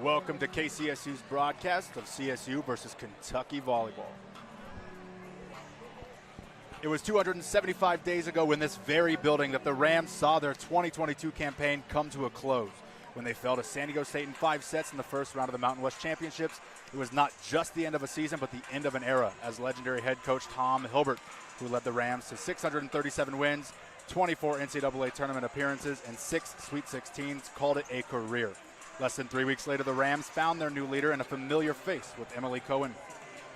Welcome to KCSU's broadcast of CSU versus Kentucky volleyball. It was 275 days ago in this very building that the Rams saw their 2022 campaign come to a close. When they fell to San Diego State in 5 sets in the first round of the Mountain West Championships, it was not just the end of a season, but the end of an era, as legendary head coach Tom Hilbert, who led the Rams to 637 wins, 24 NCAA tournament appearances, and 6 Sweet 16s, called it a career. Less than 3 weeks later, the Rams found their new leader and a familiar face with Emily Cohen.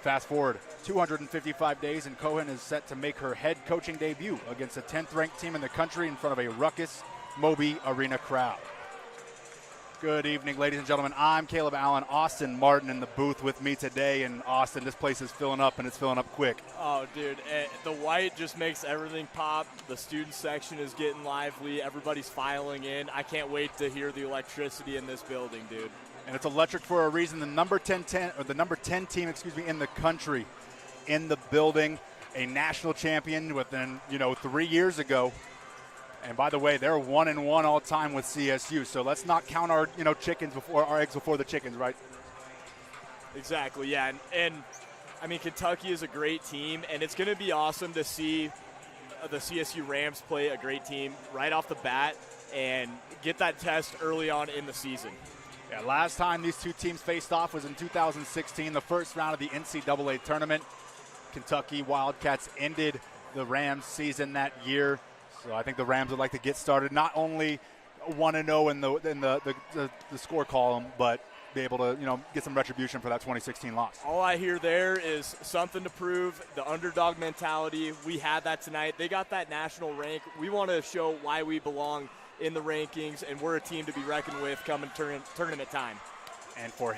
Fast forward 255 days, and Cohen is set to make her head coaching debut against a 10th-ranked team in the country in front of a raucous Moby Arena crowd. Good evening, ladies and gentlemen. I'm Caleb Allen. Austin Martin in the booth with me today. And Austin, this place is filling up, and it's filling up quick. Oh, dude, the white just makes everything pop. The student section is getting lively. Everybody's filing in. I can't wait to hear the electricity in this building, dude. And it's electric for a reason. The number 10 team, in the country in the building, a national champion within, 3 years ago. And by the way, they're 1-1 all time with CSU. So let's not count our, our eggs before the chickens, right? Exactly, yeah. And I mean, Kentucky is a great team, and it's going to be awesome to see the CSU Rams play a great team right off the bat and get that test early on in the season. Yeah, last time these two teams faced off was in 2016, the first round of the NCAA tournament. Kentucky Wildcats ended the Rams season that year. So I think the Rams would like to get started not only 1-0 in the score column, but be able to get some retribution for that 2016 loss. All I hear there is something to prove, the underdog mentality. We had that tonight. They got that national rank. We want to show why we belong in the rankings, and we're a team to be reckoned with coming tournament time. And for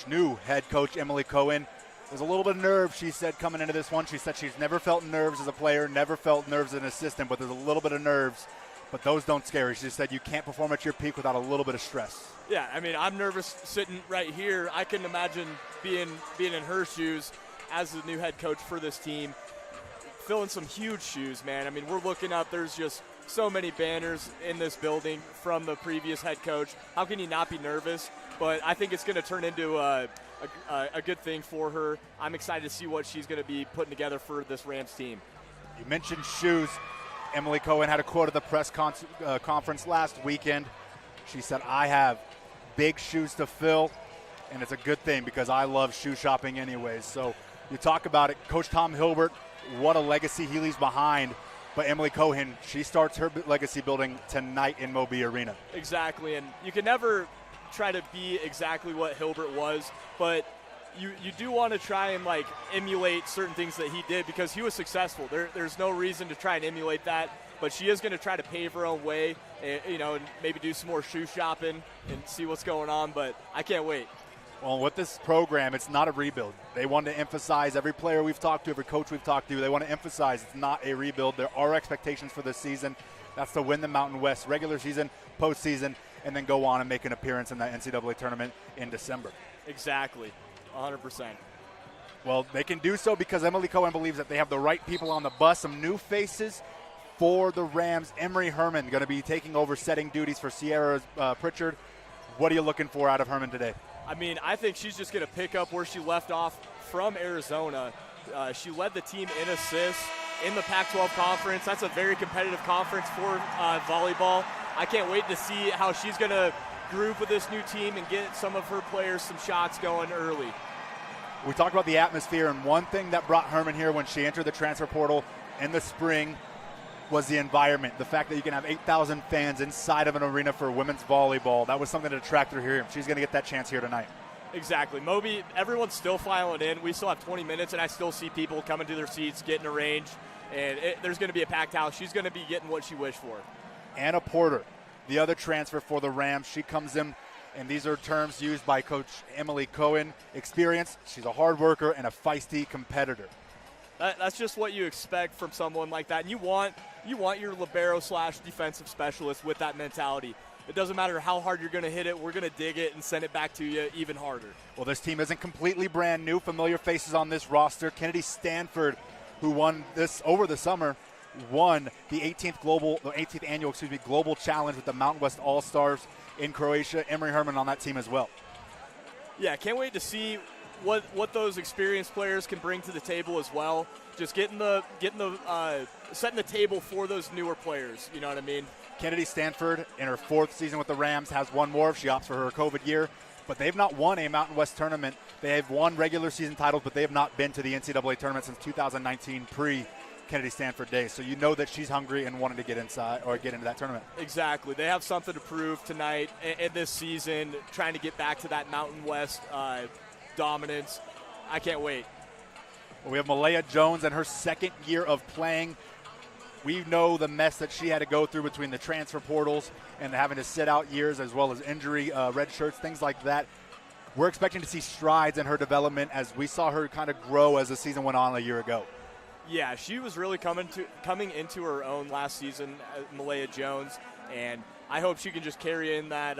new head coach Emily Cohen, there's a little bit of nerves, she said, coming into this one. She said she's never felt nerves as a player, never felt nerves as an assistant, but there's a little bit of nerves. But those don't scare her. She said you can't perform at your peak without a little bit of stress. Yeah, I mean, I'm nervous sitting right here. I couldn't imagine being in her shoes as the new head coach for this team, filling some huge shoes, man. I mean, we're looking up. There's just so many banners in this building from the previous head coach. How can you not be nervous? But I think it's going to turn into a good thing for her. I'm excited to see what she's going to be putting together for this Rams team. You mentioned shoes. Emily Cohen had a quote at the press conference last weekend. She said, I have big shoes to fill, and it's a good thing because I love shoe shopping anyways. So you talk about it. Coach Tom Hilbert, what a legacy he leaves behind. But Emily Cohen, she starts her legacy building tonight in Moby Arena. Exactly, and you can never try to be exactly what Hilbert was, but you do want to try and emulate certain things that he did because he was successful. There's no reason to try and emulate that, but she is going to try to pave her own way, and maybe do some more shoe shopping and see what's going on, but I can't wait. Well, with this program, it's not a rebuild. They want to emphasize, every player we've talked to, every coach we've talked to, they want to emphasize it's not a rebuild. There are expectations for this season. That's to win the Mountain West regular season, postseason, and then go on and make an appearance in the NCAA tournament in December. Exactly, 100%. Well, they can do so because Emily Cohen believes that they have the right people on the bus. Some new faces for the Rams. Emery Herman going to be taking over setting duties for Sierra Pritchard. What are you looking for out of Herman today? I mean, I think she's just going to pick up where she left off from Arizona. She led the team in assists in the Pac-12 conference. That's a very competitive conference for volleyball. I can't wait to see how she's going to groove with this new team and get some of her players some shots going early. We talked about the atmosphere, and one thing that brought Herman here when she entered the transfer portal in the spring was the environment. The fact that you can have 8,000 fans inside of an arena for women's volleyball. That was something that attracted her here. She's going to get that chance here tonight. Exactly. Moby, everyone's still filing in. We still have 20 minutes, and I still see people coming to their seats, getting arranged, and there's going to be a packed house. She's going to be getting what she wished for. Anna Porter, the other transfer for the Rams. She comes in, and these are terms used by Coach Emily Cohen. Experience, she's a hard worker and a feisty competitor. That's just what you expect from someone like that. And you want your libero/defensive specialist with that mentality. It doesn't matter how hard you're going to hit it. We're going to dig it and send it back to you even harder. Well, this team isn't completely brand new. Familiar faces on this roster. Kennedy Stanford, who won this over the summer, won the 18th annual Global Challenge with the Mountain West All-Stars in Croatia. Emery Herman on that team as well. Yeah, can't wait to see what those experienced players can bring to the table as well. Just setting the table for those newer players. You know what I mean? Kennedy Stanford, in her 4th season with the Rams, has one more if she opts for her COVID year. But they've not won a Mountain West tournament. They have won regular season titles, but they have not been to the NCAA tournament since 2019, pre-Kennedy Stanford days. So you know that she's hungry and wanting to get inside or get into that tournament. Exactly. They have something to prove tonight and this season, trying to get back to that Mountain West dominance. I can't wait. Well, we have Malaya Jones in her 2nd year of playing. We know the mess that she had to go through between the transfer portals and having to sit out years, as well as injury, red shirts, things like that. We're expecting to see strides in her development as we saw her kind of grow as the season went on a year ago. Yeah, she was really coming into her own last season, Malaya Jones, and I hope she can just carry in that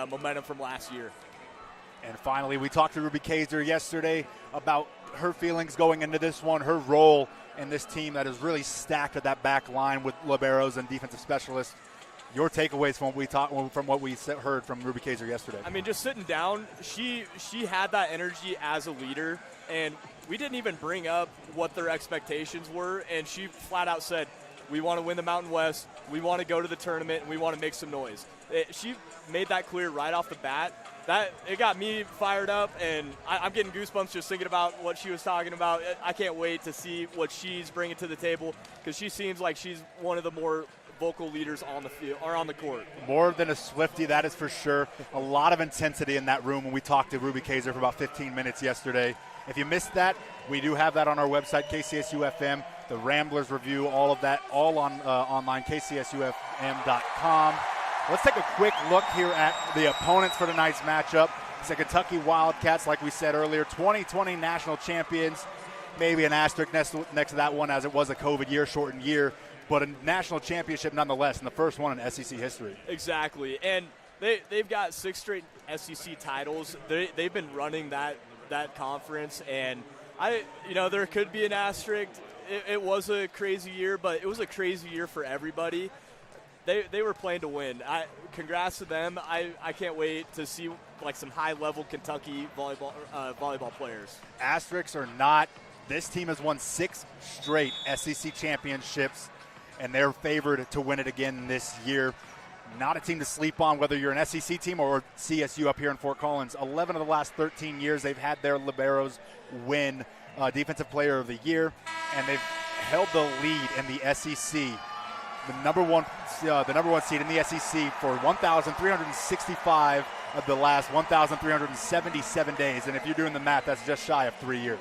momentum from last year. And finally, we talked to Ruby Kaiser yesterday about her feelings going into this one, her role in this team that is really stacked at that back line with liberos and defensive specialists. Your takeaways from what we heard from Ruby Kaiser yesterday? I mean, just sitting down, she had that energy as a leader, and we didn't even bring up what their expectations were, and she flat out said, we want to win the Mountain West, we want to go to the tournament, and we want to make some noise. She made that clear right off the bat. It got me fired up, and I'm getting goosebumps just thinking about what she was talking about. I can't wait to see what she's bringing to the table, because she seems like she's one of the more vocal leaders on the field or on the court. More than a Swiftie, that is for sure. A lot of intensity in that room when we talked to Ruby Kaiser for about 15 minutes yesterday. If you missed that, we do have that on our website, KCSU FM, the Ramblers review, all of that, all on online, kcsufm.com. Let's take a quick look here at the opponents for tonight's matchup. It's the Kentucky Wildcats, like we said earlier, 2020 national champions. Maybe an asterisk next to that one, as it was a COVID year, shortened year, but a national championship nonetheless, and the first one in SEC history. Exactly, and they've got 6 straight SEC titles. They've been running that conference, and there could be an asterisk. It was a crazy year, but it was a crazy year for everybody. They were playing to win. Congrats to them. I can't wait to see like some high-level Kentucky volleyball players. Asterisks or not, this team has won 6 straight SEC championships, and they're favored to win it again this year. Not a team to sleep on, whether you're an SEC team or CSU up here in Fort Collins. 11 of the last 13 years, they've had their liberos win Defensive Player of the Year, and they've held the lead in the SEC. The number one seed in the SEC for 1,365 of the last 1,377 days. And if you're doing the math, that's just shy of 3 years.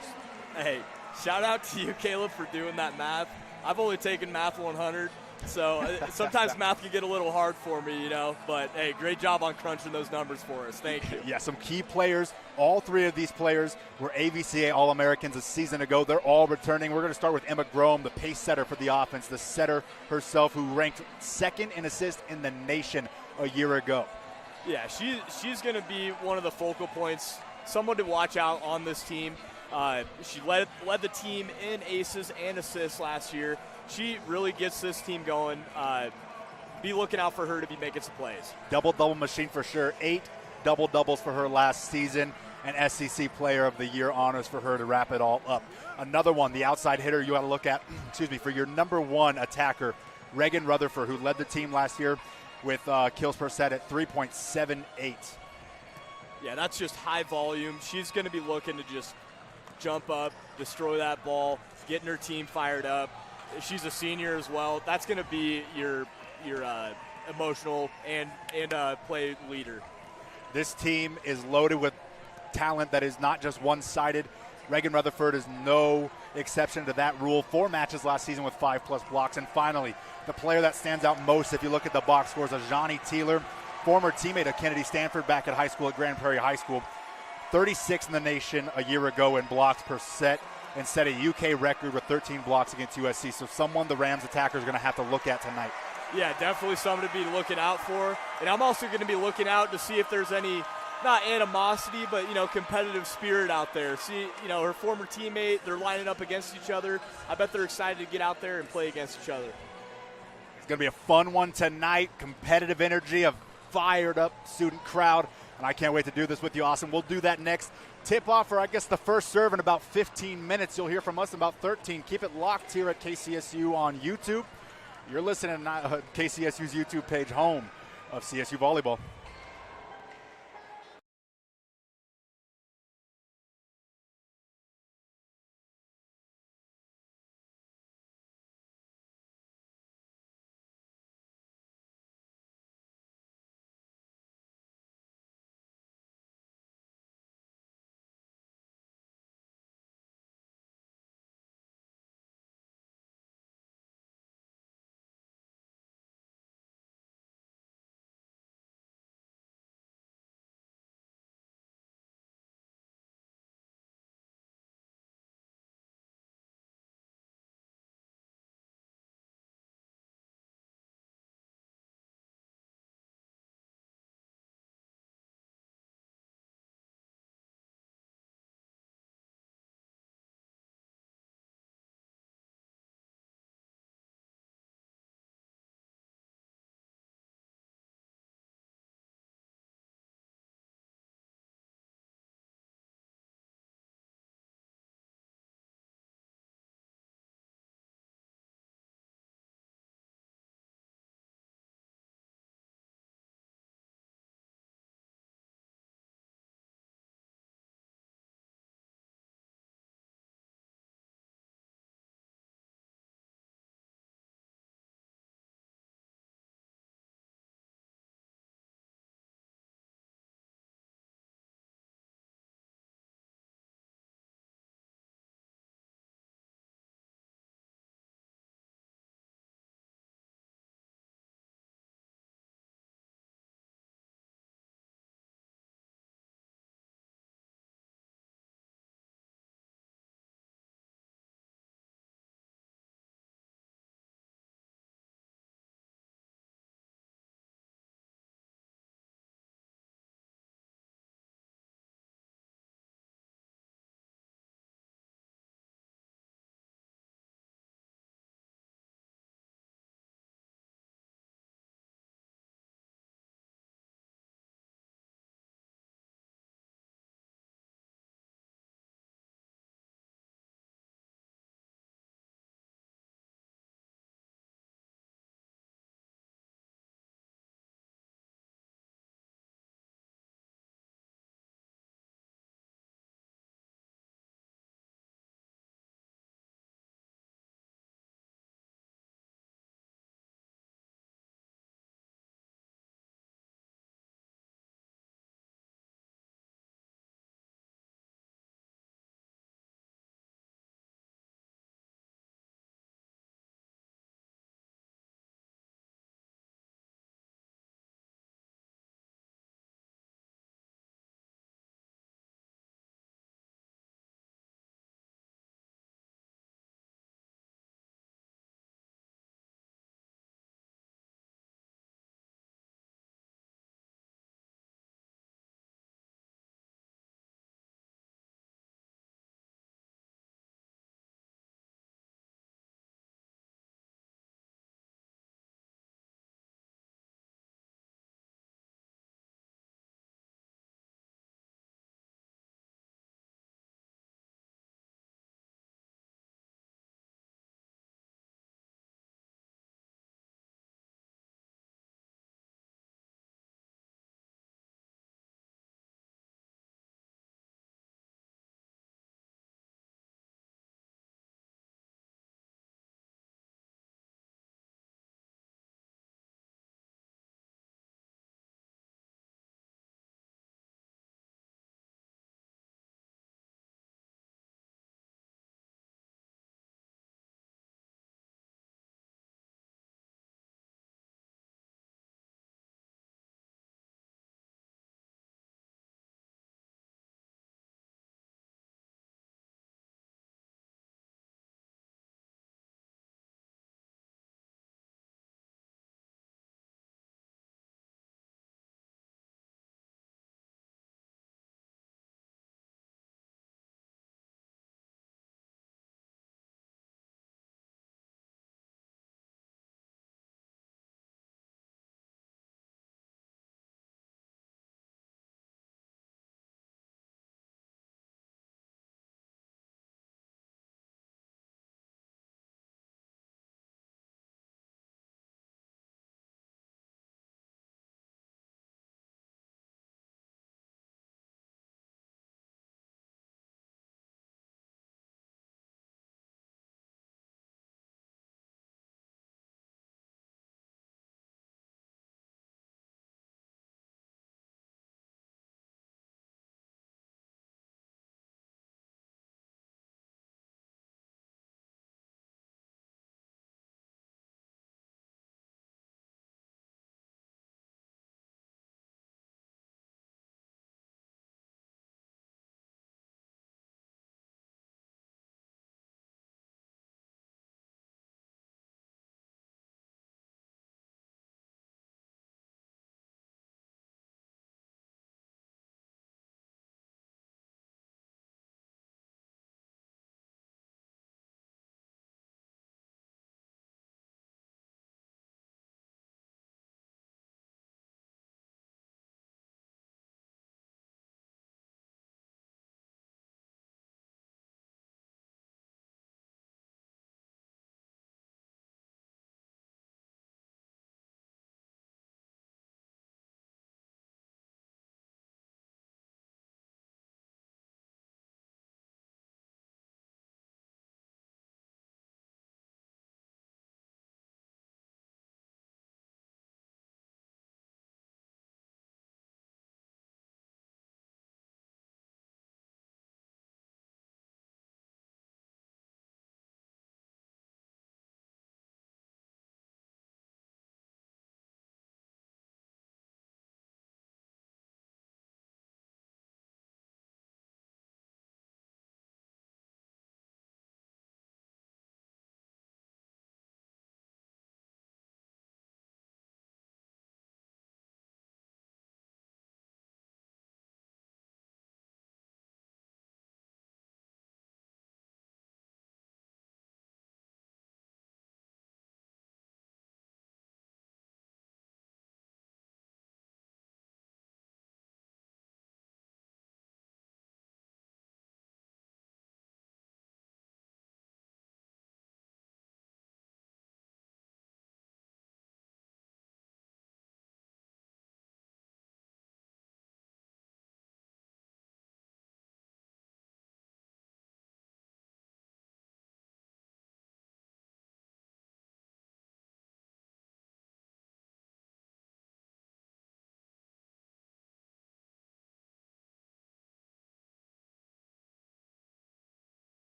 Hey, shout out to you, Caleb, for doing that math. I've only taken Math 100, so sometimes math can get a little hard for me, But, hey, great job on crunching those numbers for us. Thank you. Yeah, some key players. All 3 of these players were AVCA All-Americans a season ago. They're all returning. We're going to start with Emma Grome, the pace setter for the offense, the setter herself who ranked 2nd in assists in the nation a year ago. Yeah, she's going to be one of the focal points, someone to watch out on this team. She led the team in aces and assists last year. She really gets this team going. Be looking out for her to be making some plays. Double-double machine for sure. 8 double-doubles for her last season, and SEC Player of the Year honors for her to wrap it all up. Another one, the outside hitter you got to look at, for your number 1 attacker, Reagan Rutherford, who led the team last year with kills per set at 3.78. Yeah, that's just high volume. She's going to be looking to just jump up, destroy that ball, getting her team fired up. She's a senior as well. That's going to be your emotional and play leader. This team is loaded with talent that is not just one-sided. Reagan Rutherford is no exception to that rule. 4 matches last season with 5+ blocks. And finally, the player that stands out most, if you look at the box scores, is Johnny Teeler, former teammate of Kennedy Stanford back at high school at Grand Prairie High School. 36 in the nation a year ago in blocks per set, and set a UK record with 13 blocks against USC. So someone the Rams attackers are going to have to look at tonight. Yeah, definitely something to be looking out for. And I'm also going to be looking out to see if there's any, not animosity, but, competitive spirit out there. See, her former teammate, they're lining up against each other. I bet they're excited to get out there and play against each other. It's going to be a fun one tonight. Competitive energy, a fired up student crowd. And I can't wait to do this with you, Austin. We'll do that next. Tip-off, or I guess the first serve, in about 15 minutes. You'll hear from us in about 13. Keep it locked here at KCSU on YouTube. You're listening to KCSU's YouTube page, home of CSU Volleyball.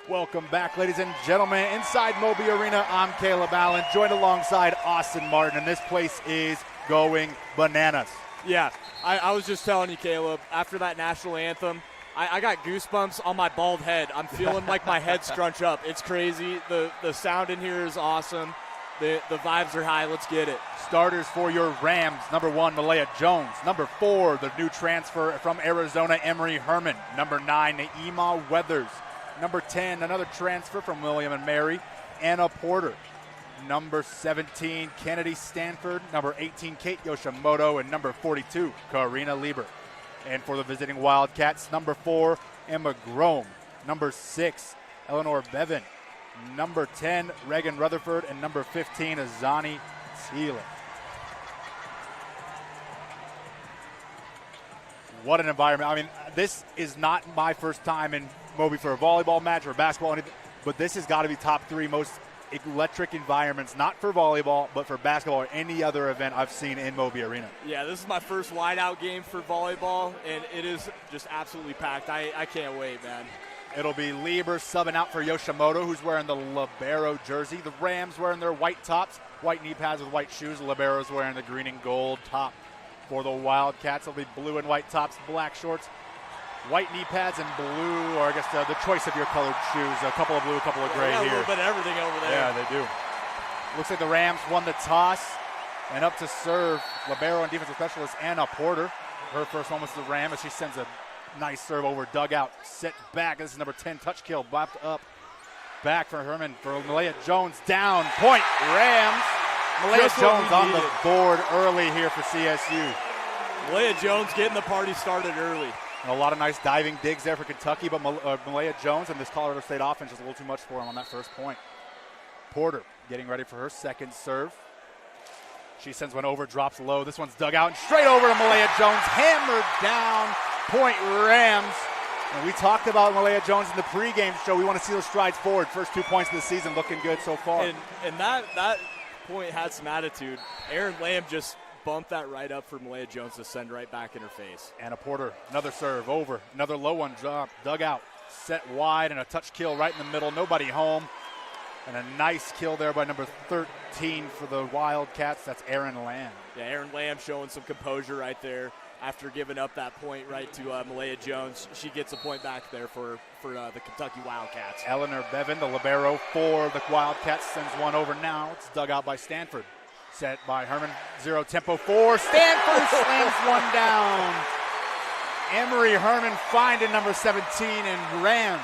Welcome back, ladies and gentlemen. Inside Moby Arena, I'm Caleb Allen, joined alongside Austin Martin, and this place is going bananas. Yeah, I was just telling you, Caleb, after that national anthem, I got goosebumps on my bald head. I'm feeling like my head scrunch up. It's crazy. The sound in here is awesome. The vibes are high. Let's get it. Starters for your Rams, number 1, Malaya Jones. Number 4, the new transfer from Arizona, Emery Herman. Number 9, Naima Weathers. Number 10, another transfer from William and Mary, Anna Porter. Number 17, Kennedy Stanford. Number 18, Kate Yoshimoto. And number 42, Karina Lieber. And for the visiting Wildcats, number 4, Emma Grome. Number 6, Eleanor Bevan. Number 10, Reagan Rutherford. And number 15, Azani Thielen. What an environment. I mean, this is not my first time in Moby for a volleyball match or basketball, anything, but this has got to be top 3 most electric environments, not for volleyball, but for basketball or any other event I've seen in Moby Arena. Yeah, this is my first wide-out game for volleyball, and it is just absolutely packed. I can't wait, man. It'll be Lieber subbing out for Yoshimoto, who's wearing the libero jersey. The Rams wearing their white tops, white knee pads with white shoes. The libero's wearing the green and gold top. For the Wildcats, it'll be blue and white tops, black shorts, white knee pads, and blue, or I guess the choice of your colored shoes. A couple of blue, a couple of gray here. A little bit of everything over there. Yeah, they do. Looks like the Rams won the toss, and up to serve, libero and defensive specialist Anna Porter. Her first one was the Ram as she sends a nice serve over dugout. Set back. This is number 10, touch kill, bopped up. Back for Herman for Malaya Jones. Down, point, Rams. Malaya Jones on the board early here for CSU. Malaya Jones getting the party started early. And a lot of nice diving digs there for Kentucky, but Malaya Jones and this Colorado State offense is a little too much for him on that first point. Porter getting ready for her second serve. She sends one over, drops low. This one's dug out and straight over to Malaya Jones. Hammered down, point Rams. And we talked about Malaya Jones in the pregame show. We want to see those strides forward. First 2 points of the season looking good so far. And that point had some attitude. Aaron Lamb just bumped that right up for Malaya Jones to send right back in her face. Anna Porter, another serve over, another low one drop, dug out, set wide, and a touch kill right in the middle. Nobody home. And a nice kill there by number 13 for the Wildcats. That's Aaron Lamb. Yeah, Aaron Lamb showing some composure right there after giving up that point right to Malaya Jones. She gets a point back there for the Kentucky Wildcats. Eleanor Bevan, the libero for the Wildcats, sends one over now. It's dug out by Stanford. Set by Herman, 0 tempo 4. Stanford slams one down. Emery Herman finding number 17, and Rams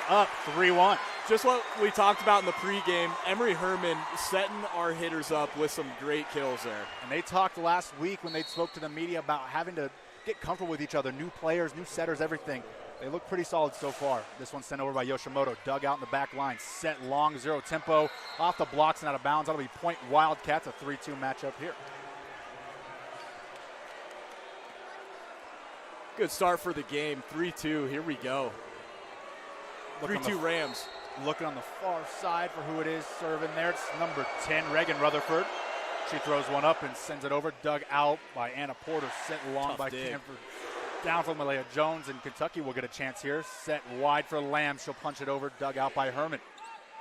up 3-1. Just what we talked about in the pregame, Emery Herman setting our hitters up with some great kills there. And they talked last week when they spoke to the media about having to get comfortable with each other, new players, new setters, everything. They look pretty solid so far. This one's sent over by Yoshimoto, dug out in the back line, set long, 0 tempo, off the blocks and out of bounds. That'll be point Wildcats, a 3-2 matchup here. Good start for the game, 3-2, here we go. 3-2 Rams. Looking on the far side for who it is serving there. It's number 10, Reagan Rutherford. She throws one up and sends it over, dug out by Anna Porter, set long Tough by dig. Stanford. Down for Malaya Jones, and Kentucky will get a chance here. Set wide for Lamb. She'll punch it over, dug out by Herman.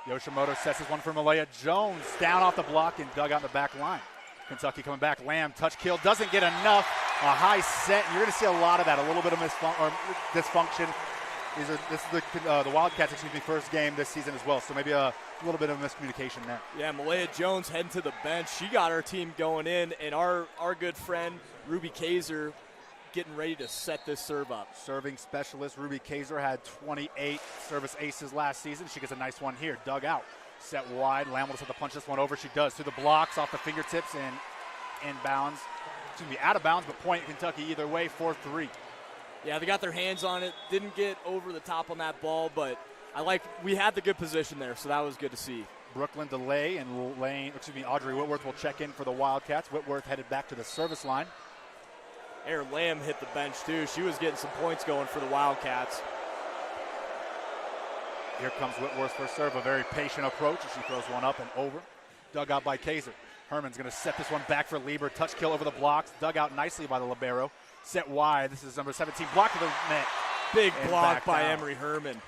Yoshimoto sets this one for Malaya Jones. Down off the block and dug out in the back line. Kentucky coming back. Lamb, touch kill, doesn't get enough. A high set. You're going to see a lot of that, a little bit of dysfunction. This is the Wildcats, first game this season as well, so maybe a little bit of miscommunication there. Yeah, Malaya Jones heading to the bench. She got our team going in, and our good friend Ruby Kaiser getting ready to set this serve up. Serving specialist Ruby Kaiser had 28 service aces last season. She gets a nice one here, dug out, set wide. Lamb will just have to punch this one over. She does, through the blocks, off the fingertips, and inbounds. It's going to be out of bounds, but point Kentucky either way, 4-3. Yeah, they got their hands on it. Didn't get over the top on that ball, but we had the good position there, so that was good to see. Brooklyn DeLay and Audrey Whitworth will check in for the Wildcats. Whitworth headed back to the service line. Aaron Lamb hit the bench too. She was getting some points going for the Wildcats. Here comes Whitworth for serve, a very patient approach, and she throws one up and over. Dug out by Kaiser. Herman's going to set this one back for Lieber. Touch kill over the blocks. Dug out nicely by the libero. Set wide. This is number 17. Block to the net. Big block by Emery Herman.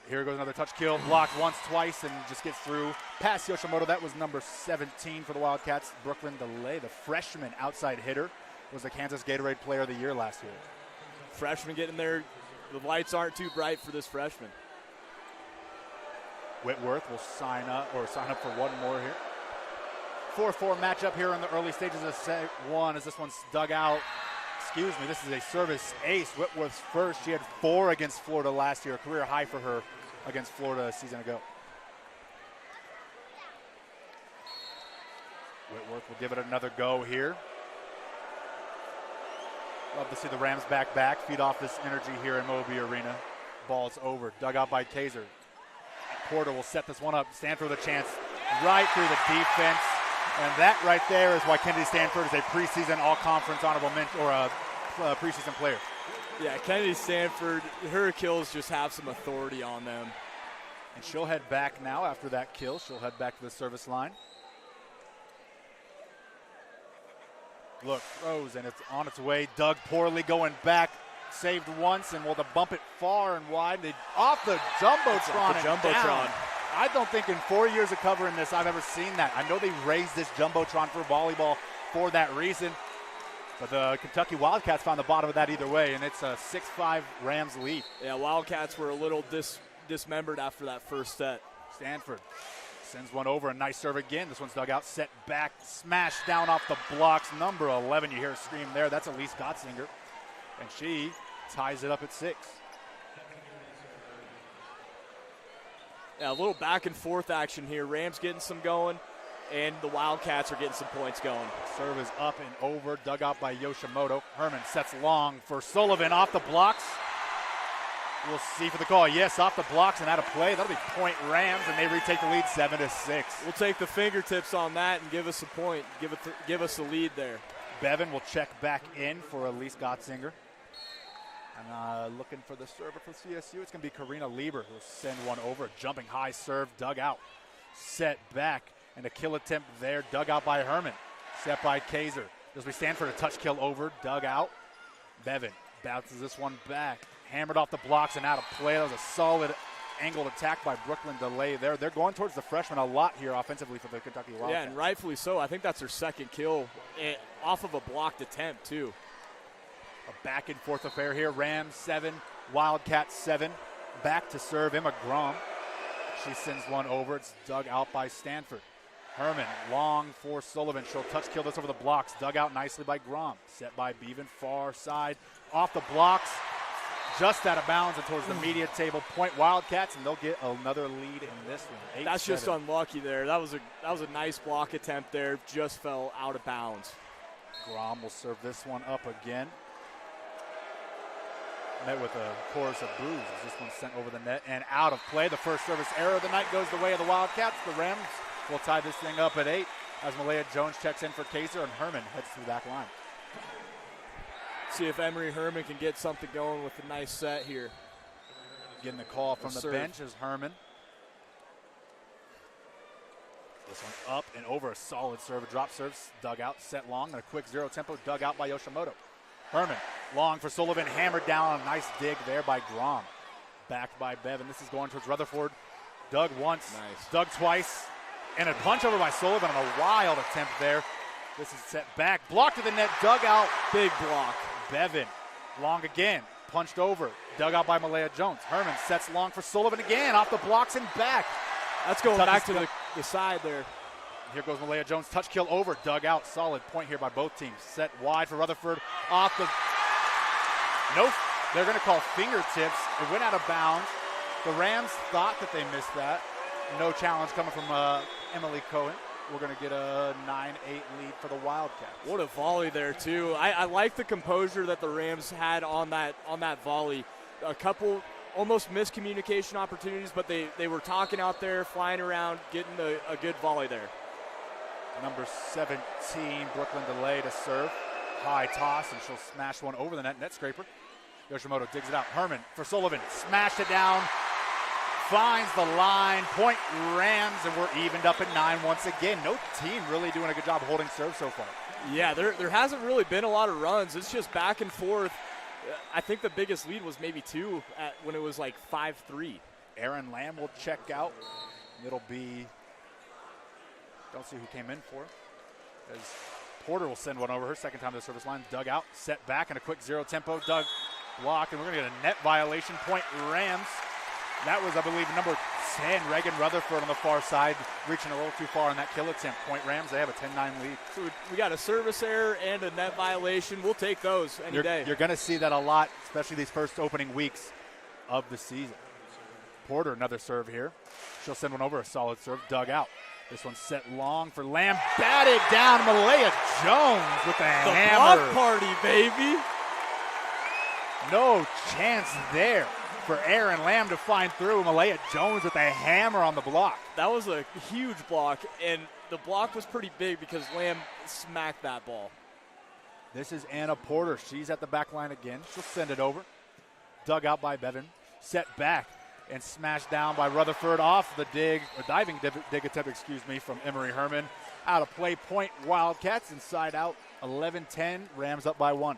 Here goes another touch kill, blocked once, twice, and just gets through past Yoshimoto. That was number 17 for the Wildcats, Brooklyn DeLay, the freshman outside hitter, was the Kansas Gatorade Player of the Year last year. Freshman getting there. The lights aren't too bright for this freshman. Whitworth will sign up for one more here. 4-4 matchup here in the early stages of set one as this one's dug out. Excuse me, this is a service ace. Whitworth's first. She had 4 against Florida last year, a career high for her against Florida a season ago. Whitworth will give it another go here. Love to see the Rams back, feed off this energy here in Moby Arena. Ball's over, dug out by Kaiser. Porter will set this one up. Stanford with a chance right through the defense. And that right there is why Kennedy Stanford is a preseason all-conference honorable mention or a preseason player. Yeah, Kennedy Stanford, her kills just have some authority on them. And she'll head back now after that kill. She'll head back to the service line. Look, throws, and it's on its way. Dug poorly, going back. Saved once, and will to bump it far and wide. Off the Jumbotron. I don't think in 4 years of covering this I've ever seen that. I know they raised this Jumbotron for volleyball for that reason, but the Kentucky Wildcats found the bottom of that either way, and it's a 6-5 Rams lead. Yeah, Wildcats were a little dismembered after that first set. Stanford sends one over, a nice serve again. This one's dug out, set back, smashed down off the blocks. Number 11, you hear a scream there. That's Elise Gottsinger, and she ties it up at 6. Yeah, a little back and forth action here. Rams getting some going, and the Wildcats are getting some points going. Serve is up and over, dug out by Yoshimoto. Herman sets long for Sullivan off the blocks. We'll see for the call. Yes, off the blocks and out of play. That'll be point Rams, and they retake the lead 7-6. We'll take the fingertips on that and give us a point. Give us a lead there. Bevan will check back in for Elise Gottsinger. And looking for the server for CSU, it's going to be Karina Lieber who will send one over. Jumping high serve, dug out. Set back, and a kill attempt there, dug out by Herman. Set by Kaiser. As we stand for a touch kill over, dug out. Bevan bounces this one back. Hammered off the blocks and out of play. That was a solid angled attack by Brooklyn DeLay there. They're going towards the freshman a lot here offensively for the Kentucky Wildcats. Yeah, and rightfully so. I think that's her second kill off of a blocked attempt, too. A back and forth affair here. Rams 7, Wildcats 7. Back to serve Emma Grom. She sends one over. It's dug out by Stanford. Herman long for Sullivan. She'll touch kill this over the blocks. Dug out nicely by Grom. Set by Bevan, far side. Off the blocks. Just out of bounds and towards the media table. Point Wildcats, and they'll get another lead in this one. 8-7. That's just unlucky there. That was a nice block attempt there. Just fell out of bounds. Grom will serve this one up again. Met with a chorus of boos as this one's sent over the net and out of play. The first service error of the night goes the way of the Wildcats. The Rams will tie this thing up at 8 as Malaya Jones checks in for Kaiser, and Herman heads to the back line. See if Emery Herman can get something going with a nice set here. Getting the call from the bench is Herman. This one up and over, a solid serve, a drop serve, dug out, set long, and a quick zero tempo, dug out by Yoshimoto. Herman, long for Sullivan, hammered down, a nice dig there by Grom. Backed by Bevan, this is going towards Rutherford. Dug once, dug twice, and a punch over by Sullivan on a wild attempt there. This is set back, blocked to the net, dug out, big block. Bevan, long again, punched over, dug out by Malaya Jones. Herman sets long for Sullivan again, off the blocks and back. That's going back to the side there. Here goes Malaya Jones, touch kill over, dug out. Solid point here by both teams. Set wide for Rutherford, off the, nope, they're gonna call fingertips. It went out of bounds. The Rams thought that they missed that. No challenge coming from Emily Cohen. We're gonna get a 9-8 lead for the Wildcats. What a volley there too. I like the composure that the Rams had on that volley. A couple almost miscommunication opportunities, but they were talking out there, flying around, getting a good volley there. Number 17, Brooklyn DeLay to serve. High toss, and she'll smash one over the net scraper. Yoshimoto digs it out. Herman for Sullivan, smashed it down. Finds the line, point Rams, and we're evened up at 9 once again. No team really doing a good job holding serve so far. Yeah, there hasn't really been a lot of runs. It's just back and forth. I think the biggest lead was maybe 2 when it was like 5-3. Aaron Lamb will check out. It'll be, don't see who came in for, as Porter will send one over, her second time to the service line. Dug out, set back, and a quick zero tempo. Dug block, and we're going to get a net violation. Point Rams. That was, I believe, number 10, Reagan Rutherford on the far side, reaching a little too far on that kill attempt. Point Rams, they have a 10-9 lead. So we got a service error and a net violation. We'll take those any day. You're going to see that a lot, especially these first opening weeks of the season. Porter, another serve here. She'll send one over, a solid serve, dug out. This one's set long for Lamb. Batted down, Malaya Jones with the hammer. The block party, baby. No chance there for Aaron Lamb to find through. Malaya Jones with a hammer on the block. That was a huge block, and the block was pretty big because Lamb smacked that ball. This is Anna Porter. She's at the back line again. She'll send it over. Dug out by Bevan. Set back and smashed down by Rutherford off the diving dig attempt, from Emory Herman. Out of play, point Wildcats, inside out, 11-10, Rams up by 1.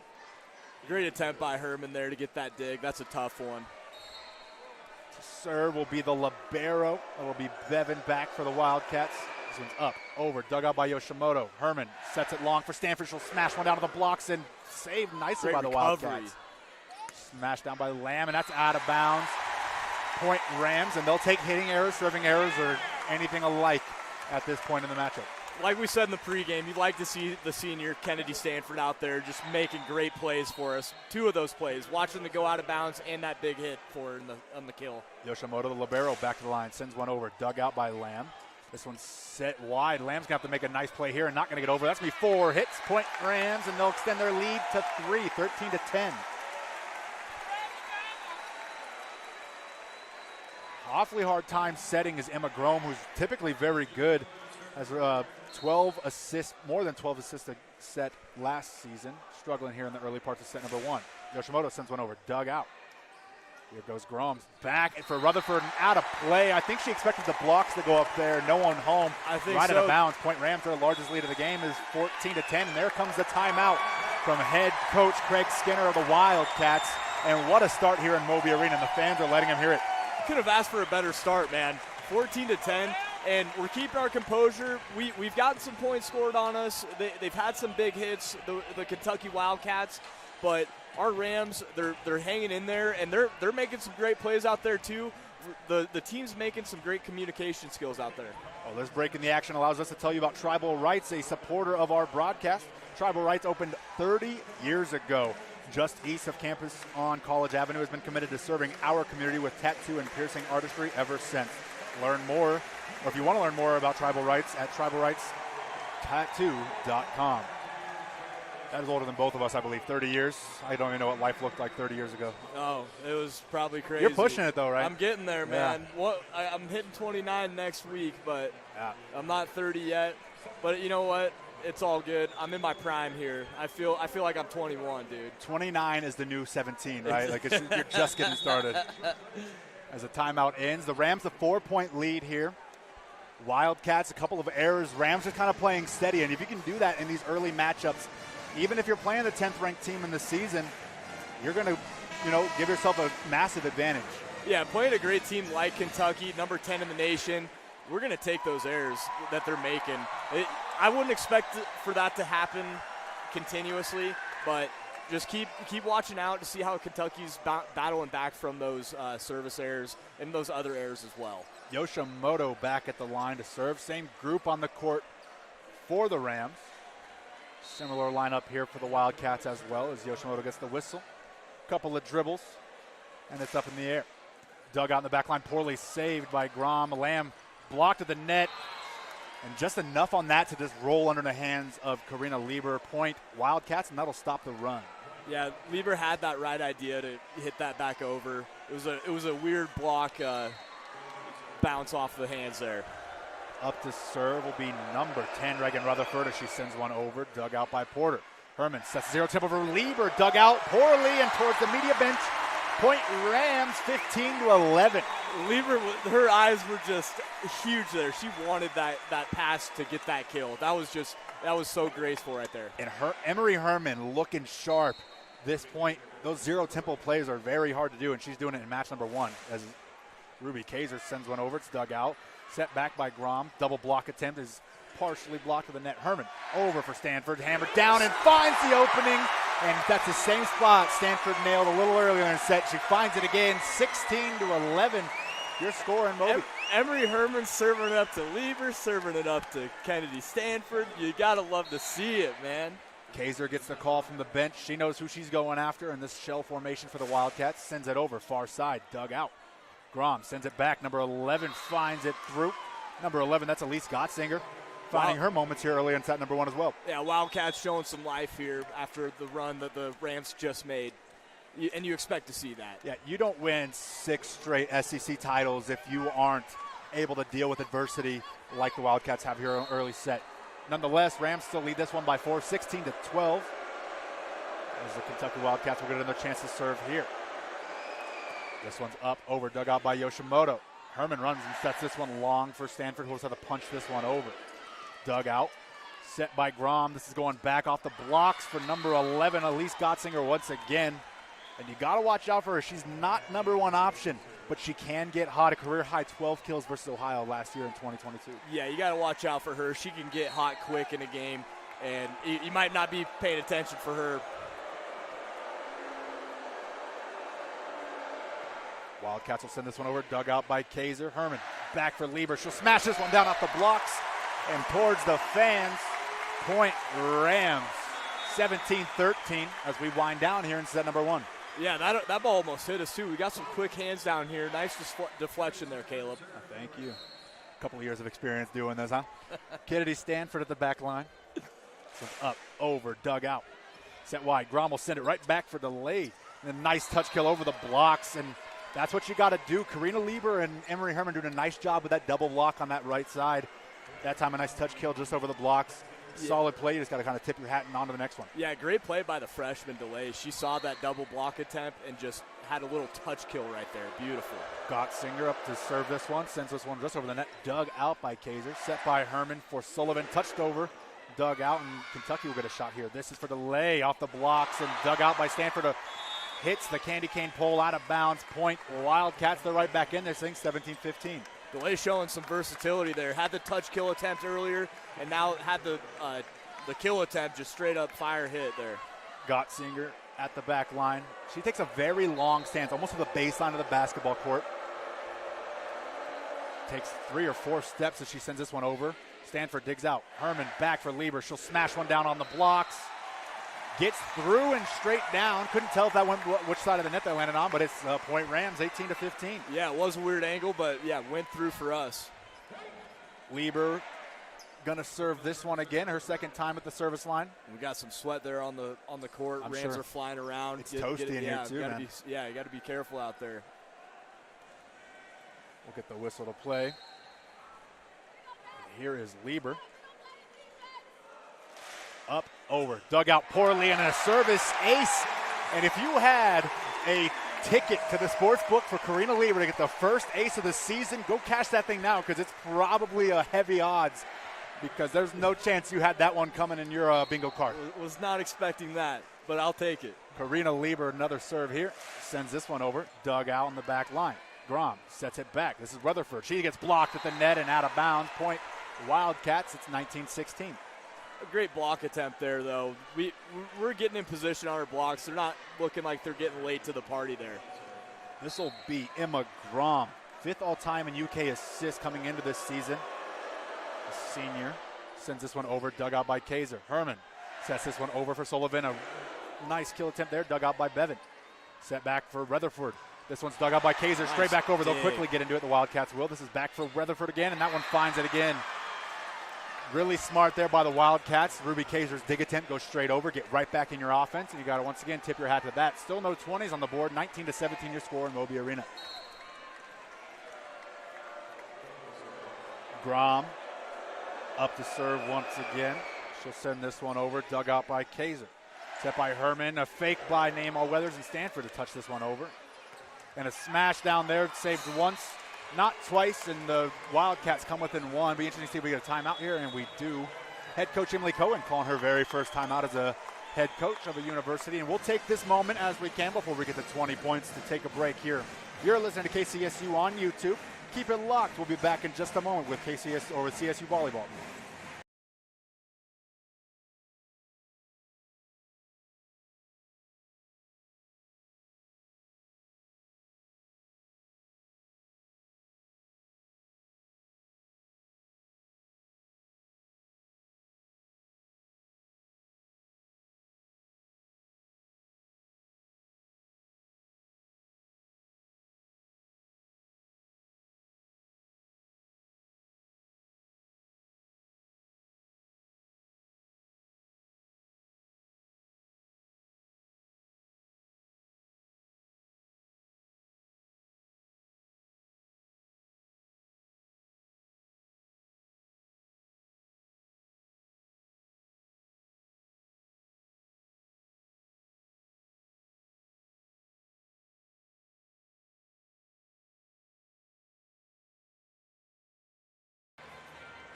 Great attempt by Herman there to get that dig. That's a tough one. Serve will be the libero. It will be Bevan back for the Wildcats. This one's up, over, dug out by Yoshimoto. Herman sets it long for Stanford. She'll smash one down to the blocks and saved nicely Great by the recovery. Wildcats. Smashed down by Lamb, and that's out of bounds. Point Rams, and they'll take hitting errors, serving errors, or anything alike at this point in the matchup. Like we said in the pregame, you'd like to see the senior Kennedy Stanford out there just making great plays for us. 2 of those plays, watching them go out of bounds and that big hit for her on the kill. Yoshimoto, the libero, back to the line, sends one over, dug out by Lamb. This one's set wide. Lamb's going to have to make a nice play here and not going to get over. That's going to be 4 hits. Point Rams, and they'll extend their lead to 3, 13-10. Awfully hard time setting is Emma Grome, who's typically very good. Has 12 assists, more than 12 assists a set last season. Struggling here in the early parts of set number 1. Yoshimoto sends one over, dug out. Here goes Grome. Back for Rutherford and out of play. I think she expected the blocks to go up there. No one home. I think right so. Out of bounds. Point Rams, their largest lead of the game, is 14-10. And there comes the timeout from head coach Craig Skinner of the Wildcats. And what a start here in Moby Arena. And the fans are letting him hear it. Could have asked for a better start, man. 14-10, and we're keeping our composure. We've gotten some points scored on us. They've had some big hits, the Kentucky Wildcats, but our Rams, they're hanging in there, and they're making some great plays out there too. The team's making some great communication skills out there. Well, this break in the action allows us to tell you about Tribal Rights, a supporter of our broadcast. Tribal Rights opened 30 years ago. Just east of campus on College Avenue, has been committed to serving our community with tattoo and piercing artistry ever since. Learn more, or if you want to learn more about Tribal Rights, at tribalrightstattoo.com. That is older than both of us, I believe. 30 years. I don't even know what life looked like 30 years ago. Oh, it was probably crazy. You're pushing it, though, right? I'm getting there, man. Yeah. I'm hitting 29 next week, but yeah. I'm not 30 yet. But you know what? It's all good. I'm in my prime here. I feel like I'm 21, dude. 29 is the new 17, right? Like you're just getting started. As the timeout ends, the Rams a 4-point lead here. Wildcats, a couple of errors. Rams are kind of playing steady, and if you can do that in these early matchups, even if you're playing the 10th ranked team in the season, you're going to, give yourself a massive advantage. Yeah, playing a great team like Kentucky, number 10 in the nation, we're going to take those errors that they're making. I wouldn't expect for that to happen continuously, but just keep watching out to see how Kentucky's battling back from those service errors and those other errors as well. Yoshimoto back at the line to serve. Same group on the court for the Rams. Similar lineup here for the Wildcats as well, as Yoshimoto gets the whistle. Couple of dribbles, and it's up in the air. Dug out in the back line, poorly saved by Grom. Lamb blocked at the net, and just enough on that to just roll under the hands of Karina Lieber. Point Wildcats, and that'll stop the run. Yeah, Lieber had that right idea to hit that back over. It was a weird block bounce off the hands there. Up to serve will be number 10, Reagan Rutherford, as she sends one over, dug out by Porter. Herman sets 0 tempo for Lieber, dug out poorly and towards the media bench. Point Rams 15-11. Lieber, her eyes were just huge there. She wanted that pass to get that kill. That was so graceful right there. And Emory Herman looking sharp. This point, those 0 tempo plays are very hard to do, and she's doing it in match number 1 as Ruby Kaiser sends one over. It's dug out. Set back by Grom. Double block attempt is partially blocked to the net. Herman over for Stanford. Hammered down and finds the opening. And that's the same spot Stanford nailed a little earlier in the set. She finds it again, 16-11. Your score in Moby. Emery Herman serving it up to Lieber, serving it up to Kennedy Stanford. You got to love to see it, man. Kaiser gets the call from the bench. She knows who she's going after in this shell formation for the Wildcats. Sends it over, far side, dug out. Grom sends it back. Number 11 finds it through. Number 11, that's Elise Gottsinger, finding her moments here early in set number 1 as well. Yeah, Wildcats showing some life here after the run that the Rams just made. And you expect to see that. Yeah, you don't win 6 straight SEC titles if you aren't able to deal with adversity like the Wildcats have here in early set. Nonetheless, Rams still lead this one by 4, 16-12. As the Kentucky Wildcats will get another chance to serve here. This one's up, over, dug out by Yoshimoto. Herman runs and sets this one long for Stanford, who will have to punch this one over. Dug out, set by Grom. This is going back off the blocks for number 11, Elise Gottsinger once again. And you got to watch out for her. She's not number 1 option, but she can get hot. A career-high 12 kills versus Ohio last year in 2022. Yeah, you got to watch out for her. She can get hot quick in a game, and you might not be paying attention for her. Wildcats will send this one over, dug out by Kaiser. Herman back for Lieber. She'll smash this one down off the blocks and towards the fans. Point Rams, 17-13 as we wind down here in set number 1. Yeah, that ball almost hit us too. We got some quick hands down here. Nice deflection there, Caleb. Thank you. A couple of years of experience doing this, huh? Kennedy Stanford at the back line. Up, over, dug out. Set wide. Grom will send it right back for delay. And a nice touch kill over the blocks, and that's what you got to do. Karina Lieber and Emery Herman doing a nice job with that double block on that right side. That time a nice touch kill just over the blocks. Yeah. Solid play. You just got to kind of tip your hat and on to the next one. Yeah, great play by the freshman Delay. She saw that double block attempt and just had a little touch kill right there. Beautiful. Gottsinger up to serve this one. Sends this one just over the net. Dug out by Kaiser. Set by Herman for Sullivan. Touched over. Dug out, and Kentucky will get a shot here. This is for Delay off the blocks and dug out by Stanford. Hits the candy cane pole out of bounds. Point Wildcats. They're right back in this thing, 17-15. Delay showing some versatility there. Had the touch kill attempt earlier, and now had the kill attempt, just straight up fire hit there. Gottsinger at the back line. She takes a very long stance, almost to the baseline of the basketball court. Takes 3 or 4 steps as she sends this one over. Stanford digs out. Herman back for Lieber. She'll smash one down on the blocks. Gets through and straight down. Couldn't tell if that went which side of the net that landed on, but it's point Rams, 18-15. Yeah, it was a weird angle, but yeah, went through for us. Lieber gonna serve this one again, her second time at the service line. We got some sweat there on the court. I'm Rams are flying around. It's toasty in here too, man. You got to be careful out there. We'll get the whistle to play. And here is Lieber. Up, over, dug out poorly, and a service ace. And if you had a ticket to the sports book for Karina Lieber to get the first ace of the season, go cash that thing now, because it's probably a heavy odds, because there's no chance you had that one coming in your bingo card. Was not expecting that, but I'll take it. Karina Lieber, another serve here, sends this one over, dug out on the back line. Grom sets it back. This is Rutherford. She gets blocked at the net and out of bounds. Point Wildcats. It's 19-16. A great block attempt there, though. We're getting in position on our blocks. They're not looking like they're getting late to the party there. This will be Emma Grom, 5th all-time in UK assists coming into this season. A senior sends this one over, dug out by Kaiser. Herman sets this one over for Sullivan. A nice kill attempt there, dug out by Bevan. Set back for Rutherford. This one's dug out by Kaiser, straight back over. They'll quickly get into it, the Wildcats will. This is back for Rutherford again, and that one finds it again. Really smart there by the Wildcats. Ruby Kaiser's dig attempt goes straight over, get right back in your offense, and you got to once again tip your hat to that. Still no 20s on the board, 19-17 your score in Moby Arena. Grom up to serve once again. She'll send this one over, dug out by Kaiser. Set by Herman, a fake by Namal Weathers and Stanford to touch this one over. And a smash down there, saved once, not twice, and the Wildcats come within one. Be interesting to see if we get a timeout here, and we do. Head coach Emily Cohen calling her very first timeout as a head coach of a university, and we'll take this moment as we can before we get to 20 points to take a break here You're listening to KCSU on YouTube. Keep it locked. We'll be back in just a moment with KCSU or with CSU volleyball.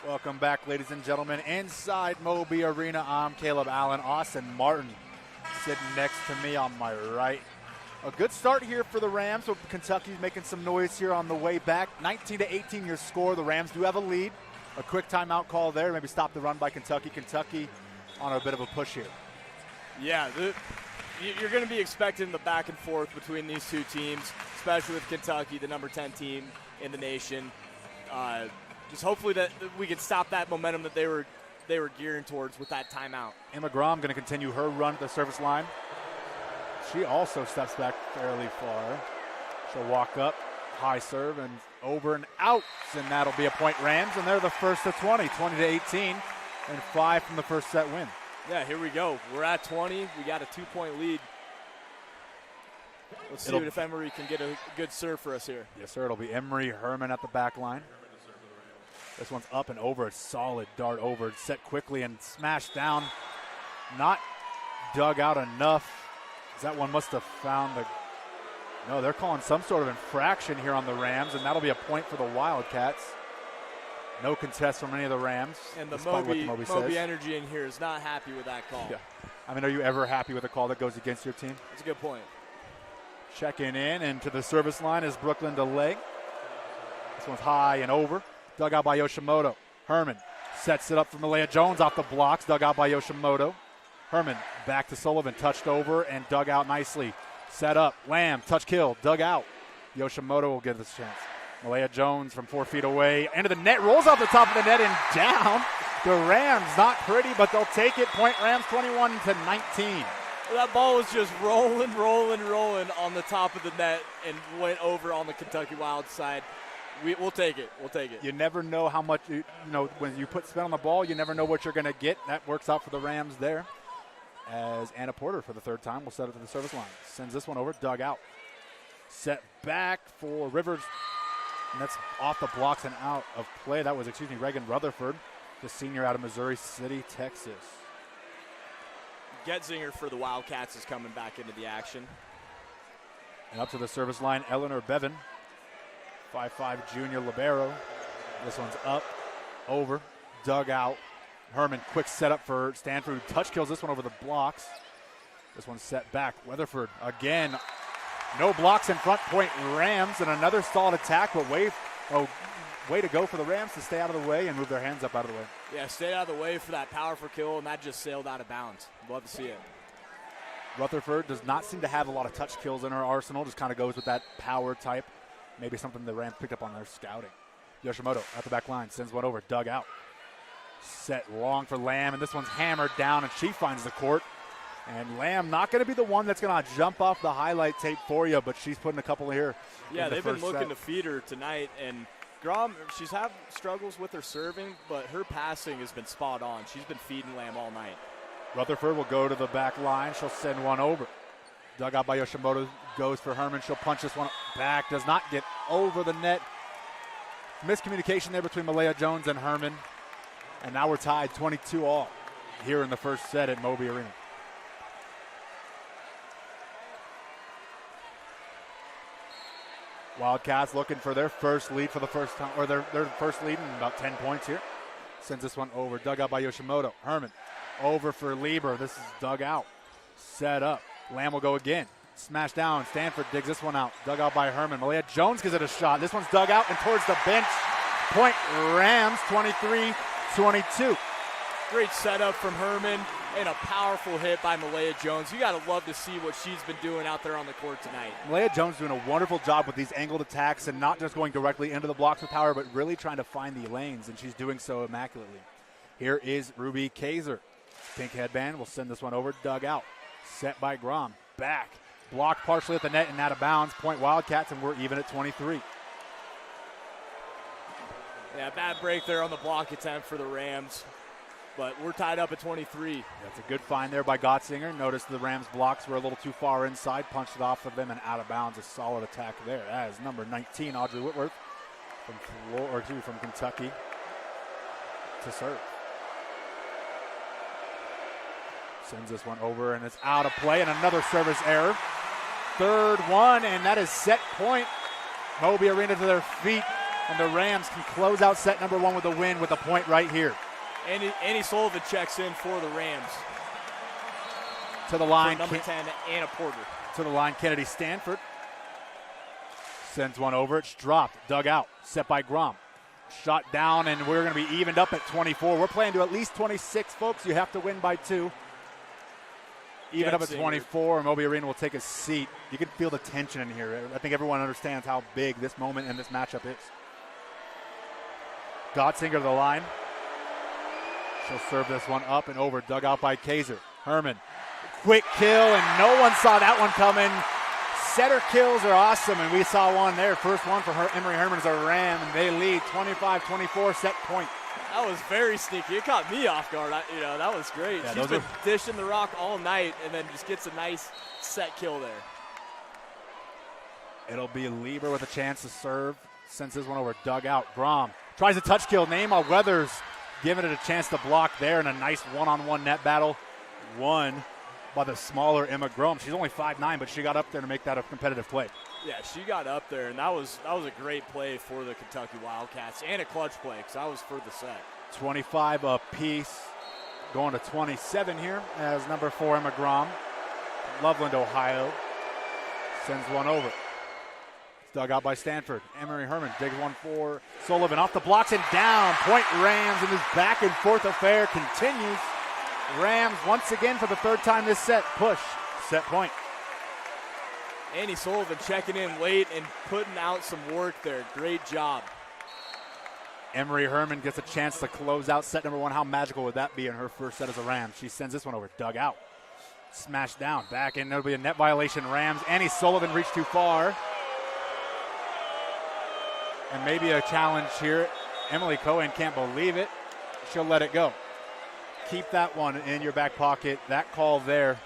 Welcome back, ladies and gentlemen, inside Moby Arena. I'm Caleb Allen. Austin Martin sitting next to me on my right. A good start here for the Rams. So Kentucky's making some noise here on the way back. 19-18 your score. The Rams do have a lead. A quick timeout call there. Maybe stop the run by Kentucky. Kentucky on a bit of a push here. Yeah, you're going to be expecting the back and forth between these two teams, especially with Kentucky, the number 10 team in the nation. Just hopefully that we can stop that momentum that they were gearing towards with that timeout. Emma Grom going to continue her run at the service line. She also steps back fairly far. She'll walk up, high serve, and over and out. And that'll be a point Rams, and they're the first to 20-18, and 5 from the first set win. Yeah, here we go. We're at 20. We got a 2-point lead. Let's see if Emery can get a good serve for us here. Yes, sir. It'll be Emery Herman at the back line. This one's up and over. A solid dart over. Set quickly and smashed down. Not dug out enough. That one must have found the... No, they're calling some sort of infraction here on the Rams, and that'll be a point for the Wildcats. No contest from any of the Rams. And the Moby Energy in here is not happy with that call. Yeah. I mean, are you ever happy with a call that goes against your team? That's a good point. Checking in, and to the service line is Brooklyn DeLay. This one's high and over. Dug out by Yoshimoto. Herman sets it up for Malaya Jones off the blocks. Dug out by Yoshimoto. Herman back to Sullivan. Touched over and dug out nicely. Set up. Lamb. Touch kill. Dug out. Yoshimoto will get this chance. Malaya Jones from 4 feet away. Into the net. Rolls off the top of the net and down. The Rams, not pretty, but they'll take it. Point Rams 21-19. That ball was just rolling on the top of the net and went over on the Kentucky Wild side. We'll take it. We'll take it. You never know how much, when you put spin on the ball, you never know what you're going to get. That works out for the Rams there. As Anna Porter, for the third time, will set it to the service line. Sends this one over, dug out. Set back for Rivers. And that's off the blocks and out of play. That was, Reagan Rutherford, the senior out of Missouri City, Texas. Getzinger for the Wildcats is coming back into the action. And up to the service line, Eleanor Bevan. 5'5" junior libero. This one's up, over, dug out. Herman, quick setup for Stanford, who touch kills this one over the blocks. This one's set back. Weatherford again. No blocks in front, point Rams, and another stalled attack, but way to go for the Rams to stay out of the way and move their hands up out of the way. Yeah, stay out of the way for that powerful kill, and that just sailed out of bounds. Love to see it. Rutherford does not seem to have a lot of touch kills in her arsenal, just kind of goes with that power type. Maybe something the Rams picked up on their scouting. Yoshimoto at the back line, sends one over, dug out. Set long for Lamb, and this one's hammered down, and she finds the court. And Lamb not going to be the one that's going to jump off the highlight tape for you, but she's putting a couple here. Yeah, they've been looking to feed her tonight, and Grom, she's had struggles with her serving, but her passing has been spot on. She's been feeding Lamb all night. Rutherford will go to the back line. She'll send one over. Dug out by Yoshimoto, goes for Herman. She'll punch this one back, does not get over the net. Miscommunication there between Malaya Jones and Herman. And now we're tied 22-all here in the first set at Moby Arena. Wildcats looking for their first lead for the first time, or their first lead in about 10 points here. Sends this one over, dug out by Yoshimoto. Herman over for Lieber. This is dug out. Set up. Lamb will go again. Smash down. Stanford digs this one out. Dug out by Herman. Malaya Jones gives it a shot. This one's dug out and towards the bench. Point Rams 23-22. Great setup from Herman and a powerful hit by Malaya Jones. You got to love to see what she's been doing out there on the court tonight. Malaya Jones doing a wonderful job with these angled attacks and not just going directly into the blocks with power, but really trying to find the lanes, and she's doing so immaculately. Here is Ruby Kaiser. Pink headband will send this one over. Dug out. Set by Grom. Back. Blocked partially at the net and out of bounds. Point Wildcats, and we're even at 23. Yeah, bad break there on the block attempt for the Rams, but we're tied up at 23. That's a good find there by Gottsinger. Notice the Rams' blocks were a little too far inside, punched it off of them and out of bounds. A solid attack there. That is number 19, Audrey Whitworth from Kentucky to serve. Sends this one over, and it's out of play, and another service error. Third one, and that is set point. Moby Arena to their feet, and the Rams can close out set number one with a win with a point right here. Annie Sullivan checks in for the Rams. To the line. For number 10, Anna Porter. To the line, Kennedy Stanford. Sends one over. It's dropped. Dug out. Set by Grom. Shot down, and we're going to be evened up at 24. We're playing to at least 26, folks. You have to win by 2. Even up at 24, and Moby Arena will take a seat. You can feel the tension in here. I think everyone understands how big this moment and this matchup is. Gottsinger to the line. She'll serve this one up and over. Dug out by Kaiser. Herman. Quick kill, and no one saw that one coming. Setter kills are awesome, and we saw one there. First one for Emory Herman is a Ram, and they lead 25-24, set point. That was very sneaky. It caught me off guard. That was great. Yeah, she's been dishing the rock all night and then just gets a nice set kill there. It'll be Lieber with a chance to serve. Sends this one over. Dug out. Grom tries a touch kill. Naima Weathers giving it a chance to block there, and a nice one-on-one net battle. Won by the smaller Emma Grom. She's only 5'9", but she got up there to make that a competitive play. Yeah, she got up there, and that was a great play for the Kentucky Wildcats, and a clutch play because that was for the set. 25 apiece, going to 27 here as number 4 Emma Grom, Loveland, Ohio, sends one over. It's dug out by Stanford. Emory Herman digs one for Sullivan off the blocks and down. Point Rams, and this back and forth affair continues. Rams once again for the third time this set. Push, set point. Annie Sullivan checking in late and putting out some work there. Great job. Emory Herman gets a chance to close out set number 1. How magical would that be in her first set as a Ram? She sends this one over. Dug out. Smashed down. Back in. There'll be a net violation. Rams. Annie Sullivan reached too far. And maybe a challenge here. Emily Cohen can't believe it. She'll let it go. Keep that one in your back pocket. That call there,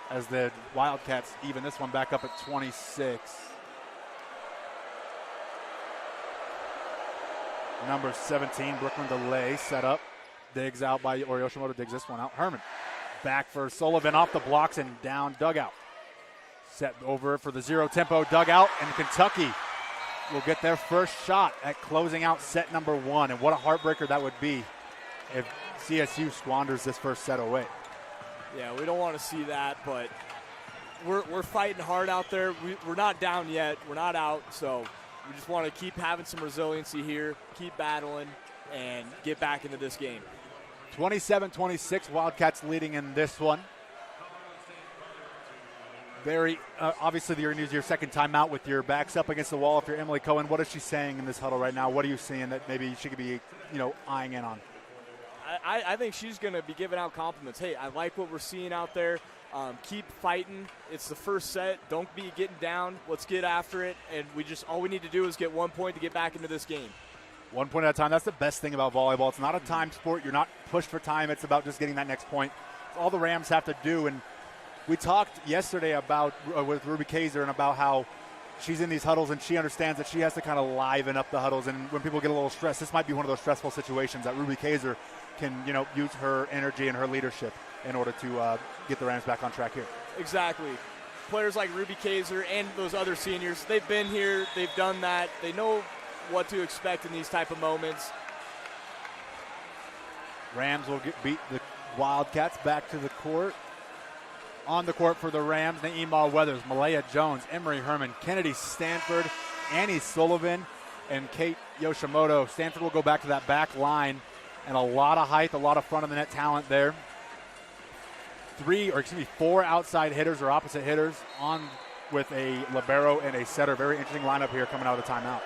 as the Wildcats even this one back up at 26. Number 17, Brooklyn DeLay, set up. Digs out by Yoshimoto, digs this one out. Herman back for Sullivan, off the blocks and down, dugout. Set over for the zero tempo dugout, and Kentucky will get their first shot at closing out set number 1. And what a heartbreaker that would be if CSU squanders this first set away. Yeah, we don't want to see that, but we're fighting hard out there. We're not down yet. We're not out, so we just want to keep having some resiliency here, keep battling, and get back into this game. 27-26, Wildcats leading in this one. Very obviously, you're going to use your second timeout with your backs up against the wall. If you're Emily Cohen, what is she saying in this huddle right now? What are you seeing that maybe she could be, eyeing in on? I think she's going to be giving out compliments. Hey, I like what we're seeing out there. Keep fighting. It's the first set. Don't be getting down. Let's get after it. And all we need to do is get 1 point to get back into this game. 1 point at a time. That's the best thing about volleyball. It's not a time sport. You're not pushed for time. It's about just getting that next point. It's all the Rams have to do. And we talked yesterday about with Ruby Kaiser and about how she's in these huddles and she understands that she has to kind of liven up the huddles. And when people get a little stressed, this might be one of those stressful situations that Ruby Kaiser can, use her energy and her leadership in order to get the Rams back on track here. Exactly. Players like Ruby Kaiser and those other seniors, they've been here, they've done that, they know what to expect in these type of moments. Rams will beat the Wildcats back to the court. On the court for the Rams, Naeemah Weathers, Malaya Jones, Emery Herman, Kennedy Stanford, Annie Sullivan, and Kate Yoshimoto. Stanford will go back to that back line, and a lot of height, a lot of front of the net talent there. 4 outside hitters or opposite hitters on with a libero and a setter. Very interesting lineup here coming out of the timeout.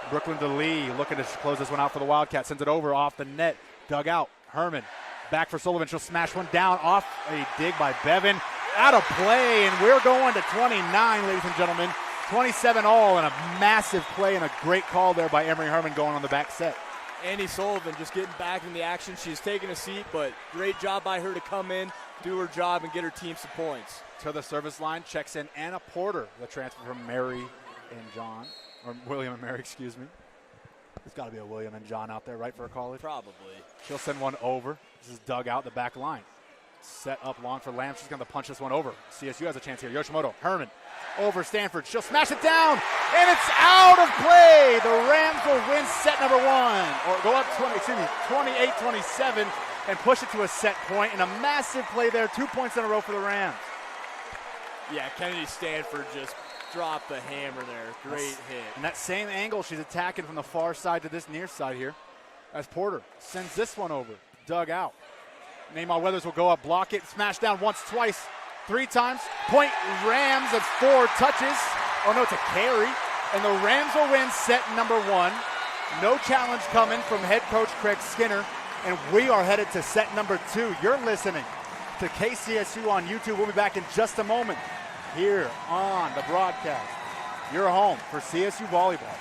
Brooklyn DeLee looking to close this one out for the Wildcats. Sends it over off the net. Dug out. Herman back for Sullivan. She'll smash one down off a dig by Bevan. Out of play, and we're going to 29, ladies and gentlemen. 27 all, and a massive play and a great call there by Emery Herman going on the back set. Annie Sullivan just getting back in the action. She's taking a seat, but great job by her to come in, do her job, and get her team some points. To the service line, checks in Anna Porter, the transfer from Mary and John, or William and Mary, excuse me. There's got to be a William and John out there, right, for a college? Probably. She'll send one over. This is dug out the back line. Set up long for Lamb. She's going to punch this one over. CSU has a chance here. Yoshimoto, Herman, over Stanford. She'll smash it down, and it's out of play. The Rams will win set number 1, or go up 28-27, and push it to a set point, and a massive play there. 2 points in a row for the Rams. Yeah, Kennedy Stanford just dropped the hammer there. Great hit. And that same angle, she's attacking from the far side to this near side here, as Porter sends this one over. Dug out. Naeemah Weathers will go up, block it, smash down once, twice, 3 times. Point Rams at 4 touches. Oh no, it's a carry. And the Rams will win set number 1. No challenge coming from head coach Craig Skinner. And we are headed to set number 2. You're listening to KCSU on YouTube. We'll be back in just a moment here on the broadcast. Your home for CSU volleyball.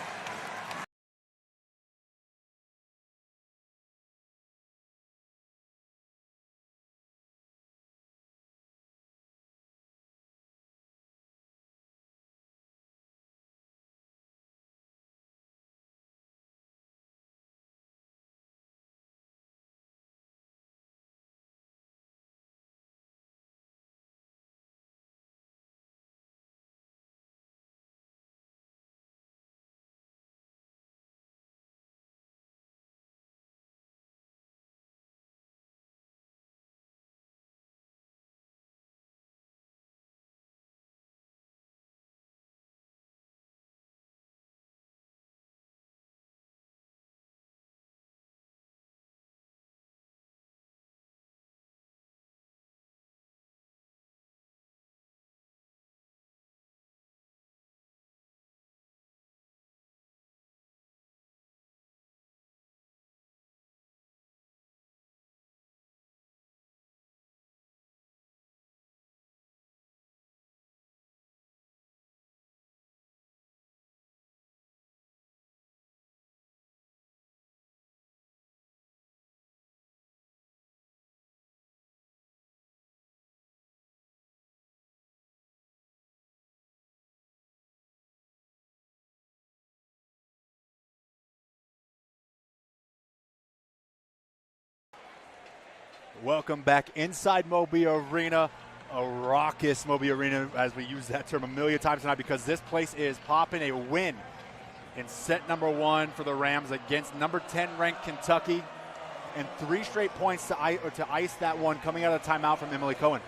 Welcome back inside Moby Arena, a raucous Moby Arena, as we use that term a million times tonight, because this place is popping. A win in set number 1 for the Rams against number 10 ranked Kentucky, and 3 straight points to ice that one coming out of the timeout from Emily Cohen.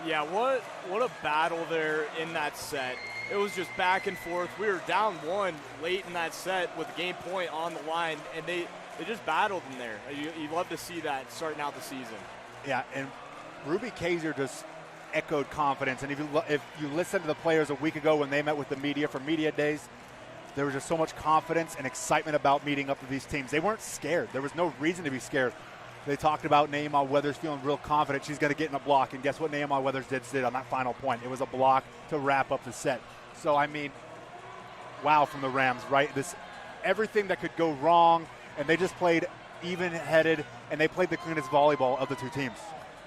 Yeah, what a battle there in that set. It was just back and forth. We were down 1 late in that set with a game point on the line, and they just battled in there. You love to see that starting out the season. Yeah, and Ruby Kaiser just echoed confidence. And if you listen to the players a week ago when they met with the media for media days, there was just so much confidence and excitement about meeting up with these teams. They weren't scared. There was no reason to be scared. They talked about Naeemah Weathers feeling real confident she's going to get in a block. And guess what Naeemah Weathers did on that final point? It was a block to wrap up the set. So, I mean, wow from the Rams, right? Everything that could go wrong, and they just played even-headed, and they played the cleanest volleyball of the 2 teams.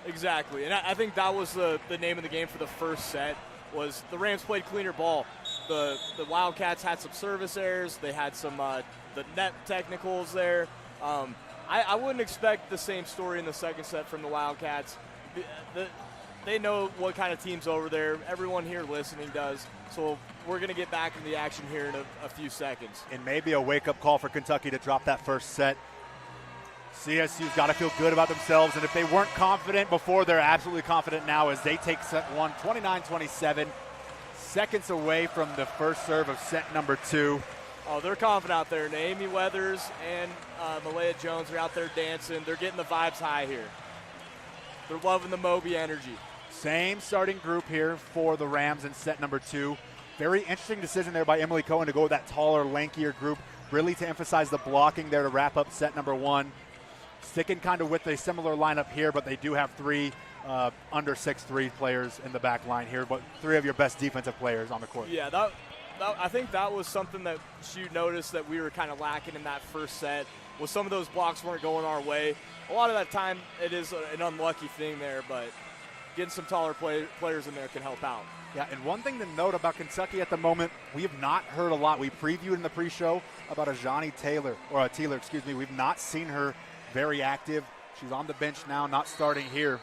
Exactly, and I think that was the name of the game for the first set, was the Rams played cleaner ball. The Wildcats had some service errors. They had some the net technicals there. I wouldn't expect the same story in the second set from the Wildcats. They know what kind of team's over there. Everyone here listening does. So we're going to get back into the action here in a few seconds. And maybe a wake-up call for Kentucky to drop that first set. CSU's got to feel good about themselves, and if they weren't confident before, they're absolutely confident now as they take set one, 29-27, seconds away from the first serve of set number 2. Oh, they're confident out there. Naomi Weathers and Malaya Jones are out there dancing. They're getting the vibes high here. They're loving the Moby energy. Same starting group here for the Rams in set number 2. Very interesting decision there by Emily Cohen to go with that taller, lankier group, really to emphasize the blocking there to wrap up set number 1. Sticking kind of with a similar lineup here, but they do have 3 under 6'3" players in the back line here, but 3 of your best defensive players on the court. Yeah, I think that was something that you noticed that we were kind of lacking in that first set, was some of those blocks weren't going our way. A lot of that time it is an unlucky thing there, but getting some taller players in there can help out. Yeah, and one thing to note about Kentucky at the moment, we have not heard a lot. We previewed in the pre-show about Ajani Taylor, or Taylor, excuse me. We've not seen her very active. She's on the bench now, not starting here,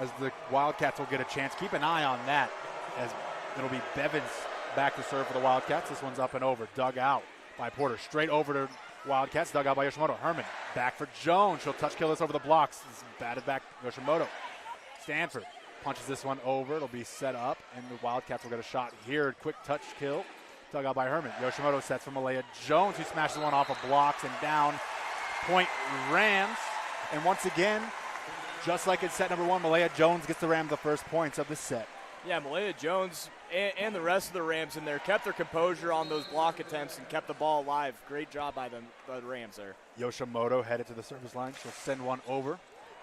as the Wildcats will get a chance. Keep an eye on that, as it'll be Bevins back to serve for the Wildcats. This one's up and over, dug out by Porter. Straight over to Wildcats, dug out by Yoshimoto. Herman back for Jones. She'll touch kill this over the blocks. This is batted back Yoshimoto. Stanford punches this one over. It'll be set up, and the Wildcats will get a shot here. Quick touch kill, dug out by Herman. Yoshimoto sets for Malaya Jones, who smashes one off of blocks and down. Point Rams. And once again, just like in set number 1, Malaya Jones gets the Rams the first points of the set. Yeah, Malaya Jones and the rest of the Rams in there kept their composure on those block attempts and kept the ball alive. Great job by the Rams there. Yoshimoto headed to the service line. She'll send one over.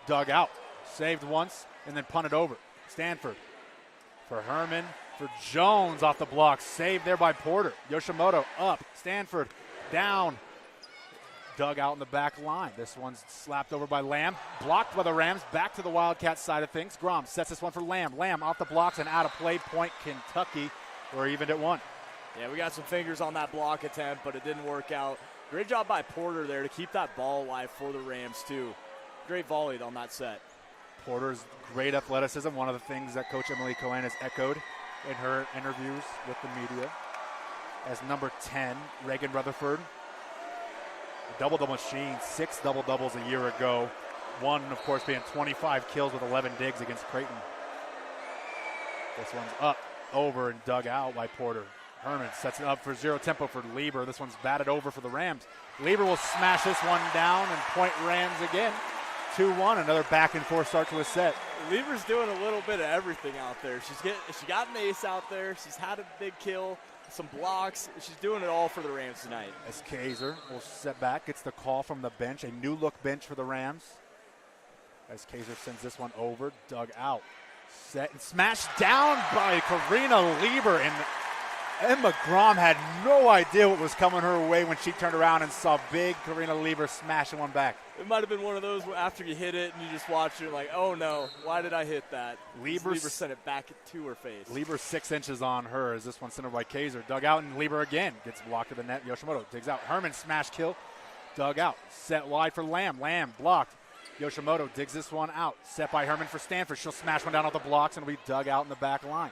Dug out. Saved once and then punted over. Stanford for Herman, for Jones off the block. Saved there by Porter. Yoshimoto up. Stanford down. Dug out in the back line. This one's slapped over by Lamb. Blocked by the Rams. Back to the Wildcats side of things. Grom sets this one for Lamb. Lamb off the blocks and out of play. Point Kentucky. We're evened at 1. Yeah, we got some fingers on that block attempt, but it didn't work out. Great job by Porter there to keep that ball alive for the Rams, too. Great volley on that set. Porter's great athleticism. One of the things that Coach Emily Cohen has echoed in her interviews with the media. As number 10, Reagan Rutherford. Double-double machine, 6 double-doubles a year ago. One, of course, being 25 kills with 11 digs against Creighton. This one's up, over, and dug out by Porter. Herman sets it up for zero tempo for Lieber. This one's batted over for the Rams. Lieber will smash this one down, and point Rams again. 2-1, another back-and-forth start to a set. Lieber's doing a little bit of everything out there. She got an ace out there. She's had a big kill. Some blocks. She's doing it all for the Rams tonight. As Kaiser will set back, gets the call from the bench, a new look bench for the Rams. As Kaiser sends this one over, dug out, set and smashed down by Karina Lieber. And Emma Grom had no idea what was coming her way when she turned around and saw big Karina Lieber smashing one back. It might have been one of those where after you hit it and you just watch it like, oh no, why did I hit that? Lieber sent it back to her face. Lieber 6 inches on her as this one sent over by Kaiser. Dug out, and Lieber again gets blocked to the net. Yoshimoto digs out. Herman smash kill. Dug out. Set wide for Lamb. Lamb blocked. Yoshimoto digs this one out. Set by Herman for Stanford. She'll smash one down off the blocks and it'll be dug out in the back line.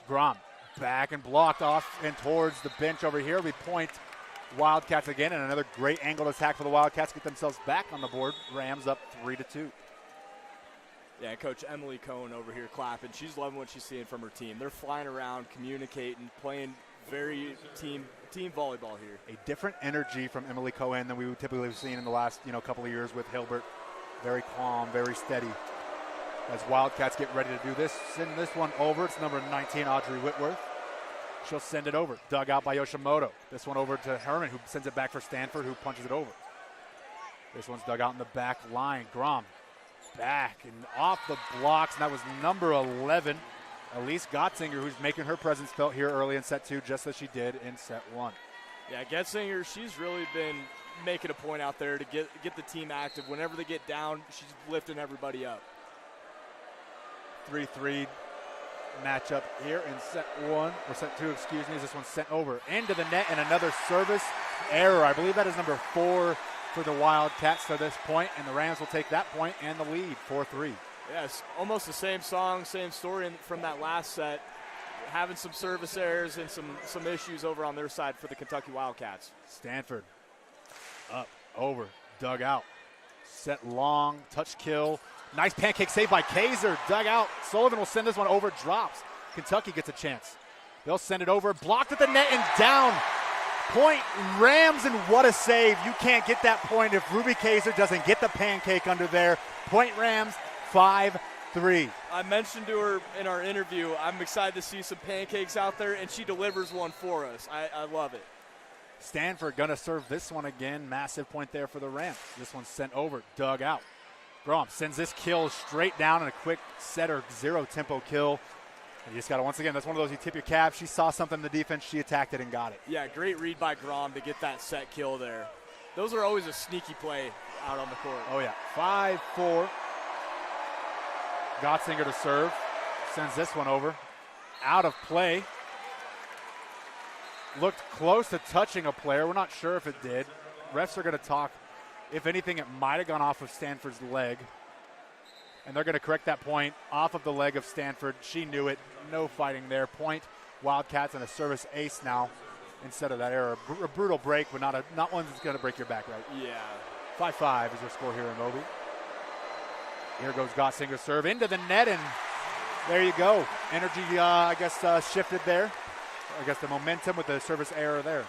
Grom back and blocked off and towards the bench over here. We point Wildcats again, and another great angled attack for the Wildcats. Get themselves back on the board. Rams up 3-2. Yeah, Coach Emily Cohen over here clapping. She's loving what she's seeing from her team. They're flying around, communicating, playing very team volleyball here. A different energy from Emily Cohen than we would typically have seen in the last couple of years with Hilbert. Very calm, very steady. As Wildcats get ready to do this, send this one over. It's number 19, Audrey Whitworth. She'll send it over. Dug out by Yoshimoto. This one over to Herman, who sends it back for Stanford, who punches it over. This one's dug out in the back line. Grom back and off the blocks, and that was number 11, Elise Gottsinger, who's making her presence felt here early in set 2, just as she did in set 1. Yeah, Gottsinger, she's really been making a point out there to get the team active. Whenever they get down, she's lifting everybody up. 3-3 matchup here in set 1, or set 2, excuse me, as this one's sent over into the net, and another service error. I believe that is number 4 for the Wildcats to this point, and the Rams will take that point and the lead, 4-3. Yes, almost the same song, same story from that last set. Having some service errors and some issues over on their side for the Kentucky Wildcats. Stanford up, over, dug out. Set long, touch kill. Nice pancake save by Kaiser. Dug out. Sullivan will send this one over, drops. Kentucky gets a chance. They'll send it over, blocked at the net and down. Point Rams, and what a save. You can't get that point if Ruby Kaiser doesn't get the pancake under there. Point Rams, 5-3. I mentioned to her in our interview, I'm excited to see some pancakes out there, and she delivers one for us. I love it. Stanford gonna serve this one again. Massive point there for the Rams. This one's sent over, dug out. Grom sends this kill straight down in a quick setter, zero tempo kill. You just got to, once again, that's one of those you tip your cap. She saw something in the defense. She attacked it and got it. Yeah, great read by Grom to get that set kill there. Those are always a sneaky play out on the court. Oh, yeah. 5-4. Gottsinger to serve. Sends this one over. Out of play. Looked close to touching a player. We're not sure if it did. Refs are going to talk. If anything, it might have gone off of Stanford's leg. And they're going to correct that point off of the leg of Stanford. She knew it. No fighting there. Point Wildcats and a service ace now instead of that error. A brutal break, but not one that's going to break your back, right? Yeah. 5-5 is your score here in Moby. Here goes Gottsinger serve into the net, and there you go. Energy, shifted there. I guess the momentum with the service error there.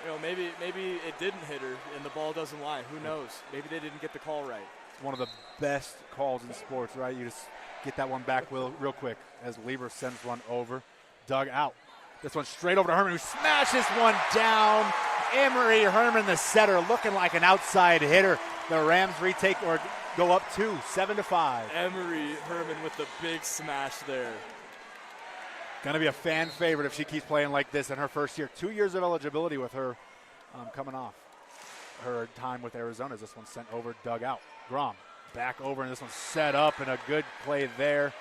You know, maybe it didn't hit her and the ball doesn't lie. Who knows? Maybe they didn't get the call right. One of the best calls in sports, right? You just get that one back real quick as Lieber sends one over. Dug out. This one straight over to Herman, who smashes one down. Emery Herman, the setter, looking like an outside hitter. The Rams retake or go up 7-5. Emery Herman with the big smash there. Going to be a fan favorite if she keeps playing like this in her first year. 2 years of eligibility with her coming off her time with Arizona. This one sent over, dug out. Grom back over, and this one set up, and a good play there.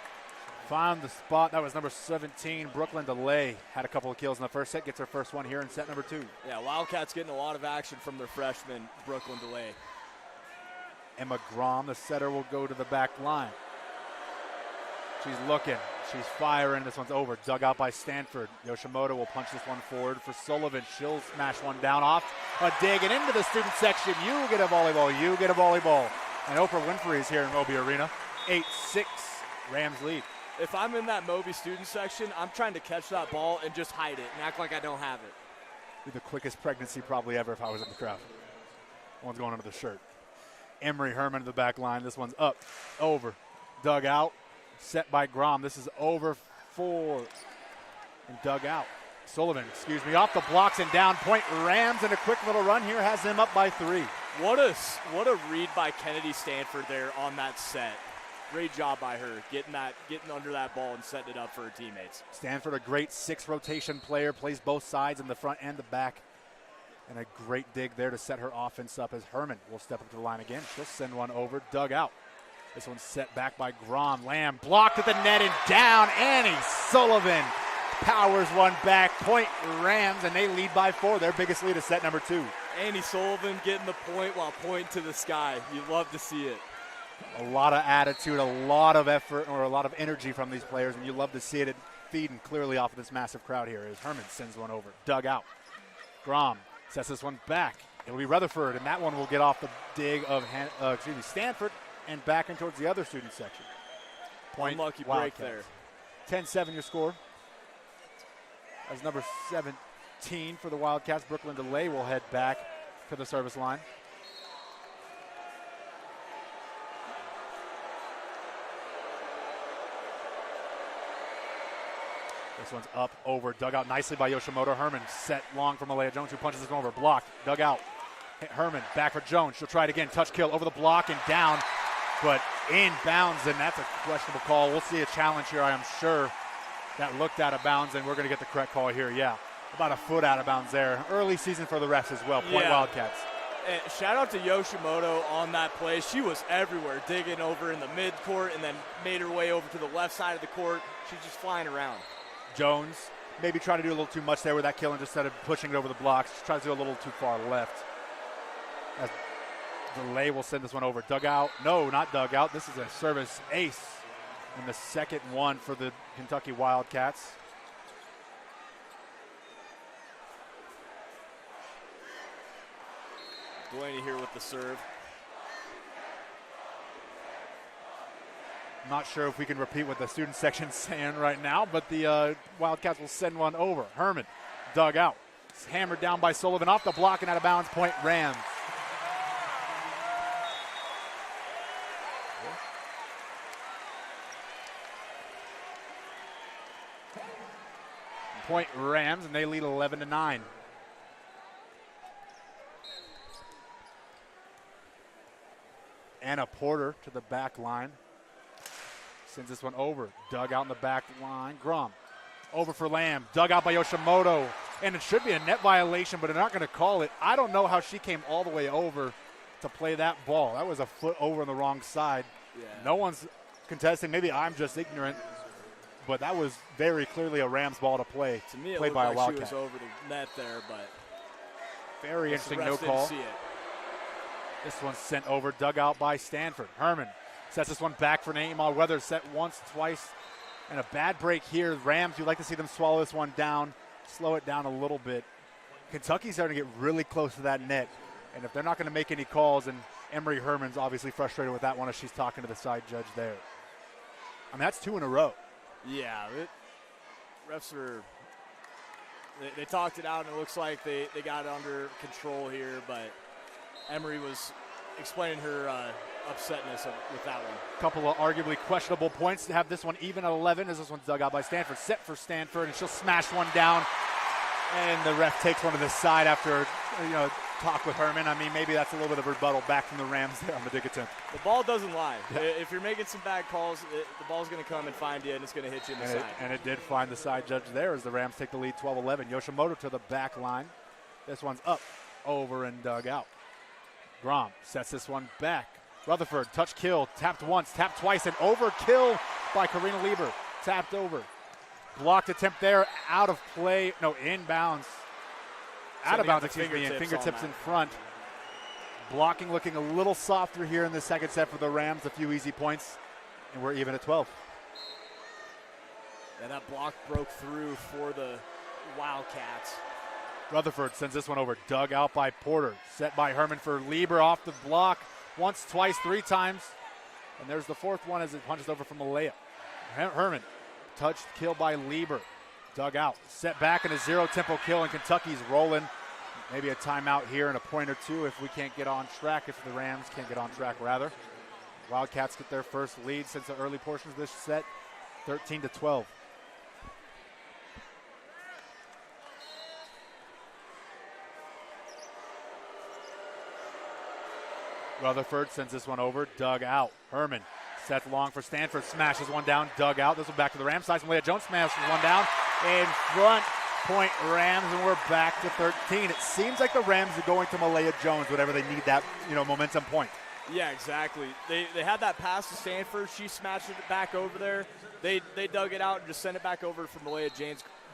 Found the spot. That was number 17, Brooklyn DeLay. Had a couple of kills in the first set. Gets her first one here in set number 2. Yeah, Wildcats getting a lot of action from their freshman, Brooklyn DeLay. Emma Grom, the setter, will go to the back line. She's looking. She's firing. This one's over. Dug out by Stanford. Yoshimoto will punch this one forward for Sullivan. She'll smash one down off a dig and into the student section. You get a volleyball. You get a volleyball. And Oprah Winfrey is here in Moby Arena. 8-6. Rams lead. If I'm in that Moby student section, I'm trying to catch that ball and just hide it and act like I don't have it. Be the quickest pregnancy probably ever if I was in the crowd. One's going under the shirt. Emery Herman to the back line. This one's up, over, dug out. Set by Grom. This is over 4 and dug out. Sullivan, off the blocks and down. Point Rams, and a quick little run here has them up by 3. What a read by Kennedy Stanford there on that set. Great job by her getting under that ball and setting it up for her teammates. Stanford, a great 6 rotation player, plays both sides in the front and the back. And a great dig there to set her offense up as Herman will step up to the line again. She'll send one over, dug out. This one's set back by Grom. Lamb blocked at the net and down. Annie Sullivan powers one back. Point Rams, and they lead by 4. Their biggest lead is set number 2. Annie Sullivan getting the point while pointing to the sky. You love to see it. A lot of attitude, a lot of effort, or a lot of energy from these players, and you love to see it feeding clearly off of this massive crowd here as Herman sends one over. Dug out. Grom sets this one back. It'll be Rutherford, and that one will get off the dig of Stanford and back in towards the other student section. Point Unlucky Wildcats. break there. 10-7 your score. As number 17 for the Wildcats, Brooklyn DeLay will head back to the service line. This one's up, over, dug out nicely by Yoshimoto. Herman set long from Alea Jones, who punches this one over. Blocked, dug out. Herman back for Jones. She'll try it again. Touch kill over the block and down, but inbounds, and that's a questionable call. We'll see a challenge here, I am sure. That looked out of bounds, and we're going to get the correct call here. Yeah, about a foot out of bounds there. Early season for the refs as well. Point Wildcats. And shout out to Yoshimoto on that play. She was everywhere, digging over in the mid-court and then made her way over to the left side of the court. She's just flying around. Jones maybe trying to do a little too much there with that kill and just instead of pushing it over the blocks, she tries to do a little too far left. As DeLay will send this one over. Dug out. No, not dug out. This is a service ace. And the second one for the Kentucky Wildcats. Delaney here with the serve. Not sure if we can repeat what the student section's saying right now, but the Wildcats will send one over. Herman dug out. It's hammered down by Sullivan off the block and out of bounds. Point Rams. Point Rams, and they lead 11-9. Anna Porter to the back line. Sends this one over. Dug out in the back line. Grom over for Lamb. Dug out by Yoshimoto. And it should be a net violation, but they're not going to call it. I don't know how she came all the way over to play that ball. That was a foot over on the wrong side. Yeah. No one's contesting. Maybe I'm just ignorant. But that was very clearly a Rams ball to play. To me, it played looked by like a Wildcat. she was over the net there, but very interesting no call. See it. This one's sent over, dug out by Stanford. Herman sets this one back for Naeem Weather. Set once, twice, and a bad break here. Rams, you'd like to see them swallow this one down, slow it down a little bit. Kentucky's starting to get really close to that net, and if they're not going to make any calls, and Emery Herman's obviously frustrated with that one as she's talking to the side judge there. I mean, that's 2 in a row. Yeah, refs are – they talked it out, and it looks like they got it under control here, but Emery was explaining her upsetness with that one. A couple of arguably questionable points to have this one even at 11 as this one's dug out by Stanford. Set for Stanford, and she'll smash one down, and the ref takes one to the side after, talk with Herman. I mean, maybe that's a little bit of rebuttal back from the Rams there on the dig attempt. The ball doesn't lie. Yeah. If you're making some bad calls, the ball's going to come and find you, and it's going to hit you in the side. And it did find the side judge there as the Rams take the lead 12-11. Yoshimoto to the back line. This one's up, over, and dug out. Grom sets this one back. Rutherford, touch kill, tapped once, tapped twice, and overkill by Karina Lieber. Tapped over. Blocked attempt there, out of play, no, inbounds. Out of bounds, excuse me, and fingertips in front. Blocking looking a little softer here in the second set for the Rams. A few easy points, and we're even at 12. Yeah, that block broke through for the Wildcats. Rutherford sends this one over. Dug out by Porter. Set by Herman for Lieber off the block. Once, twice, 3 times. And there's the fourth one as it punches over from Malaya. Herman, touched kill by Lieber. Dug out. Set back in a 0-tempo kill, and Kentucky's rolling. Maybe a timeout here and a point or two if we can't get on track, if the Rams can't get on track, rather. Wildcats get their first lead since the early portions of this set, 13-12. Rutherford sends this one over, dug out. Herman sets long for Stanford, smashes one down, dug out. This one back to the Rams side. Malaya Jones smashes one down in front. Point Rams, and we're back to 13. It seems like the Rams are going to Malaya Jones whenever they need that, momentum point. Yeah, exactly. They had that pass to Stanford. She smashed it back over there. They dug it out and just sent it back over for Malaya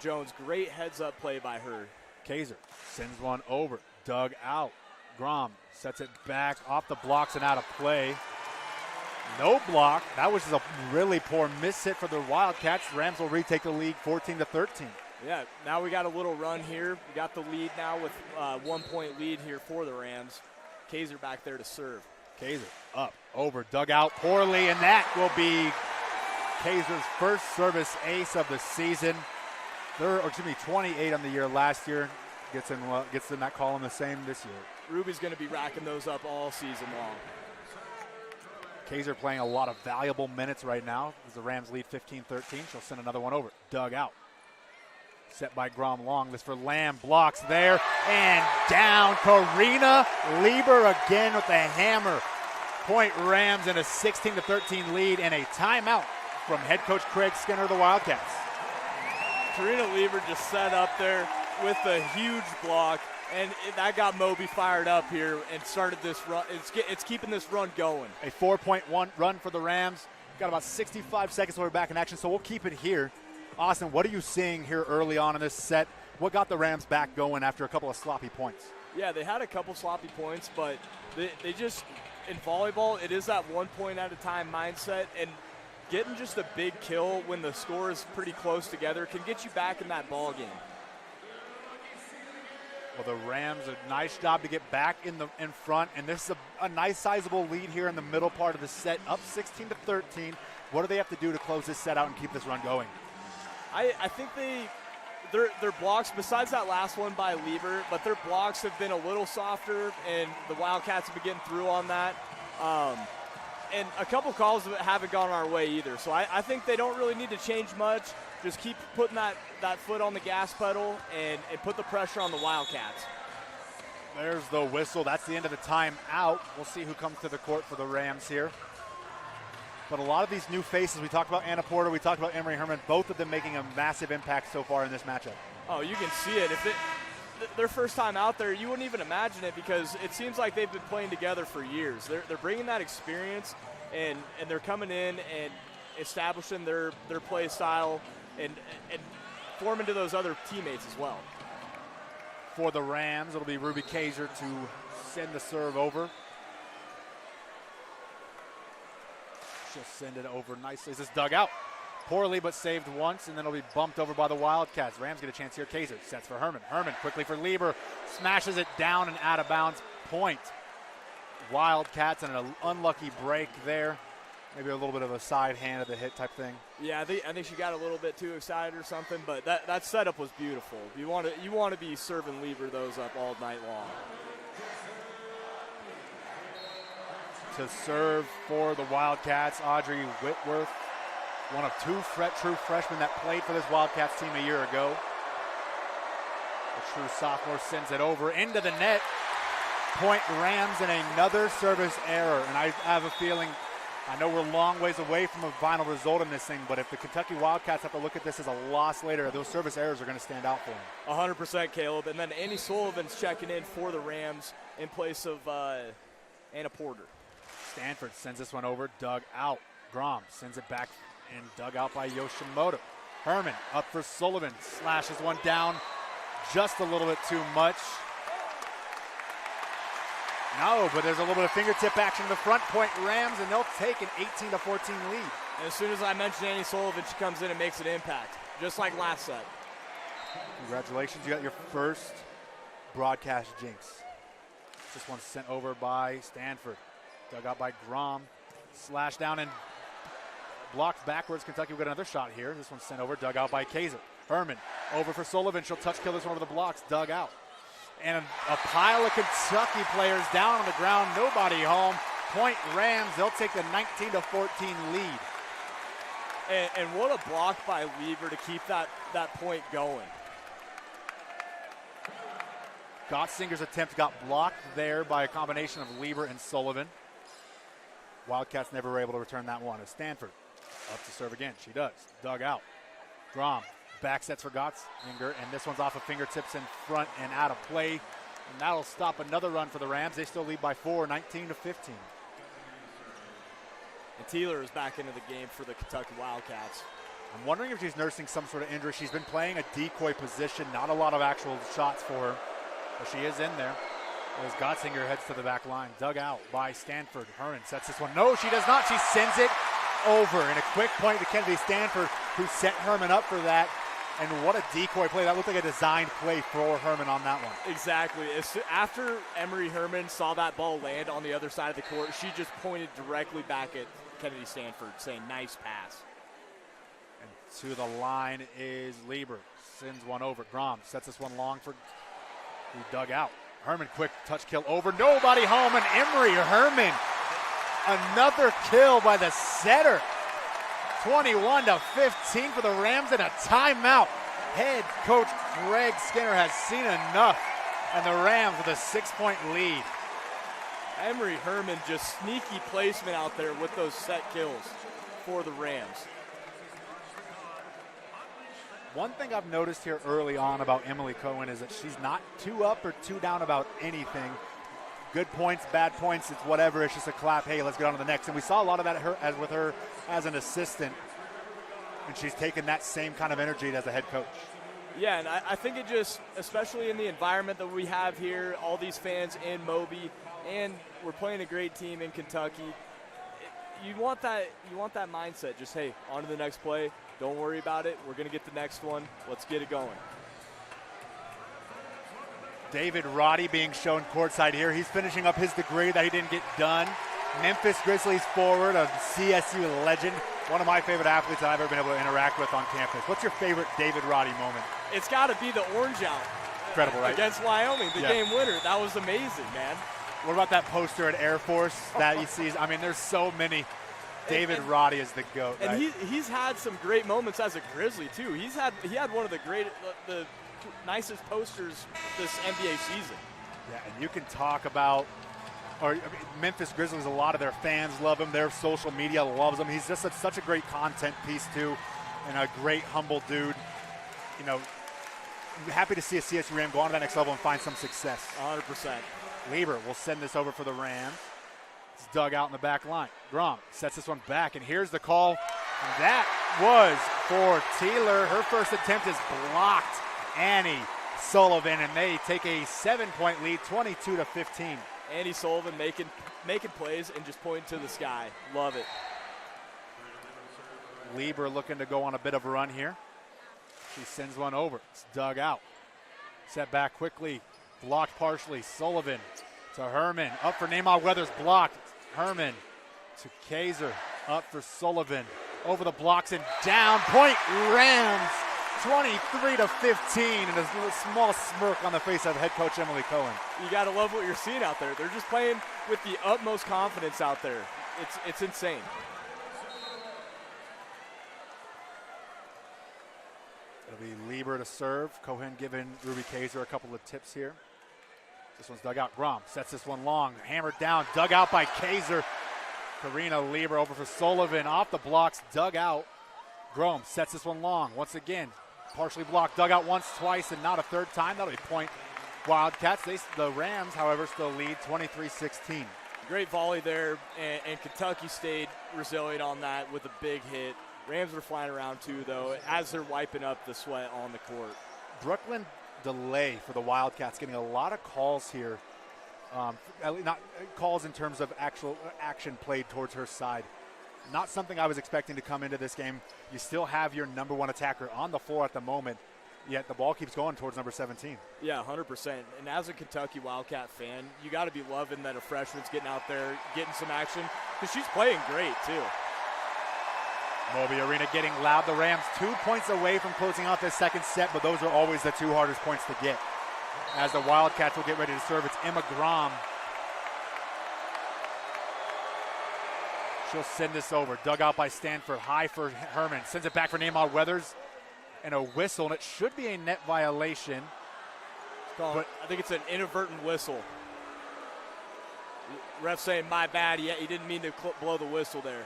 Jones. Great heads-up play by her. Kaiser sends one over, dug out. Grom sets it back off the blocks and out of play. No block. That was just a really poor miss hit for the Wildcats. The Rams will retake the lead 14-13. Yeah, now we got a little run here. We got the lead now with 1 point lead here for the Rams. Kaiser back there to serve. Kaiser up, over, dug out poorly, and that will be Kaiser's first service ace of the season. 28 on the year last year. Gets in that column the same this year. Ruby's going to be racking those up all season long. Kaiser playing a lot of valuable minutes right now as the Rams lead 15-13. She'll send another one over. Dug out. Set by Grom long. This for Lamb. Blocks there. And down. Karina Lieber again with the hammer. Point Rams in a 16-13 lead and a timeout from head coach Craig Skinner of the Wildcats. Karina Lieber just set up there with a huge block, and that got Moby fired up here and started this run. It's keeping this run going. A 4.1 run for the Rams. Got about 65 seconds till we're back in action, so we'll keep it here. Austin, what are you seeing here early on in this set? What got the Rams back going after a couple of sloppy points? Yeah, they had a couple sloppy points, but they just, in volleyball, it is that 1 point at a time mindset, and getting just a big kill when the score is pretty close together can get you back in that ball game. Well, the Rams, a nice job to get back in front, and this is a nice sizable lead here in the middle part of the set, up 16-13. What do they have to do to close this set out and keep this run going? I think their blocks, besides that last one by Lieber, but their blocks have been a little softer, and the Wildcats have been getting through on that. And a couple calls haven't gone our way either. So I think they don't really need to change much. Just keep putting that foot on the gas pedal and put the pressure on the Wildcats. There's the whistle. That's the end of the timeout. We'll see who comes to the court for the Rams here. But a lot of these new faces, we talked about Anna Porter, we talked about Emery Herman, both of them making a massive impact so far in this matchup. Oh, you can see it. If their first time out there, you wouldn't even imagine it because it seems like they've been playing together for years. They're bringing that experience, and they're coming in and establishing their play style and forming to those other teammates as well. For the Rams, it'll be Ruby Kaiser to send the serve over. She'll send it over nicely. This is dug out poorly, but saved once, and then it'll be bumped over by the Wildcats. Rams get a chance here. Kaiser sets for Herman. Herman quickly for Lieber. Smashes it down and out of bounds. Point. Wildcats and an unlucky break there. Maybe a little bit of a side hand of the hit type thing. Yeah, I think she got a little bit too excited or something, but that setup was beautiful. You want to be serving Lieber those up all night long. To serve for the Wildcats, Audrey Whitworth, one of two true freshmen that played for this Wildcats team a year ago. The true sophomore sends it over into the net. Point Rams and another service error. And I have a feeling, I know we're a long ways away from a final result in this thing, but if the Kentucky Wildcats have to look at this as a loss later, those service errors are going to stand out for them. 100%, Caleb. And then Annie Sullivan's checking in for the Rams in place of Anna Porter. Stanford sends this one over, dug out. Grom sends it back and dug out by Yoshimoto. Herman up for Sullivan, slashes one down just a little bit too much. No, but there's a little bit of fingertip action in the front. Point Rams, and they'll take an 18-14 lead. And as soon as I mention Annie Sullivan, she comes in and makes an impact, just like last set. Congratulations, you got your first broadcast jinx. This one's sent over by Stanford. Dug out by Grom. Slash down and blocked backwards. Kentucky will get another shot here. This one's sent over, dug out by Kaiser. Herman over for Sullivan. She'll touch kill this one over the blocks, dug out. And a pile of Kentucky players down on the ground, nobody home. Point Rams, they'll take the 19-14 lead. And what a block by Lieber to keep that point going. Gottsinger's attempt got blocked there by a combination of Lieber and Sullivan. Wildcats never were able to return that one. As Stanford up to serve again. She does. Dug out. Grom back sets for Gottzinger, and this one's off of fingertips in front and out of play. And that'll stop another run for the Rams. They still lead by 4, 19-15. And Taylor is back into the game for the Kentucky Wildcats. I'm wondering if she's nursing some sort of injury. She's been playing a decoy position, not a lot of actual shots for her, but she is in there. As Gottzinger heads to the back line, dug out by Stanford. Herman sets this one. No, she does not. She sends it over. And a quick point to Kennedy Stanford, who set Herman up for that. And what a decoy play. That looked like a designed play for Herman on that one. Exactly. After Emery Herman saw that ball land on the other side of the court, she just pointed directly back at Kennedy Stanford, saying, nice pass. And to the line is Lieber. Sends one over. Grom sets this one long for who dug out. Herman, quick touch kill over. Nobody home, and Emery Herman. Another kill by the setter. 21-15 for the Rams and a timeout. Head coach Greg Skinner has seen enough, and the Rams with a 6-point lead. Emery Herman, just sneaky placement out there with those set kills for the Rams. One thing I've noticed here early on about Emily Cohen is that she's not too up or too down about anything. Good points, bad points, it's whatever. It's just a clap, hey, let's get on to the next. And we saw a lot of that with her as an assistant, and she's taken that same kind of energy as a head coach. Yeah, and I think it just, especially in the environment that we have here, all these fans in Moby, and we're playing a great team in Kentucky, you want that mindset. Just, hey, on to the next play. Don't worry about it. We're going to get the next one. Let's get it going. David Roddy being shown courtside here. He's finishing up his degree that he didn't get done. Memphis Grizzlies forward, a CSU legend, One of my favorite athletes that I've ever been able to interact with on campus. What's your favorite David Roddy moment? It's got to be the orange out. Incredible, right? Against Wyoming, the game winner. That was amazing, man. What about that poster at Air Force that he sees? I mean, there's so many. David Roddy is the GOAT, and right? he's had some great moments as a Grizzly too. He had one of the nicest posters this NBA season. Yeah, and you can talk about, Memphis Grizzlies. A lot of their fans love him. Their social media loves him. He's just such a great content piece too, and a great humble dude. You know, happy to see a CSU Ram go on to that next level and find some success. 100%. Lieber will send this over for the Rams. It's dug out in the back line. Grom sets this one back, and here's the call. And that was for Taylor. Her first attempt is blocked. Annie Sullivan, and they take a 7-point lead, 22-15. Annie Sullivan making plays and just pointing to the sky. Love it. Lieber looking to go on a bit of a run here. She sends one over. It's dug out. Set back quickly. Blocked partially. Sullivan to Herman. Up for Neymar Weathers. Blocked. Herman to Kaiser. Up for Sullivan. Over the blocks and down. Point Rams. 23-15. And a small smirk on the face of head coach Emily Cohen. You got to love what you're seeing out there. They're just playing with the utmost confidence out there. It's insane. It'll be Lieber to serve. Cohen giving Ruby Kaiser a couple of tips here. This one's dug out. Grom sets this one long. Hammered down. Dug out by Kaiser. Karina Lieber over for Sullivan. Off the blocks. Dug out. Grom sets this one long. Once again, partially blocked. Dug out once, twice, and not a third time. That'll be point Wildcats. The Rams, however, still lead 23-16. Great volley there, and Kentucky stayed resilient on that with a big hit. Rams were flying around too, though, as they're wiping up the sweat on the court. Brooklyn delay for the Wildcats, getting a lot of calls here. Not calls in terms of actual action played towards her side. Not something I was expecting to come into this game. You still have your number one attacker on the floor at the moment, yet the ball keeps going towards number 17. Yeah, 100%. And as a Kentucky Wildcat fan, you got to be loving that a freshman's getting out there, getting some action, because she's playing great, too. Moby Arena getting loud. The Rams 2 points away from closing out this second set, but those are always the two hardest points to get. As the Wildcats will get ready to serve, it's Emma Grom. She'll send this over. Dug out by Stanford. High for Herman. Sends it back for Neymar Weathers. And a whistle, and it should be a net violation. But I think it's an inadvertent whistle. Ref saying, my bad. He didn't mean to blow the whistle there.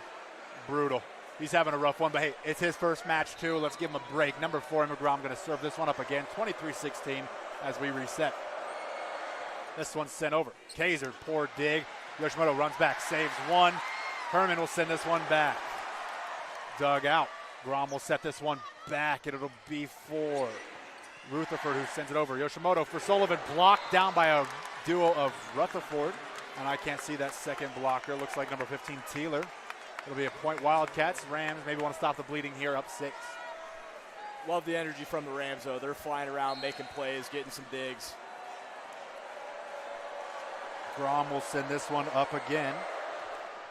Brutal. He's having a rough one, but hey, it's his first match too. Let's give him a break. Number 4, Emma Grom, going to serve this one up again. 23-16 as we reset. This one's sent over. Kaiser, poor dig. Yoshimoto runs back, saves one. Herman will send this one back. Dug out. Grom will set this one back, and it'll be for Rutherford, who sends it over. Yoshimoto for Sullivan, blocked down by a duo of Rutherford. And I can't see that second blocker. Looks like number 15, Taylor. It'll be a point Wildcats. Rams maybe want to stop the bleeding here, up 6. Love the energy from the Rams, though. They're flying around, making plays, getting some digs. Grom will send this one up again.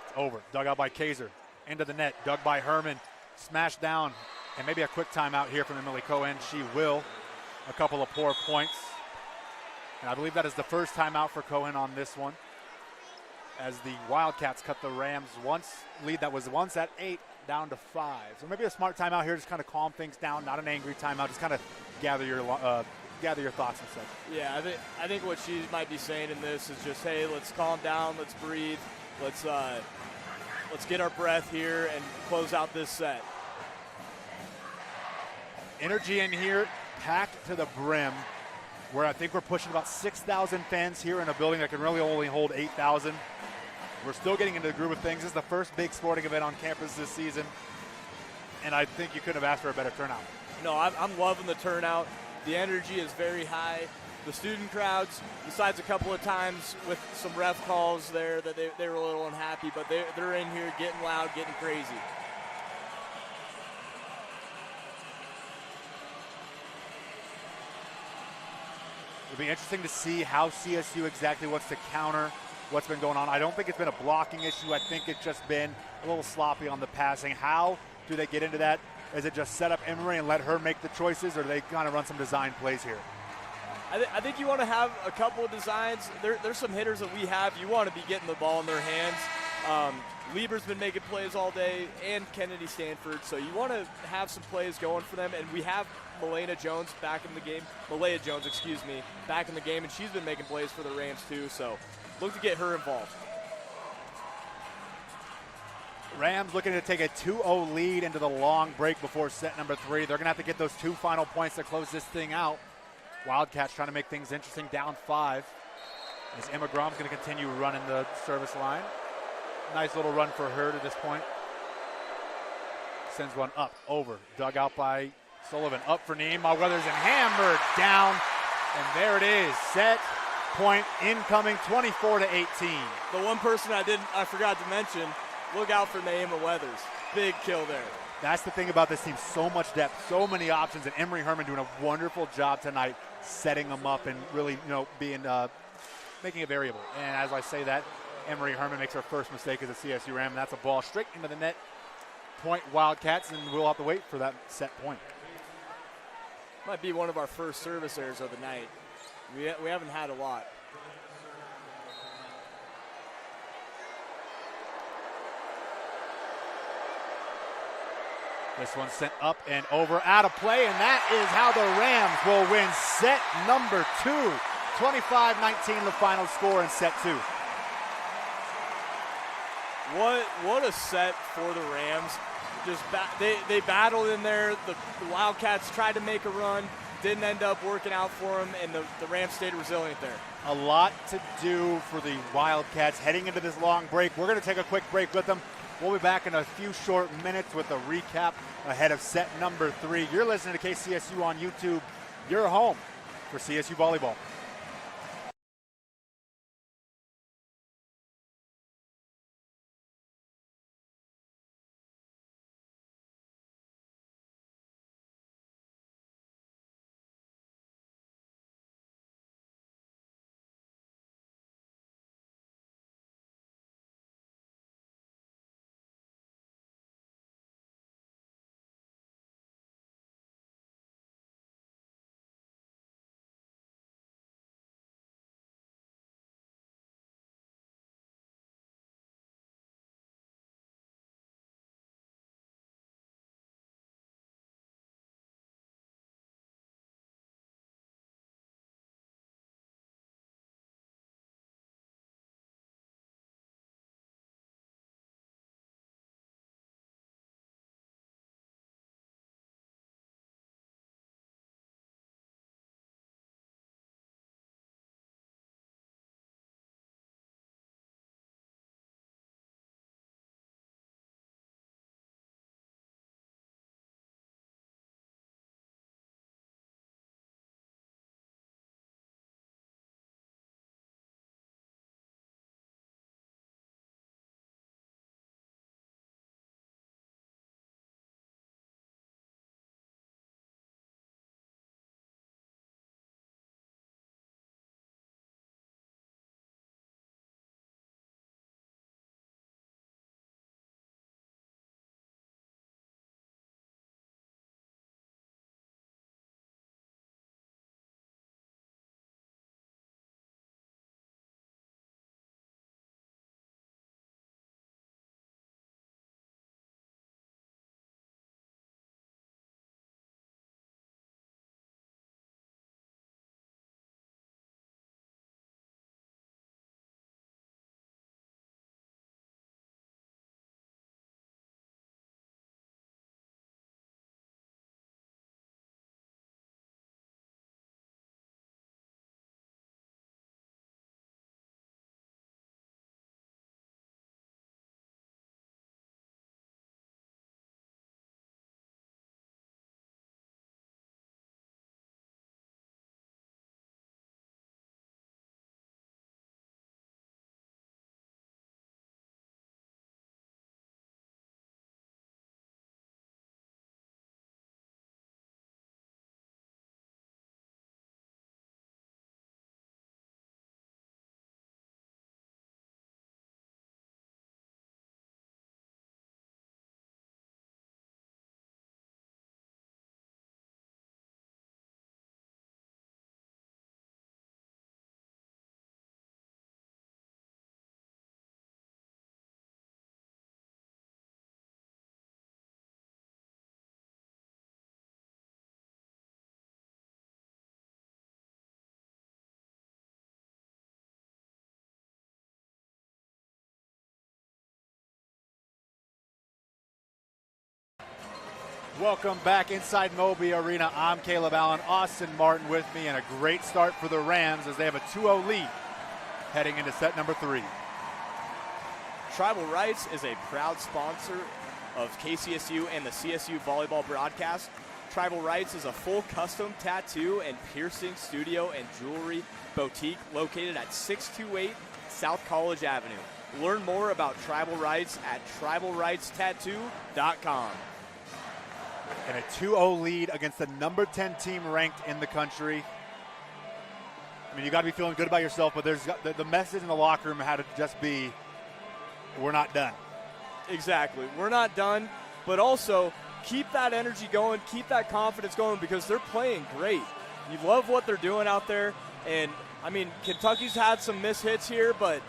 It's over. Dug out by Kaiser. Into the net. Dug by Herman. Smashed down. And maybe a quick timeout here from Emily Cohen. She will. A couple of poor points. And I believe that is the first timeout for Cohen on this one, as the Wildcats cut the Rams lead that was once at 8 down to 5. So maybe a smart timeout here, just kind of calm things down, not an angry timeout, just kind of gather your thoughts and such. Yeah, I think what she might be saying in this is just, hey, let's calm down, let's breathe, let's get our breath here and close out this set. Energy in here, packed to the brim, where I think we're pushing about 6,000 fans here in a building that can really only hold 8,000. We're still getting into the groove of things. This is the first big sporting event on campus this season, and I think you couldn't have asked for a better turnout. No, I'm loving the turnout. The energy is very high. The student crowds, besides a couple of times with some ref calls there that they were a little unhappy, but they're in here getting loud, getting crazy. It'll be interesting to see how CSU exactly wants to counter what's been going on. I don't think it's been a blocking issue. I think it's just been a little sloppy on the passing. How do they get into that? Is it just set up Emery and let her make the choices, or do they kind of run some design plays here? I think you want to have a couple of designs. There's some hitters that we have. You want to be getting the ball in their hands. Lieber's been making plays all day, and Kennedy Stanford. So you want to have some plays going for them. And we have Malaya Jones, back in the game, and she's been making plays for the Rams too. So look to get her involved. Rams looking to take a 2-0 lead into the long break before set number 3. They're going to have to get those 2 final points to close this thing out. Wildcats trying to make things interesting, down 5. As Emma Grom's going to continue running the service line. Nice little run for her to this point. Sends one up, over, dug out by Sullivan. Up for Neema Weathers and hammered down. And there it is, set point incoming, 24-18. The one person I forgot to mention, look out for Naima Weathers. Big kill there. That's the thing about this team, so much depth, so many options, and Emery Herman doing a wonderful job tonight setting them up and really, being making a variable. And as I say that, Emery Herman makes her first mistake as a CSU Ram, and that's a ball straight into the net. Point Wildcats, and we'll have to wait for that set point. Might be one of our first service errors of the night. We haven't had a lot. This one sent up and over, out of play, and that is how the Rams will win set number 2. 25-19 the final score in set 2. What a set for the Rams. Just they battled in there. The Wildcats tried to make a run, didn't end up working out for them, and the Rams stayed resilient there. A lot to do for the Wildcats heading into this long break. We're going to take a quick break with them. We'll be back in a few short minutes with a recap ahead of set number 3. You're listening to KCSU on YouTube, your home for CSU Volleyball. Welcome back inside Moby Arena. I'm Caleb Allen, Austin Martin with me, and a great start for the Rams as they have a 2-0 lead heading into set number 3. Tribal Rights is a proud sponsor of KCSU and the CSU volleyball broadcast. Tribal Rights is a full custom tattoo and piercing studio and jewelry boutique located at 628 South College Avenue. Learn more about Tribal Rights at tribalrightstattoo.com. And a 2-0 lead against the number 10 team ranked in the country. I mean, you got to be feeling good about yourself, but there's the message in the locker room had to just be, we're not done. Exactly. We're not done, but also keep that energy going, keep that confidence going because they're playing great. You love what they're doing out there, and, I mean, Kentucky's had some mishits here, but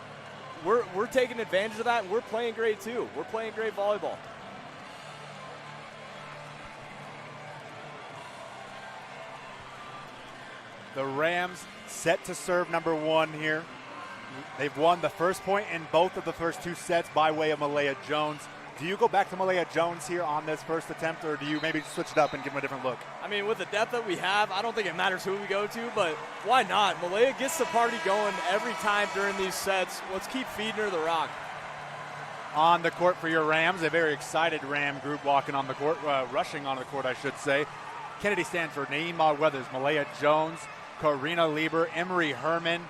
we're taking advantage of that, and we're playing great too. We're playing great volleyball. The Rams set to serve number 1 here. They've won the first point in both of the first 2 sets by way of Malaya Jones. Do you go back to Malaya Jones here on this first attempt, or do you maybe switch it up and give him a different look? I mean, with the depth that we have, I don't think it matters who we go to, but why not? Malaya gets the party going every time during these sets. Let's keep feeding her the rock. On the court for your Rams, a very excited Ram group walking on the court, rushing on the court, I should say. Kennedy Stanford, Naeem Weathers, Malaya Jones, Karina Lieber, Emery Herman,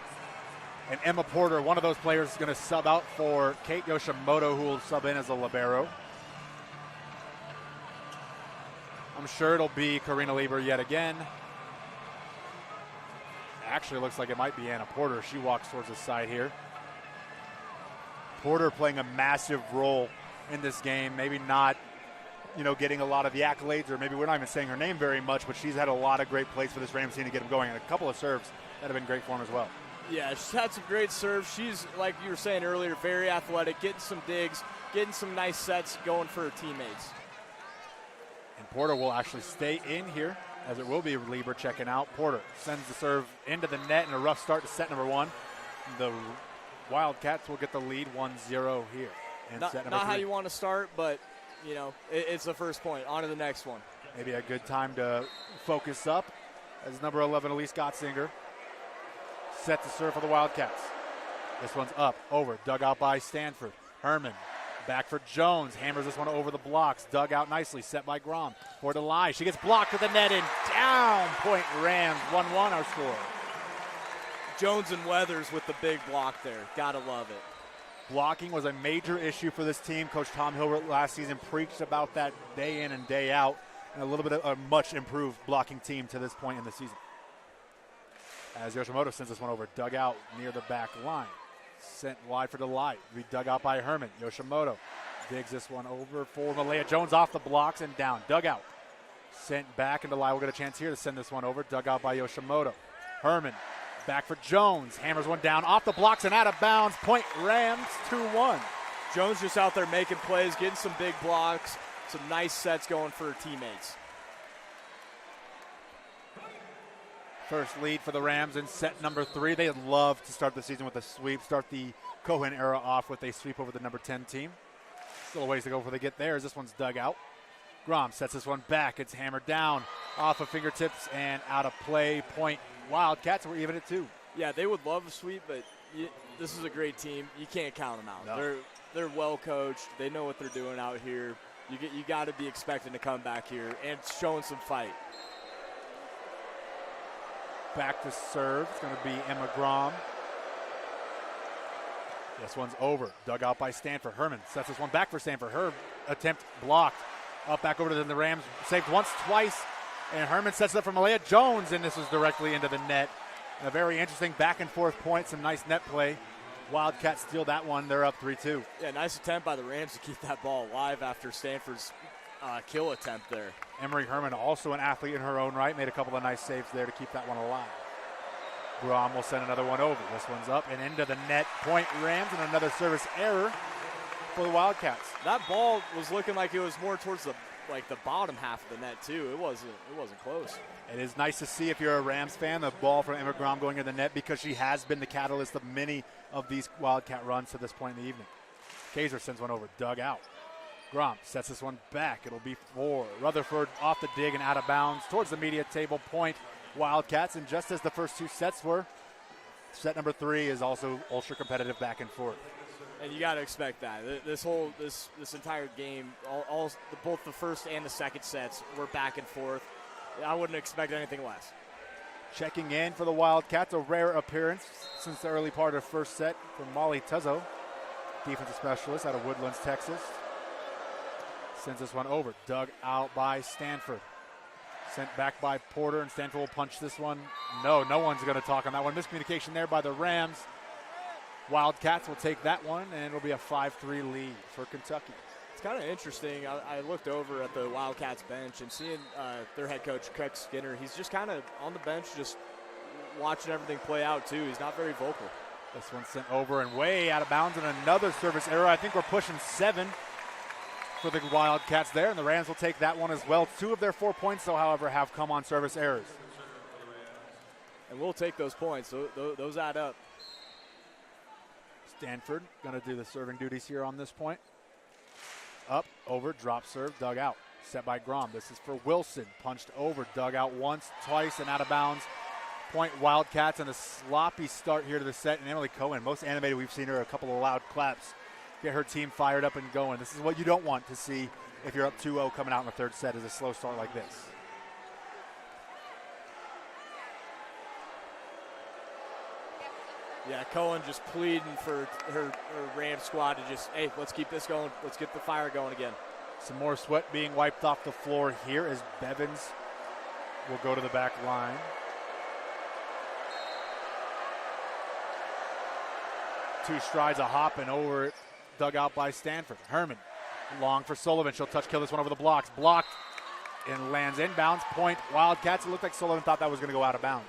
and Emma Porter. One of those players is going to sub out for Kate Yoshimoto, who will sub in as a libero. I'm sure it'll be Karina Lieber yet again. Actually, looks like it might be Anna Porter. She walks towards the side here. Porter playing a massive role in this game. Maybe not, getting a lot of the accolades, or maybe we're not even saying her name very much, but she's had a lot of great plays for this Rams team to get them going, and a couple of serves that have been great for them as well. Yeah, she's had some great serves. She's, like you were saying earlier, very athletic, getting some digs, getting some nice sets going for her teammates. And Porter will actually stay in here, as it will be Lieber checking out. Porter sends the serve into the net in a rough start to set number 1. The Wildcats will get the lead 1-0 here in set number 3. Not how you want to start, but, it's the first point. On to the next one. Maybe a good time to focus up as number 11, Elise Gottsinger, set to serve for the Wildcats. This one's up, over, dug out by Stanford. Herman, back for Jones, hammers this one over the blocks, dug out nicely, set by Grom. For Delay, she gets blocked with the net and down. Point Rams, 1-1 our score. Jones and Weathers with the big block there. Gotta love it. Blocking was a major issue for this team. Coach Tom Hilbert last season preached about that day in and day out, and a little bit of a much improved blocking team to this point in the season. As Yoshimoto sends this one over, dug out near the back line. Sent wide for Delay. Be dug out by Herman. Yoshimoto digs this one over for Malaya Jones off the blocks and down. Dug out. Sent back, and Delay will get a chance here to send this one over. Dug out by Yoshimoto. Herman back for Jones. Hammers one down off the blocks and out of bounds. Point Rams, 2-1. Jones just out there making plays, getting some big blocks, some nice sets going for her teammates. First lead for the Rams in set number 3. They'd love to start the season with a sweep, start the Cohen era off with a sweep over the number 10 team. Still a ways to go before they get there as this one's dug out. Grom sets this one back. It's hammered down off of fingertips and out of play. Point Wildcats, we're even at 2. Yeah, they would love a sweep, but this is a great team. You can't count them out. No. They're well coached. They know what they're doing out here. You got to be expecting to come back here and showing some fight. Back to serve. It's going to be Emma Grom. This one's over. Dug out by Stanford. Herman sets this one back for Stanford. Her attempt blocked. Up back over to the Rams. Saved once, twice. And Herman sets it up for Malaya Jones, and this was directly into the net. A very interesting back and forth point. Some nice net play. Wildcats steal that one. They're up 3-2. Yeah, nice attempt by the Rams to keep that ball alive after Stanford's kill attempt there. Emery Herman, also an athlete in her own right, made a couple of nice saves there to keep that one alive. Grom will send another one over. This one's up and into the net. Point Rams, and another service error for the Wildcats. That ball was looking like it was more towards the bottom half of the net too. It wasn't close. It is nice to see, if you're a Rams fan, the ball from Emma Grom going in the net, because she has been the catalyst of many of these Wildcat runs to this point in the evening. Kaiser sends one over, dug out. Grom sets this one back. It'll be 4. Rutherford off the dig and out of bounds towards the media table. Point Wildcats. And just as the first 2 sets were, set number 3 is also ultra competitive back and forth. And you got to expect that. This entire game, both the first and the second sets were back and forth. I wouldn't expect anything less. Checking in for the Wildcats, a rare appearance since the early part of the first set from Molly Tuzzo, defensive specialist out of Woodlands, Texas. Sends this one over, dug out by Stanford. Sent back by Porter, and Stanford will punch this one. No one's going to talk on that one. Miscommunication there by the Rams. Wildcats will take that one, and it'll be a 5-3 lead for Kentucky. It's kind of interesting. I looked over at the Wildcats bench and seeing their head coach, Craig Skinner, he's just kind of on the bench just watching everything play out, too. He's not very vocal. This one's sent over and way out of bounds, and another service error. I think we're pushing 7 for the Wildcats there, and the Rams will take that one as well. 2 of their 4 points, though, however, have come on service errors. And we'll take those points. Those add up. Stanford going to do the serving duties here on this point. Up, over, drop serve, dug out. Set by Grom. This is for Wilson. Punched over, dug out once, twice, and out of bounds. Point Wildcats, and a sloppy start here to the set. And Emily Cohen, most animated we've seen her, a couple of loud claps. Get her team fired up and going. This is what you don't want to see if you're up 2-0 coming out in the third set, is a slow start like this. Yeah, Cohen just pleading for her Ram squad to just, hey, let's keep this going. Let's get the fire going again. Some more sweat being wiped off the floor here as Bevins will go to the back line. Two strides a hop and over it, dug out by Stanford. Herman, long for Sullivan. She'll touch kill this one over the blocks. Blocked and lands inbounds. Point Wildcats. It looked like Sullivan thought that was going to go out of bounds.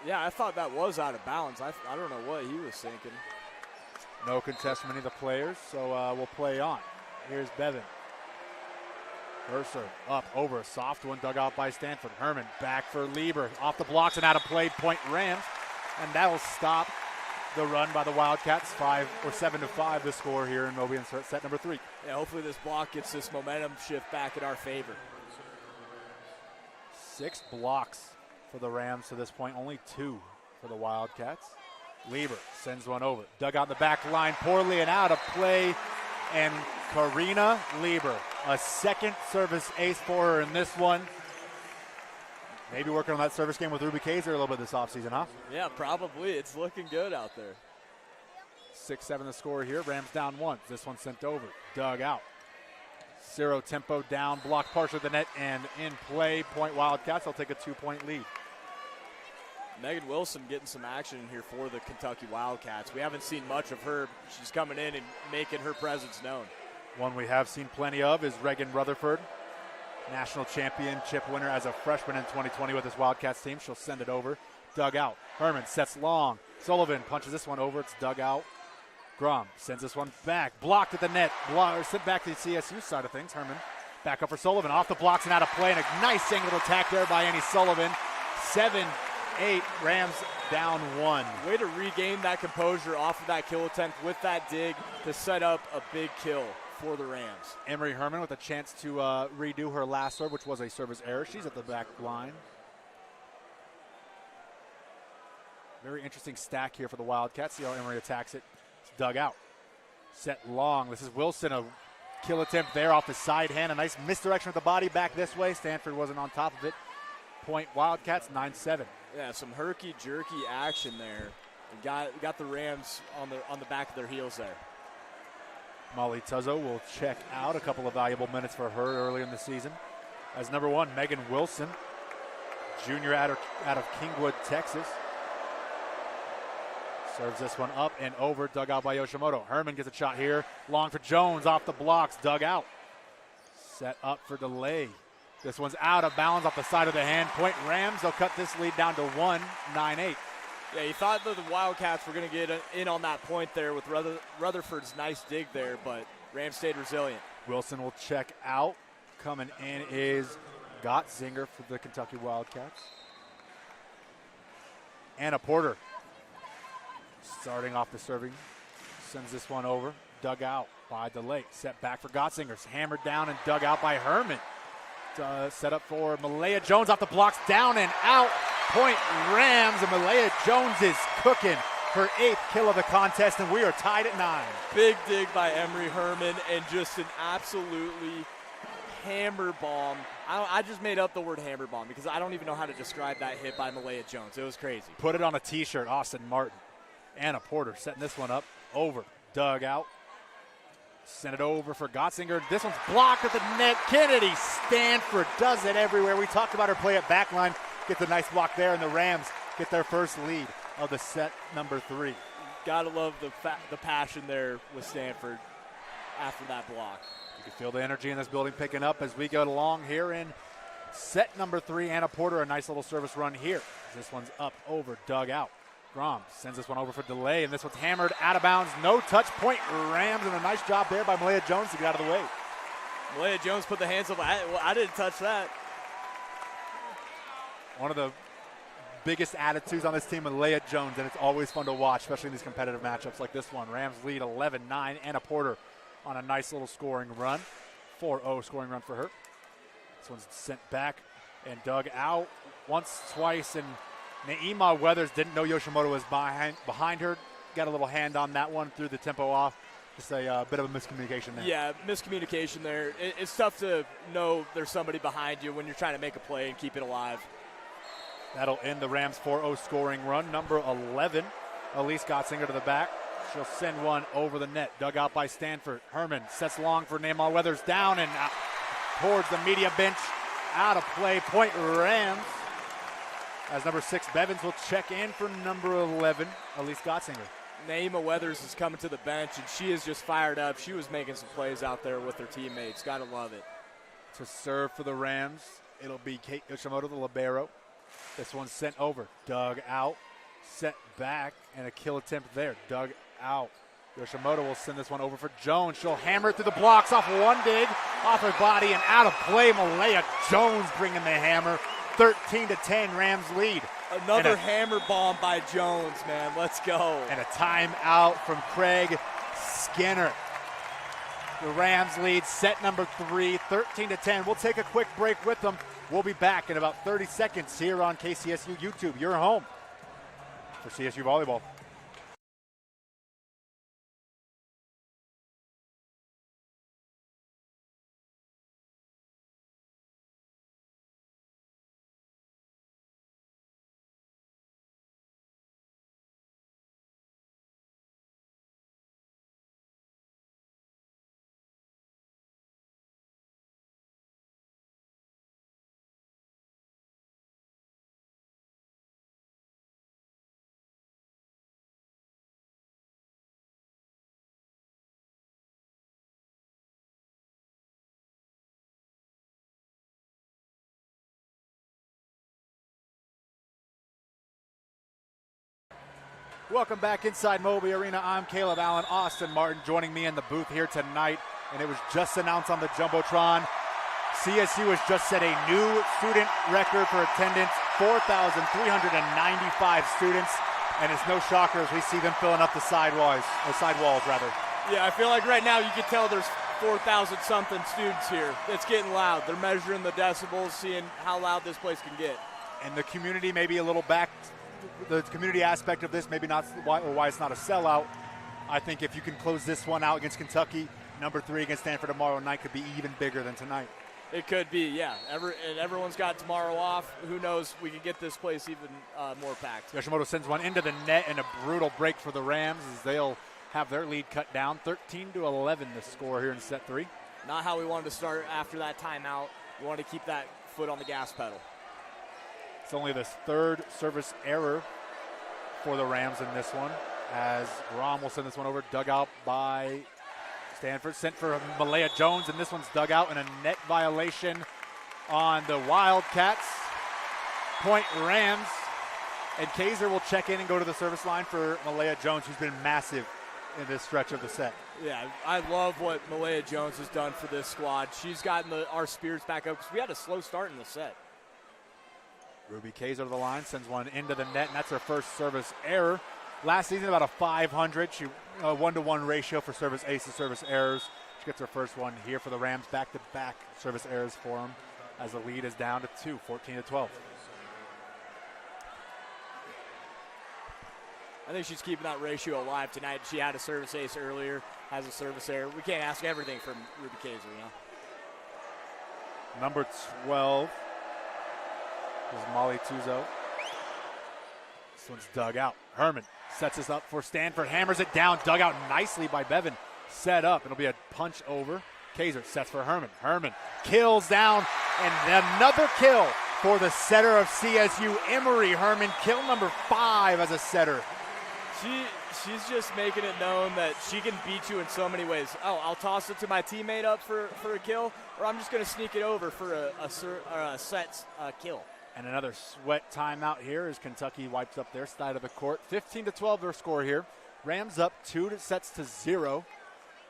Yeah, I thought that was out of bounds. I don't know what he was thinking. No contest from any of the players, so we'll play on. Here's Bevan. Mercer up, over, a soft one dug out by Stanford. Herman back for Lieber. Off the blocks and out of play, point Rams. And that'll stop the run by the Wildcats. 7-5 the score here in Moby in set number 3. Yeah, hopefully this block gets this momentum shift back in our favor. 6 blocks for the Rams to this point, only 2 for the Wildcats. Lieber sends one over. Dug out the back line poorly and out of play. And Karina Lieber, a second service ace for her in this one. Maybe working on that service game with Ruby Kaiser a little bit this offseason, huh? Yeah, probably. It's looking good out there. 6-7 the score here. Rams down 1. This one sent over. Dug out. 0 tempo down. Blocked partially the net and in play. Point Wildcats. They'll take a 2-point lead. Megan Wilson getting some action in here for the Kentucky Wildcats. We haven't seen much of her. She's coming in and making her presence known. One we have seen plenty of is Reagan Rutherford, national championship winner as a freshman in 2020 with this Wildcats team. She'll send it over. Dug out. Herman sets long. Sullivan punches this one over. It's dug out. Grom sends this one back. Blocked at the net. Sent back to the CSU side of things. Herman back up for Sullivan. Off the blocks and out of play. And a nice angled attack there by Annie Sullivan. 7-8. Rams down 1. Way to regain that composure off of that kill attempt with that dig to set up a big kill for the Rams. Emery Herman with a chance to redo her last serve, which was a service error. She's at the back line. Very interesting stack here for the Wildcats. See how Emery attacks it. It's dug out. Set long. This is Wilson, a kill attempt there off the side hand. A nice misdirection with the body back this way. Stanford wasn't on top of it. Point Wildcats 9-7. Yeah, some herky-jerky action there. Got the Rams on the back of their heels there. Molly Tuzzo will check out. A couple of valuable minutes for her early in the season. As number 1, Megan Wilson, junior out of Kingwood, Texas. Serves this one up and over, dug out by Yoshimoto. Herman gets a shot here. Long for Jones, off the blocks, dug out. Set up for delay. This one's out of bounds off the side of the hand. Point Rams, they'll cut this lead down to 1, 9-8. Yeah, you thought that the Wildcats were going to get in on that point there with Rutherford's nice dig there, but Rams stayed resilient. Wilson will check out. Coming in is Gotzinger for the Kentucky Wildcats. Anna Porter starting off the serving. Sends this one over. dug out by DeLay. Set back for Gotzinger's hammered down and dug out by Herman. Set up for Malaya Jones off the blocks, down and out. Point Rams, and Malaya Jones is cooking her 8th kill of the contest, and we are tied at 9. Big dig by Emery Herman, and just an absolutely hammer bomb. I just made up the word hammer bomb because I don't even know how to describe that hit by Malaya Jones. It was crazy. Put it on a t-shirt, Austin Martin. Anna Porter setting this one up, over, dug out. Send it over for Gotzinger. This one's blocked at the net. Kennedy Stanford does it everywhere. We talked about her play at backline. Gets a nice block there, and the Rams get their first lead of the set number 3. Gotta love the passion there with Stanford after that block. You can feel the energy in this building picking up as we go along here in set number 3. Anna Porter, a nice little service run here. This one's up, over, dug out. Grom sends this one over for DeLay, and this one's hammered out of bounds. No touch, point Rams, and a nice job there by Malaya Jones to get out of the way. Malaya Jones put the hands up. I didn't touch that. One of the biggest attitudes on this team, Malaya Jones, and it's always fun to watch, especially in these competitive matchups like this one. Rams lead 11-9. Anna Porter on a nice little scoring run. 4-0 scoring run for her. This one's sent back and dug out once, twice, and Naima Weathers didn't know Yoshimoto was behind her. Got a little hand on that one, threw the tempo off. Just a bit of a miscommunication there. Yeah, miscommunication there. It's tough to know there's somebody behind you when you're trying to make a play and keep it alive. That'll end the Rams' 4-0 scoring run. Number 11, Elise Gotzinger to the back. She'll send one over the net. Dug out by Stanford. Herman sets long for Naima Weathers, down and out towards the media bench. Out of play, point Rams. As number 6, Bevins will check in for number 11, Elise Gotzinger. Naima Weathers is coming to the bench, and she is just fired up. She was making some plays out there with her teammates. Got to love it. To serve for the Rams, it'll be Kate Yoshimoto, the libero. This one's sent over, dug out, set back, and a kill attempt there, dug out. Yoshimoto will send this one over for Jones. She'll hammer it through the blocks off one dig, off her body, and out of play. Malaya Jones bringing the hammer. 13-10, Rams lead. Another hammer bomb by Jones, man. Let's go. And a timeout from Craig Skinner. The Rams lead set number 3, 13-10. We'll take a quick break with them. We'll be back in about 30 seconds here on KCSU YouTube, your home for CSU Volleyball. Welcome back inside Moby Arena. I'm Caleb Allen. Austin Martin joining me in the booth here tonight. And it was just announced on the Jumbotron. CSU has just set a new student record for attendance, 4,395 students. And it's no shocker as we see them filling up the sidewalls. Yeah, I feel like right now you can tell there's 4,000-something students here. It's getting loud. They're measuring the decibels, seeing how loud this place can get. And the community may be a little back. The community aspect of this maybe not why it's not a sellout. I think if you can close this one out against Kentucky, number 3 against Stanford tomorrow night could be even bigger than tonight. It could be, yeah. And everyone's got tomorrow off. Who knows? We could get this place even more packed. Yoshimoto sends one into the net, and a brutal break for the Rams as they'll have their lead cut down. 13-11 the score here in set 3. Not how we wanted to start after that timeout. We wanted to keep that foot on the gas pedal. It's only the 3rd service error for the Rams in this one, as Rom will send this one over, dug out by Stanford, sent for Malaya Jones, and this one's dug out in a net violation on the Wildcats. Point Rams, and Kaiser will check in and go to the service line for Malaya Jones, who's been massive in this stretch of the set. Yeah, I love what Malaya Jones has done for this squad. She's gotten our spirits back up because we had a slow start in the set. Ruby Kaiser to the line, sends one into the net, and that's her first service error. Last season, about a 500. She 1-to-1 ratio for service ace to service errors. She gets her first one here for the Rams. Back-to-back service errors for them as the lead is down to 2, 14-12. I think she's keeping that ratio alive tonight. She had a service ace earlier, has a service error. We can't ask everything from Ruby Kaiser, you know. Number 12 is Molly Tuzo. This one's dug out. Herman sets us up for Stanford, hammers it down, dug out nicely by Bevan. Set up, it'll be a punch over. Kaiser sets for Herman. Herman kills down, and another kill for the setter of CSU, Emery Herman. Kill number 5 as a setter. She's just making it known that she can beat you in so many ways. Oh, I'll toss it to my teammate up for a kill, or I'm just going to sneak it over for a set kill. And another sweat timeout here as Kentucky wipes up their side of the court. 15-12 their score here. Rams up 2-0.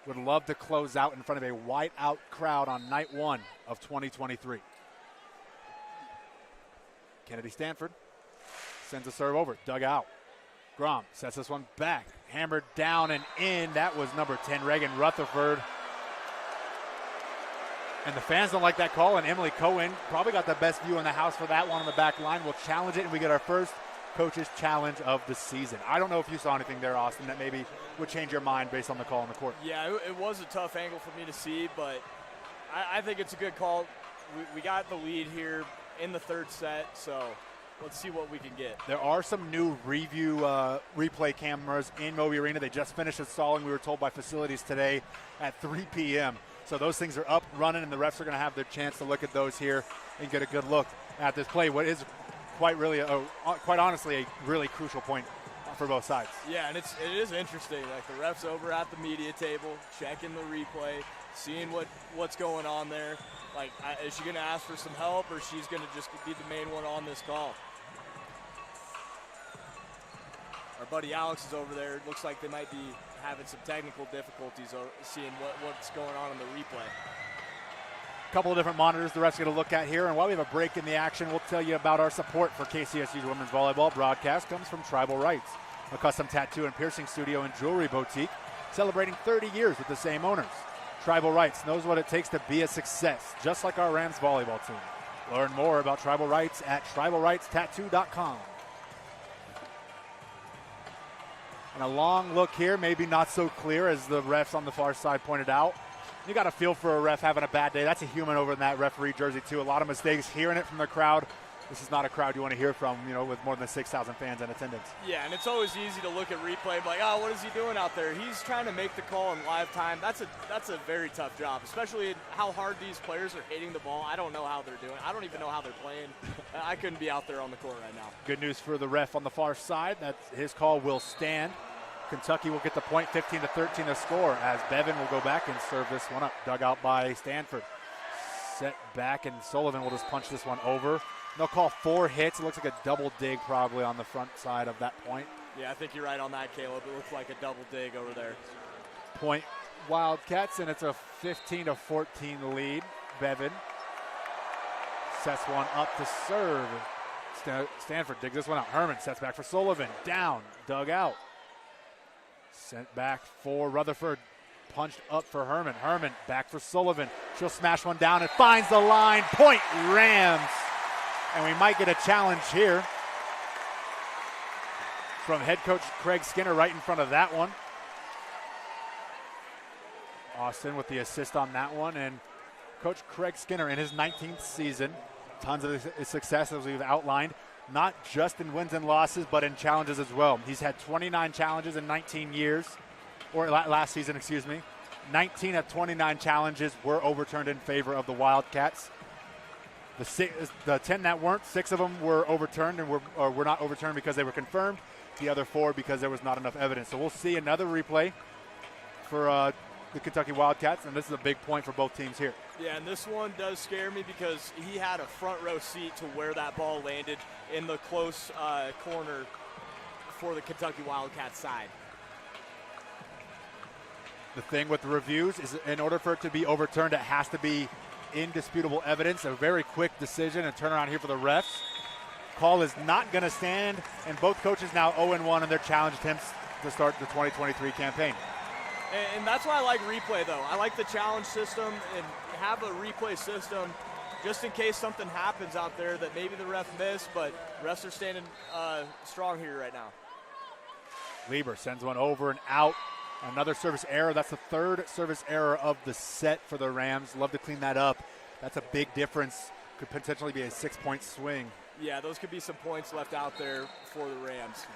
Would love to close out in front of a white-out crowd on night 1 of 2023. Kennedy Stanford sends a serve over, dug out. Grom sets this one back, hammered down and in. That was number 10, Reagan Rutherford. And the fans don't like that call, and Emily Cohen probably got the best view in the house for that one on the back line. We'll challenge it, and we get our first coach's challenge of the season. I don't know if you saw anything there, Austin, that maybe would change your mind based on the call on the court. Yeah, it was a tough angle for me to see, but I think it's a good call. We got the lead here in the third set, so let's see what we can get. There are some new replay cameras in Moby Arena. They just finished installing, we were told by facilities today at 3 p.m. So those things are up, running, and the refs are going to have their chance to look at those here and get a good look at this play. What is quite honestly a really crucial point for both sides. Yeah, and it is interesting. Like the refs over at the media table, checking the replay, seeing what's going on there. Like, is she going to ask for some help, or she's going to just be the main one on this call? Our buddy Alex is over there. It looks like they might be having some technical difficulties seeing what's going on in the replay. A couple of different monitors the refs are going to look at here, and while we have a break in the action, we'll tell you about our support for KCSU's women's volleyball broadcast comes from Tribal Rights, a custom tattoo and piercing studio and jewelry boutique celebrating 30 years with the same owners. Tribal Rights knows what it takes to be a success, just like our Rams volleyball team. Learn more about Tribal Rights at tribalrightstattoo.com. And a long look here, maybe not so clear as the refs on the far side pointed out. You got a feel for a ref having a bad day. That's a human over in that referee jersey too. A lot of mistakes, hearing it from the crowd. This is not a crowd you want to hear from, with more than 6,000 fans in attendance. Yeah, and it's always easy to look at replay and be like, oh, what is he doing out there? He's trying to make the call in live time. That's a very tough job, especially how hard these players are hitting the ball. I don't know how they're doing. I don't even know how they're playing. I couldn't be out there on the court right now. Good news for the ref on the far side. That his call will stand. Kentucky will get the point, 15-13 to score, as Bevan will go back and serve this one up. Dug out by Stanford. Set back, and Sullivan will just punch this one over. They'll call 4 hits. It looks like a double dig probably on the front side of that point. Yeah, I think you're right on that, Caleb. It looks like a double dig over there. Point Wildcats, and it's a 15-14 lead. Bevan sets one up to serve. Stanford digs this one out. Herman sets back for Sullivan. Down, dug out. Sent back for Rutherford. Punched up for Herman. Herman back for Sullivan. She'll smash one down and finds the line. Point Rams. And we might get a challenge here from head coach Craig Skinner right in front of that one. Austin with the assist on that one. And Coach Craig Skinner in his 19th season. Tons of success as we've outlined. Not just in wins and losses, but in challenges as well. He's had 29 challenges in 19 years, or last season, excuse me. 19 of 29 challenges were overturned in favor of the Wildcats. The 10 that weren't, 6 of them were overturned and were not overturned because they were confirmed. The other 4 because there was not enough evidence. So we'll see another replay for the Kentucky Wildcats, and this is a big point for both teams here. Yeah, and this one does scare me because he had a front row seat to where that ball landed in the close corner for the Kentucky Wildcats side. The thing with the reviews is in order for it to be overturned, it has to be indisputable evidence, a very quick decision and turnaround here for the refs. call is not going to stand, and both coaches now 0-1 in their challenge attempts to start the 2023 campaign. And that's why I like replay, though. I like the challenge system and have a replay system just in case something happens out there that maybe the ref missed, but refs are standing strong here right now. Lieber sends one over and out. Another service error. That's the third service error of the set for the Rams. Love to clean that up. That's a big difference. Could potentially be a 6-point swing. Yeah, those could be some points left out there for the Rams.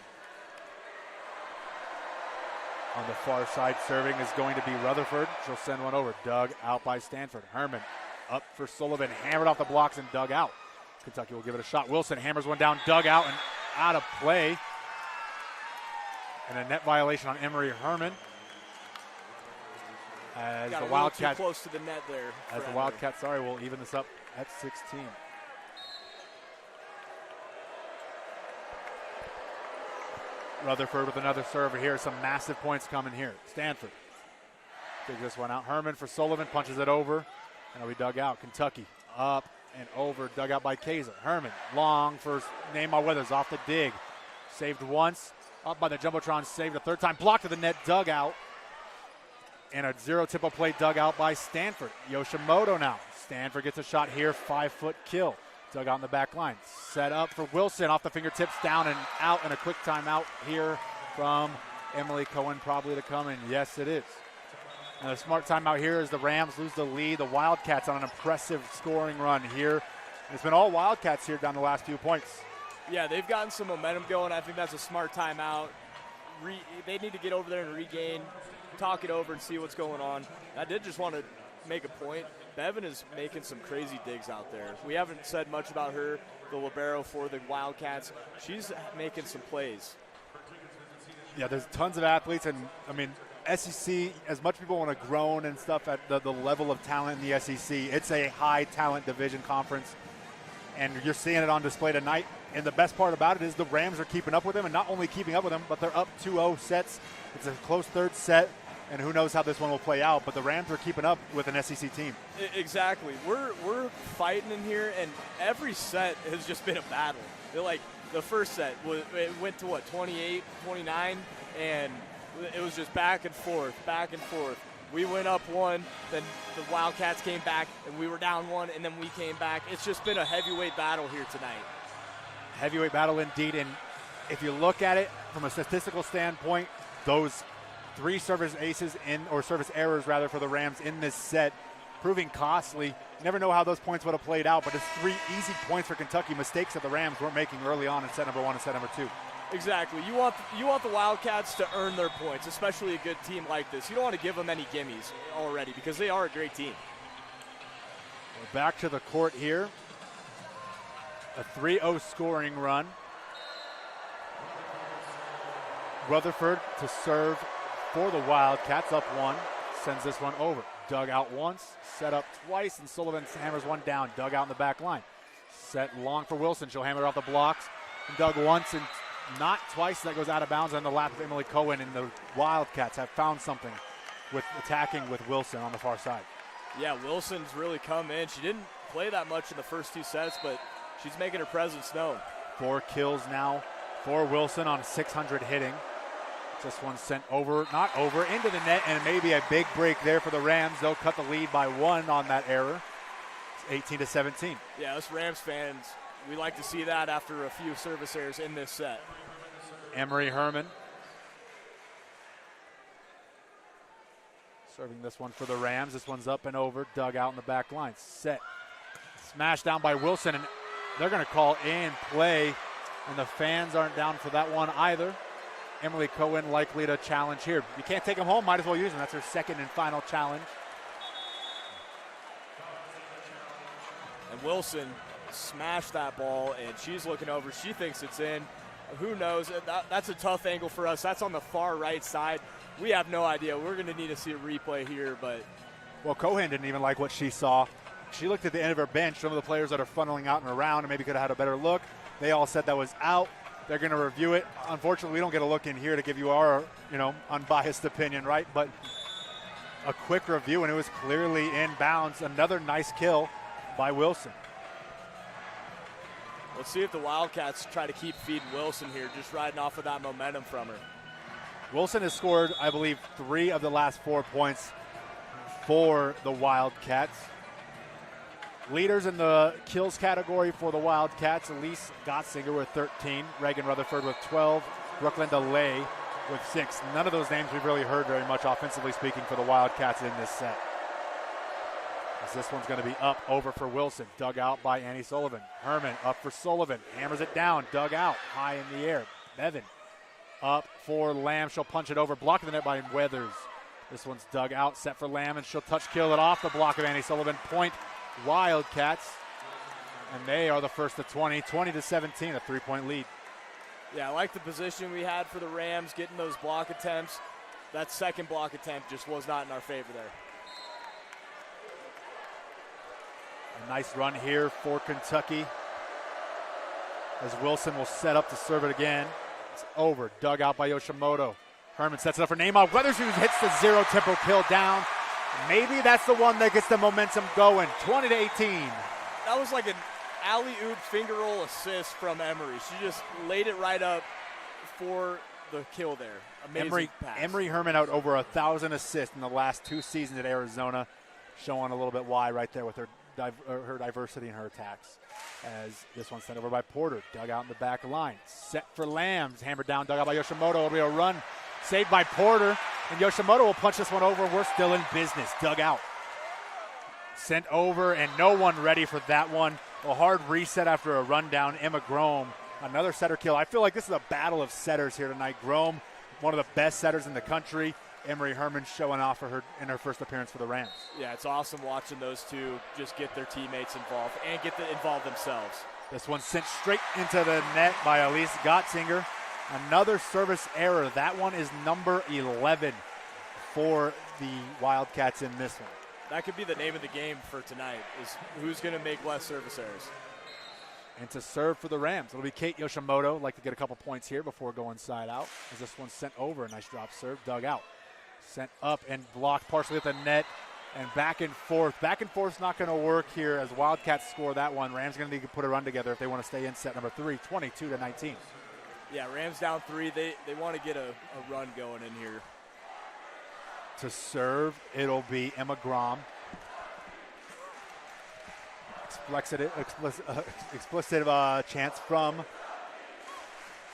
On the far side, serving is going to be Rutherford. She'll send one over. Dug out by Stanford. Herman up for Sullivan. Hammered off the blocks and dug out. Kentucky will give it a shot. Wilson hammers one down. Dug out and out of play. And a net violation on Emery Herman. As got the a Wildcats, too close to the net there. as the Wildcats, will even this up at 16. Rutherford with another serve here. Some massive points coming here. Stanford digs this one out. Herman for Sullivan, punches it over, and it'll be dug out. Kentucky up and over, dug out by Kaiser. Herman long for Neymar Withers off the dig. Saved once, up by the Jumbotron, saved a third time, blocked to the net, dug out. And a zero tempo play dug out by Stanford. Yoshimoto now. Stanford gets a shot here, 5-foot kill. Dug out in the back line. Set up for Wilson off the fingertips, down and out, and a quick timeout here from Emily Cohen probably to come, and yes, it is. And a smart timeout here as the Rams lose the lead. The Wildcats on an impressive scoring run here. And it's been all Wildcats here down the last few points. Yeah, they've gotten some momentum going. I think that's a smart timeout. They need to get over there and regain, talk it over and see what's going on. I did just want to make a point. Bevan is making some crazy digs out there. We haven't said much about her, the libero for the Wildcats. She's making some plays. Yeah, there's tons of athletes, and I mean, SEC, as much people want to groan and stuff at the level of talent in the SEC, it's a high talent division conference, and you're seeing it on display tonight. And the best part about it is the Rams are keeping up with them, and not only keeping up with them, but they're up 2-0 sets. It's a close third set, and who knows how this one will play out, but the Rams are keeping up with an SEC team. Exactly. We're fighting in here, and every set has just been a battle. Like the first set, it went to 28, 29, and it was just back and forth, back and forth. We went up one, then the Wildcats came back, and we were down one, and then we came back. It's just been a heavyweight battle here tonight. Heavyweight battle indeed, and if you look at it from a statistical standpoint, those three service aces service errors rather for the Rams in this set, proving costly. You never know how those points would have played out, but it's 3 easy points for Kentucky, mistakes that the Rams weren't making early on in set number 1 and set number 2. Exactly. You want the Wildcats to earn their points, especially a good team like this. You don't want to give them any gimmies already because they are a great team. We're back to the court here. A 3-0 scoring run. Rutherford to serve for the Wildcats, up one, sends this one over. Dug out once, set up twice, and Sullivan hammers one down. Dug out in the back line. Set long for Wilson. She'll hammer it off the blocks. And dug once and not twice. That goes out of bounds on the lap of Emily Cohen, and the Wildcats have found something with attacking with Wilson on the far side. Yeah, Wilson's really come in. She didn't play that much in the first 2 sets, but she's making her presence known. 4 kills now for Wilson on 600 hitting. This one sent over, not over, into the net, and maybe a big break there for the Rams. They'll cut the lead by 1 on that error. It's 18-17. Yeah, us Rams fans, we like to see that after a few service errors in this set. Emery Herman serving this one for the Rams. This one's up and over, dug out in the back line. Set, smashed down by Wilson, and they're going to call in play, and the fans aren't down for that one either. Emily Cohen likely to challenge here. You can't take them home, might as well use them. That's her second and final challenge. And Wilson smashed that ball, and she's looking over. She thinks it's in. Who knows? That's a tough angle for us. That's on the far right side. We have no idea. We're going to need to see a replay here. But well, Cohen didn't even like what she saw. She looked at the end of her bench, some of the players that are funneling out and around and maybe could have had a better look. They all said that was out. They're going to review it. Unfortunately, we don't get a look in here to give you our, unbiased opinion, right? But a quick review, and it was clearly in bounds. Another nice kill by Wilson. Let's see if the Wildcats try to keep feeding Wilson here, just riding off of that momentum from her. Wilson has scored, I believe, 3 of the last 4 points for the Wildcats. Leaders in the kills category for the Wildcats, Elise Gottsinger with 13, Reagan Rutherford with 12, Brooklyn DeLay with 6. None of those names we've really heard very much offensively speaking for the Wildcats in this set. As this one's going to be up over for Wilson, dug out by Annie Sullivan. Herman up for Sullivan, hammers it down, dug out, high in the air. Bevan up for Lamb, she'll punch it over, blocking the net by Weathers. This one's dug out, set for Lamb, and she'll touch kill it off the block of Annie Sullivan. Point Wildcats, and they are the first to 20 to 17, a 3-point lead. Yeah, I like the position we had for the Rams, getting those block attempts. That second block attempt just was not in our favor there. A nice run here for Kentucky as Wilson will set up to serve it again. It's over, dug out by Yoshimoto. Herman sets it up for Neymar. Weathers hits the zero tempo kill down. Maybe that's the one that gets the momentum going. 20 to 18. That was like an alley-oop finger roll assist from Emery. She just laid it right up for the kill there. Amazing pass. Emery Herman out over 1,000 assists in the last 2 seasons at Arizona, showing a little bit why right there with her diversity in her attacks. As this one's sent over by Porter, dug out in the back line. Set for Lambs, hammered down, dug out by Yoshimoto. It'll be a run, saved by Porter, and Yoshimoto will punch this one over. We're still in business, dug out. Sent over, and no one ready for that one. A hard reset after a rundown. Emma Grome, another setter kill. I feel like this is a battle of setters here tonight. Grome, one of the best setters in the country. Emery Herman showing off for her in her first appearance for the Rams. Yeah, it's awesome watching those two just get their teammates involved and get involved themselves. This one sent straight into the net by Elise Gottsinger. Another service error. That one is number 11 for the Wildcats in this one. That could be the name of the game for tonight, is who's going to make less service errors. And to serve for the Rams, it'll be Kate Yoshimoto. Like to get a couple points here before going side out. As this one's sent over, a nice drop serve, dug out. Sent up and blocked partially at the net, and back and forth. Back and forth's not going to work here as Wildcats score that one. Rams going to need to put a run together if they want to stay in set number 3, 22 to 19. Yeah, Rams down 3. They want to get a run going in here. To serve, it'll be Emma Grom. Explicit chance from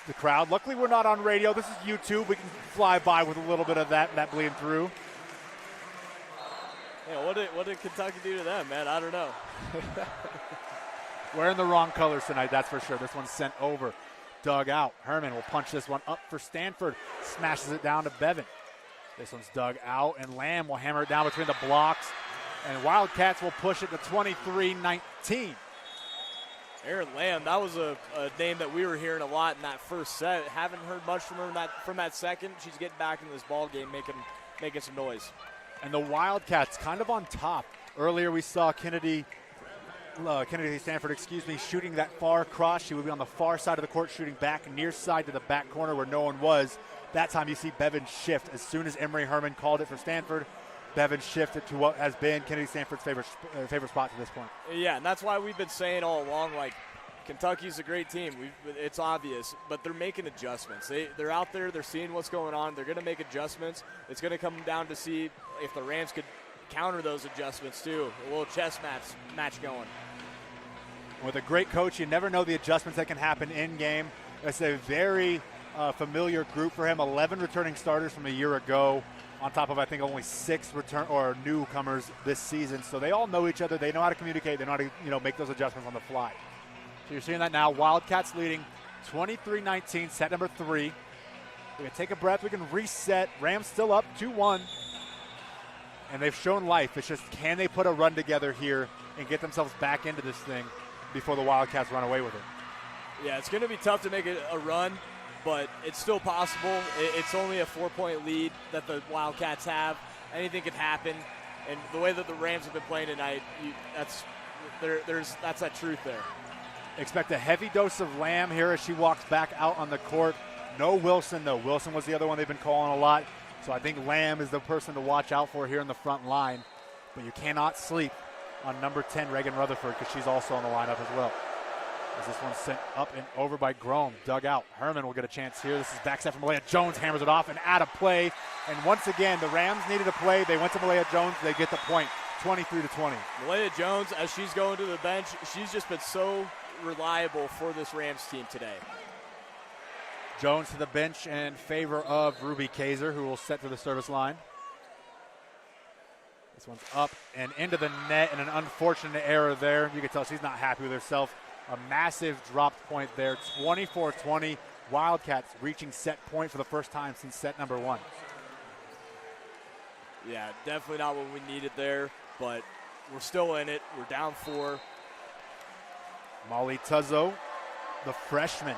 the crowd. Luckily, we're not on radio. This is YouTube. We can fly by with a little bit of that bleeding through. Yeah, what did Kentucky do to them, man? I don't know. Wearing the wrong colors tonight, that's for sure. This one's sent over, dug out. Herman will punch this one up for Stanford. Smashes it down to Bevan. This one's dug out, and Lamb will hammer it down between the blocks. And Wildcats will push it to 23-19. Aaron Lamb, that was a name that we were hearing a lot in that first set. Haven't heard much from her from that second. She's getting back into this ball game, making some noise. And the Wildcats kind of on top. Earlier we saw Kennedy Stanford, shooting that far cross. She would be on the far side of the court, shooting back near side to the back corner where no one was. That time you see Bevan shift. As soon as Emery Herman called it for Stanford, Bevan shifted to what has been Kennedy Stanford's favorite spot to this point. Yeah, and that's why we've been saying all along, like, Kentucky's a great team. It's obvious, but they're making adjustments. They're out there. They're seeing what's going on. They're going to make adjustments. It's going to come down to see if the Rams could counter those adjustments too. A little chess match going. With a great coach, you never know the adjustments that can happen in game. It's a very familiar group for him. 11 returning starters from a year ago, on top of I think only 6 newcomers this season. So they all know each other. They know how to communicate. They know how to make those adjustments on the fly. So you're seeing that now. Wildcats leading 23-19, set number 3. We can take a breath. We can reset. Rams still up 2-1. And they've shown life. It's just, can they put a run together here and get themselves back into this thing before the Wildcats run away with it? Yeah, it's going to be tough to make a run, but it's still possible. It's only a 4-point lead that the Wildcats have. Anything can happen. And the way that the Rams have been playing tonight, that's that truth there. Expect a heavy dose of Lamb here as she walks back out on the court. No Wilson, though. Wilson was the other one they've been calling a lot. So I think Lamb is the person to watch out for here in the front line. But you cannot sleep on number 10, Reagan Rutherford, because she's also on the lineup as well. As this one's sent up and over by Grom, dug out. Herman will get a chance here. This is backside from Malaya Jones, hammers it off and out of play. And once again, the Rams needed a play. They went to Malaya Jones. They get the point, 23-20. Malaya Jones, as she's going to the bench, she's just been so reliable for this Rams team today. Jones to the bench in favor of Ruby Kaiser, who will set to the service line. This one's up and into the net, and an unfortunate error there. You can tell she's not happy with herself. A massive dropped point there, 24-20. Wildcats reaching set point for the first time since set number 1. Yeah, definitely not what we needed there, but we're still in it. We're down 4. Molly Tuzzo, the freshman,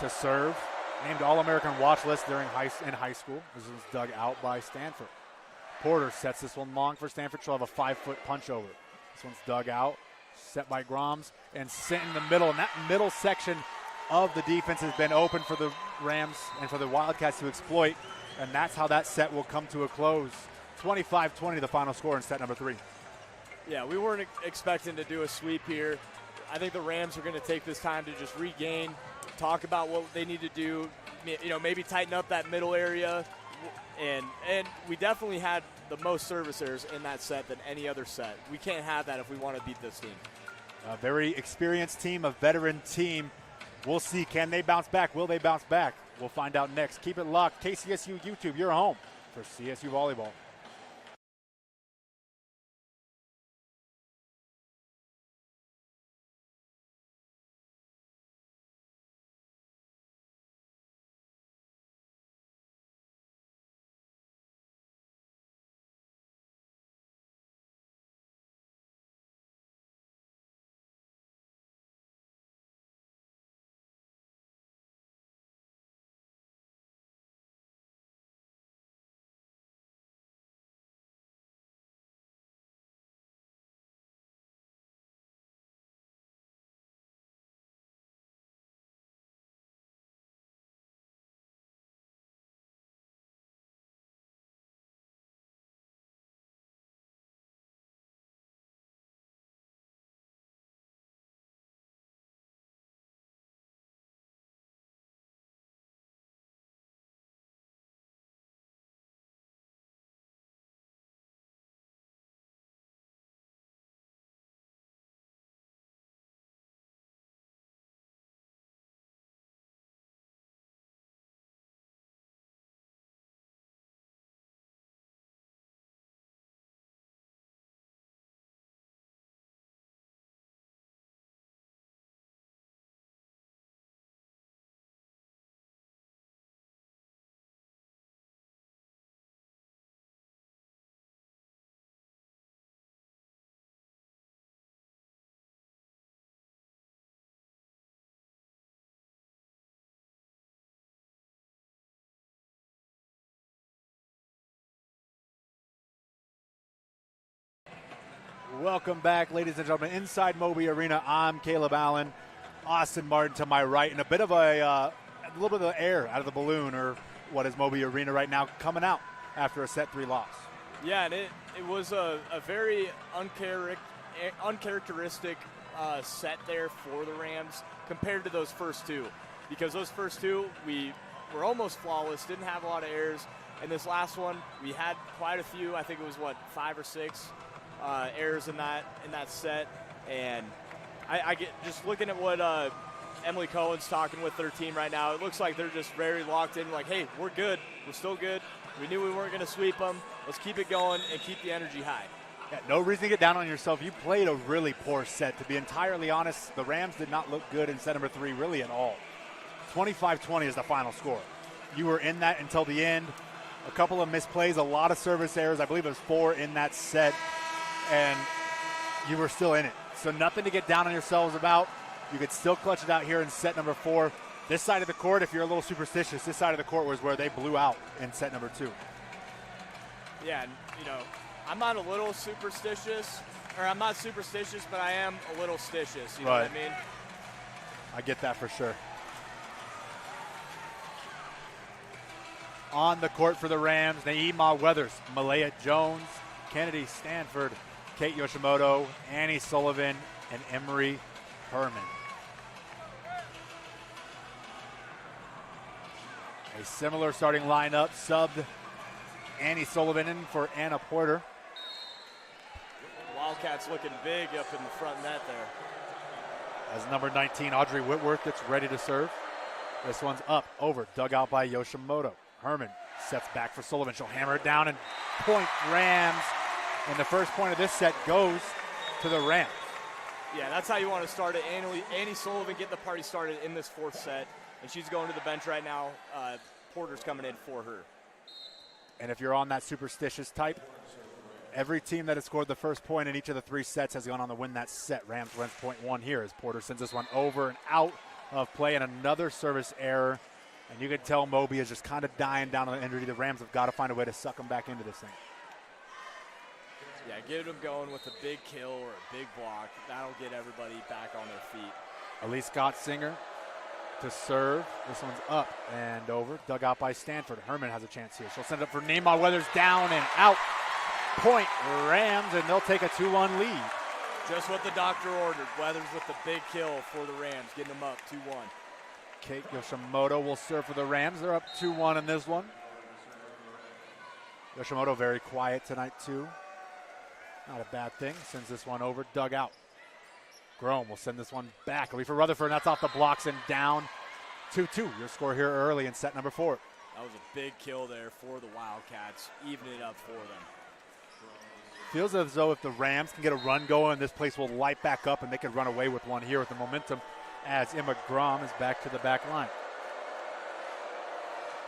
to serve. Named All-American watch list in high school. This was dug out by Stanford. Porter sets this one long for Stanford. She'll have a 5-foot punch over. This one's dug out. Set by Groms and sent in the middle. And that middle section of the defense has been open for the Rams and for the Wildcats to exploit. And that's how that set will come to a close. 25-20 the final score in set number 3. Yeah, we weren't expecting to do a sweep here. I think the Rams are going to take this time to just regain, talk about what they need to do, maybe tighten up that middle area. And we definitely had the most service errors in that set than any other set. We can't have that if we want to beat this team. A very experienced team, a veteran team. We'll see. Can they bounce back? Will they bounce back? We'll find out next. Keep it locked. KCSU YouTube, your home for CSU Volleyball. Welcome back, ladies and gentlemen, inside Moby Arena. I'm Caleb Allen. Austin Martin to my right, and a little bit of air out of the balloon, or what is Moby Arena right now, coming out after a set 3 loss. Yeah, and it was a very uncharacteristic set there for the Rams compared to those first 2, because those first 2 we were almost flawless, didn't have a lot of errors, and this last one we had quite a few. I think it was 5 or 6 errors in that set, and I get just looking at what Emily Cohen's talking with their team right now. It looks like they're just very locked in, like, hey, we're good, we're still good. We knew we weren't going to sweep them. Let's keep it going and keep the energy high. Yeah, no reason to get down on yourself. You played a really poor set. To be entirely honest, the Rams did not look good in set number 3 really at all. 25-20 is the final score. You were in that until the end. A couple of misplays, a lot of service errors. I believe it was 4 in that set. And you were still in it. So nothing to get down on yourselves about. You could still clutch it out here in set number 4. This side of the court, if you're a little superstitious, this side of the court was where they blew out in set number 2. Yeah, and, I'm not a little superstitious, or I'm not superstitious, but I am a little stitious, you know what I mean? I get that for sure. On the court for the Rams, Naima Weathers, Malaya Jones, Kennedy Stanford, Kate Yoshimoto, Annie Sullivan, and Emery Herman. A similar starting lineup, subbed Annie Sullivan in for Anna Porter. Wildcats looking big up in the front net there. As number 19, Audrey Whitworth, gets ready to serve. This one's up, over, dug out by Yoshimoto. Herman sets back for Sullivan. She'll hammer it down and point Rams. And the first point of this set goes to the Rams. Yeah, that's how you want to start it. Annie Sullivan getting the party started in this fourth set. And she's going to the bench right now. Porter's coming in for her. And if you're on that superstitious type, every team that has scored the first point in each of the 3 sets has gone on to win that set. Rams wins point 1 here as Porter sends this one over and out of play, and another service error. And you can tell Moby is just kind of dying down on the injury. The Rams have got to find a way to suck them back into this thing. Yeah, get them going with a big kill or a big block. That'll get everybody back on their feet. Elise Gottsinger to serve. This one's up and over. Dug out by Stanford. Herman has a chance here. She'll send it up for Nema. Weathers down and out. Point Rams, and they'll take a 2-1 lead. Just what the doctor ordered. Weathers with the big kill for the Rams, getting them up 2-1. Kate Yoshimoto will serve for the Rams. They're up 2-1 in this one. Yoshimoto very quiet tonight too. Not a bad thing. Sends this one over, dug out. Grome will send this one back. It'll be for Rutherford, and that's off the blocks and down 2-2. Your score here early in set number 4. That was a big kill there for the Wildcats, evening it up for them. Feels as though if the Rams can get a run going, this place will light back up and they can run away with one here with the momentum as Emma Grom is back to the back line.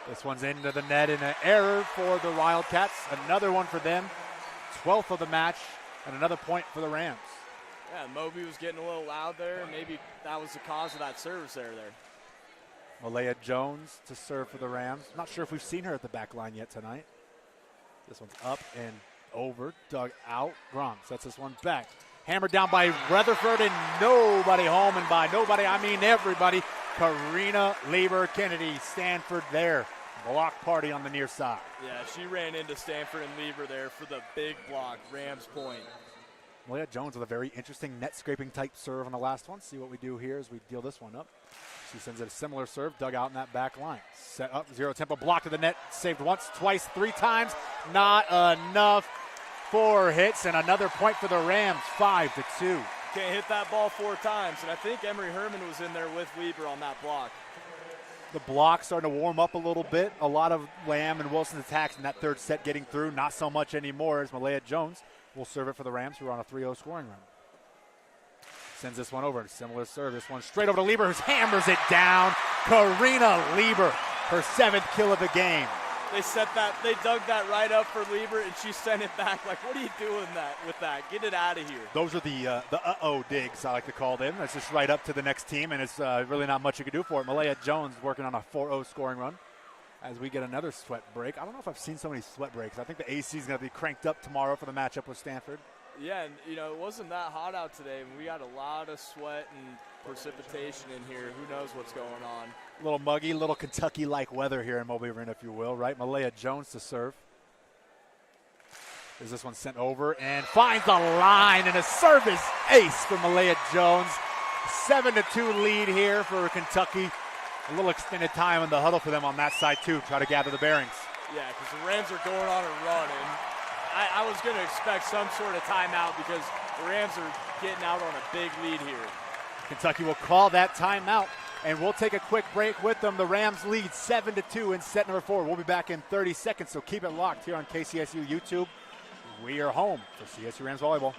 This one's into the net and an error for the Wildcats. Another one for them. 12th of the match and another point for the Rams. Yeah, Moby was getting a little loud there. Maybe that was the cause of that service error there. Malaya Jones to serve for the Rams. Not sure if we've seen her at the back line yet tonight. This one's up and over, dug out. Grom sets this one back. Hammered down by Rutherford and nobody home, and by nobody I mean everybody. Karina Lieber-Kennedy, Stanford there. Block party on the near side. Yeah, she ran into Stanford and Lieber there for the big block, Rams point. Malaya Jones with a very interesting net scraping type serve on the last one. See what we do here as we deal this one up. She sends it a similar serve, dug out in that back line. Set up, zero tempo, block to the net, saved once, twice, 3 times. Not enough. 4 hits and another point for the Rams, 5-2. Can't hit that ball 4 times, and I think Emery Herman was in there with Lieber on that block. The block starting to warm up a little bit. A lot of Lamb and Wilson's attacks in that third set getting through. Not so much anymore as Malaya Jones will serve it for the Rams, who are on a 3-0 scoring run. Sends this one over. Similar serve. This one straight over to Lieber, who hammers it down. Karina Lieber, her 7th kill of the game. They dug that right up for Lieber, and she sent it back. Like, what are you doing with that? Get it out of here. Those are the uh-oh digs, I like to call them. It's just right up to the next team, and it's really not much you can do for it. Malaya Jones working on a 4-0 scoring run as we get another sweat break. I don't know if I've seen so many sweat breaks. I think the AC is going to be cranked up tomorrow for the matchup with Stanford. Yeah, and, it wasn't that hot out today. We got a lot of sweat and precipitation in here. Who knows what's going on. A little muggy, little Kentucky-like weather here in Mobile Arena, if you will, right? Malaya Jones to serve. Is this one sent over and finds the line, and a service ace for Malaya Jones. 7-2 lead here for Kentucky. A little extended time in the huddle for them on that side, too. Try to gather the bearings. Yeah, because the Rams are going on a run, and I was going to expect some sort of timeout because the Rams are getting out on a big lead here. Kentucky will call that timeout, and we'll take a quick break with them. The Rams lead 7-2 in set number 4. We'll be back in 30 seconds, so keep it locked here on KCSU YouTube. We are home for CSU Rams Volleyball.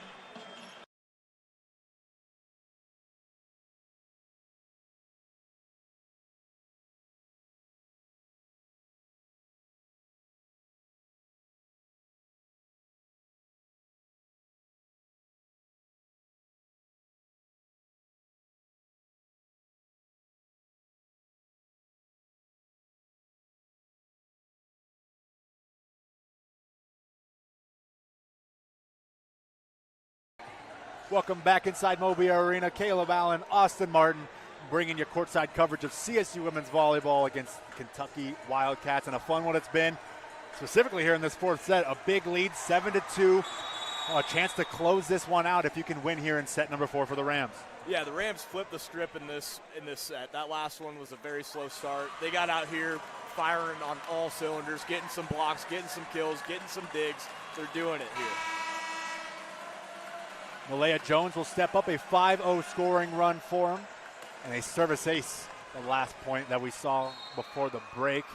Welcome back inside Mobile Arena. Caleb Allen, Austin Martin, bringing you courtside coverage of CSU women's volleyball against Kentucky Wildcats, and a fun one it's been, specifically here in this 4th set. A big lead, 7-2. A chance to close this one out if you can win here in set number 4 for the Rams. Yeah, the Rams flipped the strip in this set. That last one was a very slow start. They got out here firing on all cylinders, getting some blocks, getting some kills, getting some digs. They're doing it here. Malaya Jones will step up, a 5-0 scoring run for him, and a service ace, the last point that we saw before the break.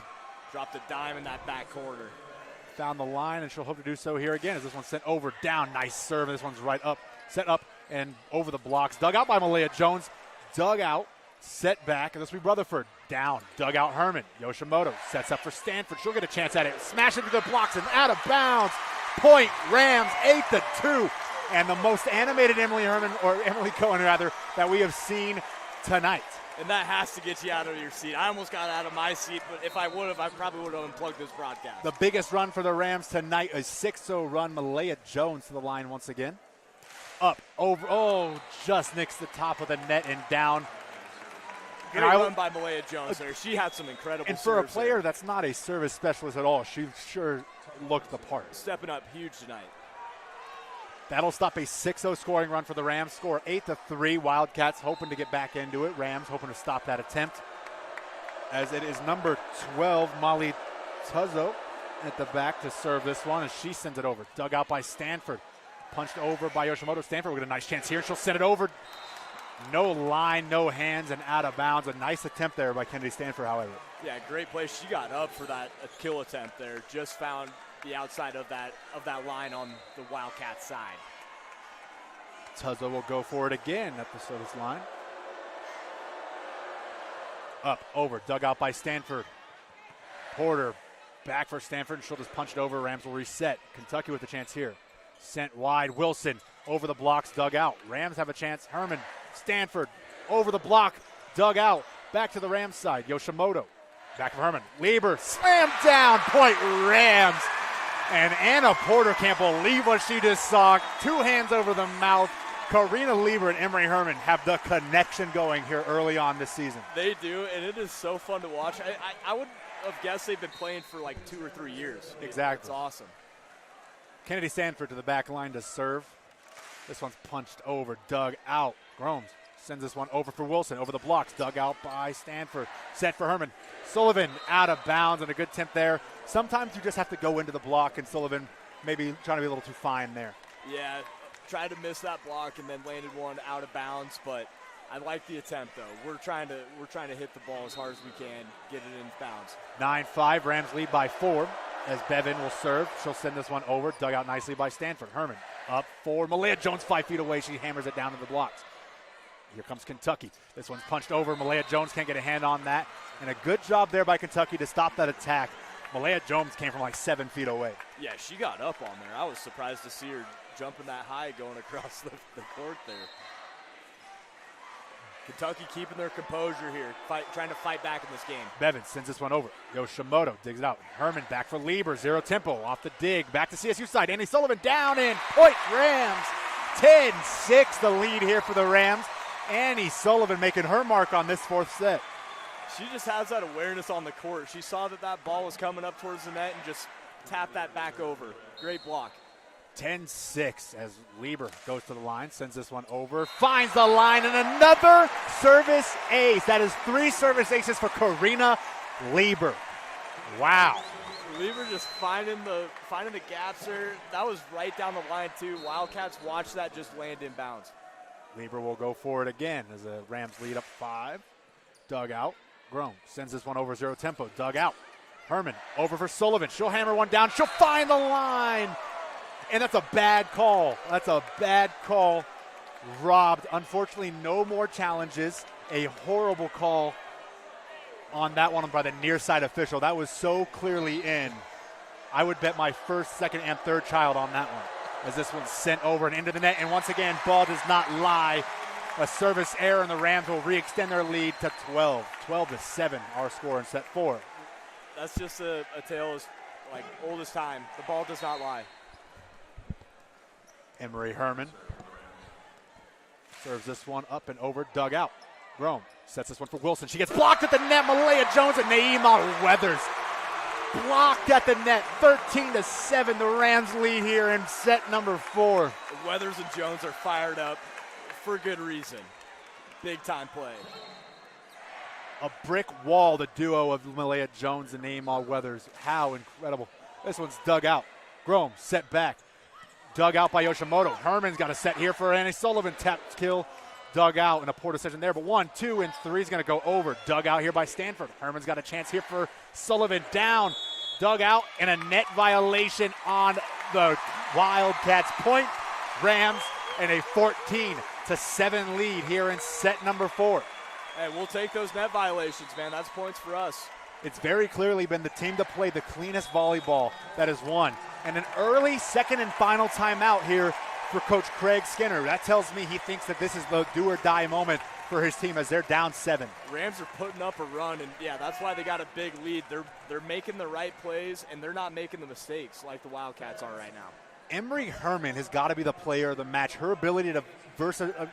Dropped a dime in that back corner. Found the line, and she'll hope to do so here again as this one's sent over, down. Nice serve, and this one's right up, set up, and over the blocks. Dug out by Malaya Jones. Dug out, set back, and this will be Rutherford. Down, dug out Herman. Yoshimoto sets up for Stanford. She'll get a chance at it. Smash into the blocks and out of bounds. Point, Rams, 8-2. And the most animated Emily Cohen rather, that we have seen tonight. And that has to get you out of your seat. I almost got out of my seat, but if I would have, I probably would have unplugged this broadcast. The biggest run for the Rams tonight, a 6-0 run. Malaya Jones to the line once again. Up, over, just nicks the top of the net and down. Great run by Malaya Jones there. She had some incredible And for a serves player there. that's not a service specialist at all, she sure looked the part. Stepping up huge tonight. That'll stop a 6-0 scoring run for the Rams. Score 8-3. Wildcats hoping to get back into it. Rams hoping to stop that attempt. As it is number 12, Molly Tuzzo at the back to serve this one as she sends it over. Dug out by Stanford. Punched over by Yoshimoto. Stanford will get a nice chance here. She'll send it over. No line, no hands, and out of bounds. A nice attempt there by Kennedy Stanford, however. Yeah, great play. She got up for that kill attempt there. Just found the outside of that line on the Wildcat side. Tuzzo will go for it again at the service line. Up, over, dug out by Stanford. Porter back for Stanford, and she'll just punch it over. Rams will reset. Kentucky with a chance here. Sent wide. Wilson over the blocks, dug out. Rams have a chance. Herman, Stanford over the block, dug out. Back to the Rams side. Yoshimoto. Back of Herman. Lieber slam down. Point Rams. And Anna Porter can't believe what she just saw. Two hands over the mouth. Karina Lieber and Emery Herman have the connection going here early on this season. They do, and it is so fun to watch. I would have guessed they've been playing for like 2 or 3 years. Exactly. It's awesome. Kennedy Stanford to the back line to serve. This one's punched over, dug out. Gromes sends this one over for Wilson. Over the blocks, dug out by Stanford. Set for Herman. Sullivan out of bounds, and a good attempt there. Sometimes you just have to go into the block, and Sullivan maybe trying to be a little too fine there. Yeah, tried to miss that block and then landed one out of bounds, but I like the attempt though. We're trying to hit the ball as hard as we can, get it in bounds. 9-5, Rams lead by 4 as Bevan will serve. She'll send this one over, dug out nicely by Stanford. Herman up for Malaya Jones, 5 feet away. She hammers it down to the blocks. Here comes Kentucky. This one's punched over. Malaya Jones can't get a hand on that. And a good job there by Kentucky to stop that attack. Malaya Jones came from like 7 feet away. Yeah, she got up on there. I was surprised to see her jumping that high going across the court there. Kentucky keeping their composure here, trying to fight back in this game. Bevan sends this one over. Yoshimoto digs it out. Herman back for Lieber. Zero tempo off the dig. Back to CSU side. Annie Sullivan down in. Point Rams. 10-6 the lead here for the Rams. Annie Sullivan making her mark on this fourth set. She just has that awareness on the court. She saw that ball was coming up towards the net and just tapped that back over. Great block. 10-6 as Lieber goes to the line, sends this one over, finds the line, and another service ace. That is 3 service aces for Karina Lieber. Wow. Lieber just finding the gaps there. That was right down the line too. Wildcats watch that just land in bounds. Lieber will go for it again as the Rams lead up 5. Dug out. Grown sends this one over, zero tempo. Dug out. Herman over for Sullivan. She'll hammer one down. She'll find the line. And that's a bad call. That's a bad call. Robbed. Unfortunately, no more challenges. A horrible call on that one by the near side official. That was so clearly in. I would bet my first, second, and third child on that one. As this one's sent over and into the net. And once again, ball does not lie. A service error, and the Rams will re-extend their lead to 12. 12-7, our score in set 4. That's just a tale as like old as time. The ball does not lie. Emery Herman serves this one up and over, dug out. Rome sets this one for Wilson. She gets blocked at the net. Malaya Jones and Naima Weathers blocked at the net. 13-7, the Rams lead here in set number 4. Weathers and Jones are fired up for good reason. Big time play. a brick wall, the duo of Malaya Jones and Naeem All-Weathers. How incredible. This one's dug out. Grom set back. Dug out by Yoshimoto. Herman's got a set here for Annie Sullivan. Tap kill. Dug out and a poor decision there. But 1, 2, and 3 is going to go over. Dug out here by Stanford. Herman's got a chance here for Sullivan. Down. Dug out and a net violation on the Wildcats point. Rams and a 14-7 lead here in set number 4. Hey, we'll take those net violations, man. That's points for us. It's very clearly been the team to play the cleanest volleyball that has won. And an early second and final timeout here for Coach Craig Skinner. That tells me he thinks that this is the do-or-die moment for his team as they're down 7. Rams are putting up a run, and yeah, that's why they got a big lead. They're making the right plays, and they're not making the mistakes like the Wildcats are right now. Emery Herman has got to be the player of the match. Her ability to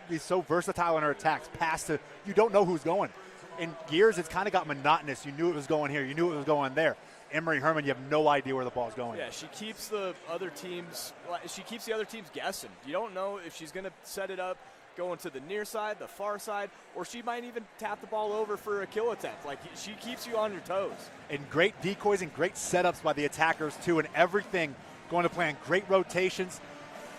be so versatile in her attacks, pass to, you don't know who's going. In years, it's kind of got monotonous. You knew it was going here. You knew it was going there. Emery Herman, you have no idea where the ball's going. Yeah, she keeps the other teams guessing. You don't know if she's going to set it up going to the near side, the far side, or she might even tap the ball over for a kill attempt. Like, she keeps you on your toes. And great decoys and great setups by the attackers, too, and everything going to plan. Great rotations.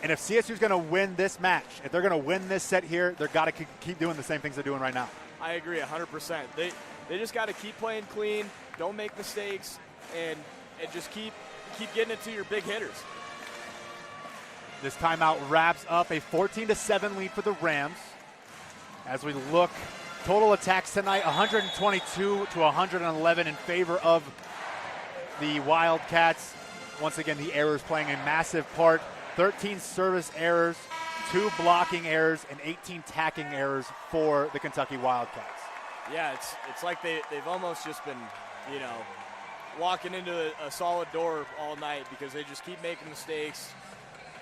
And if CSU's going to win this match, if they're going to win this set here, they've got to keep doing the same things they're doing right now. I agree 100%. They just got to keep playing clean, don't make mistakes, and just keep getting it to your big hitters. This timeout wraps up a 14-7 lead for the Rams. As we look, total attacks tonight, 122 to 111 in favor of the Wildcats. Once again, the errors playing a massive part. 13 service errors, 2 blocking errors, and 18 tacking errors for the Kentucky Wildcats. Yeah, it's like they've almost just been, walking into a solid door all night because they just keep making mistakes,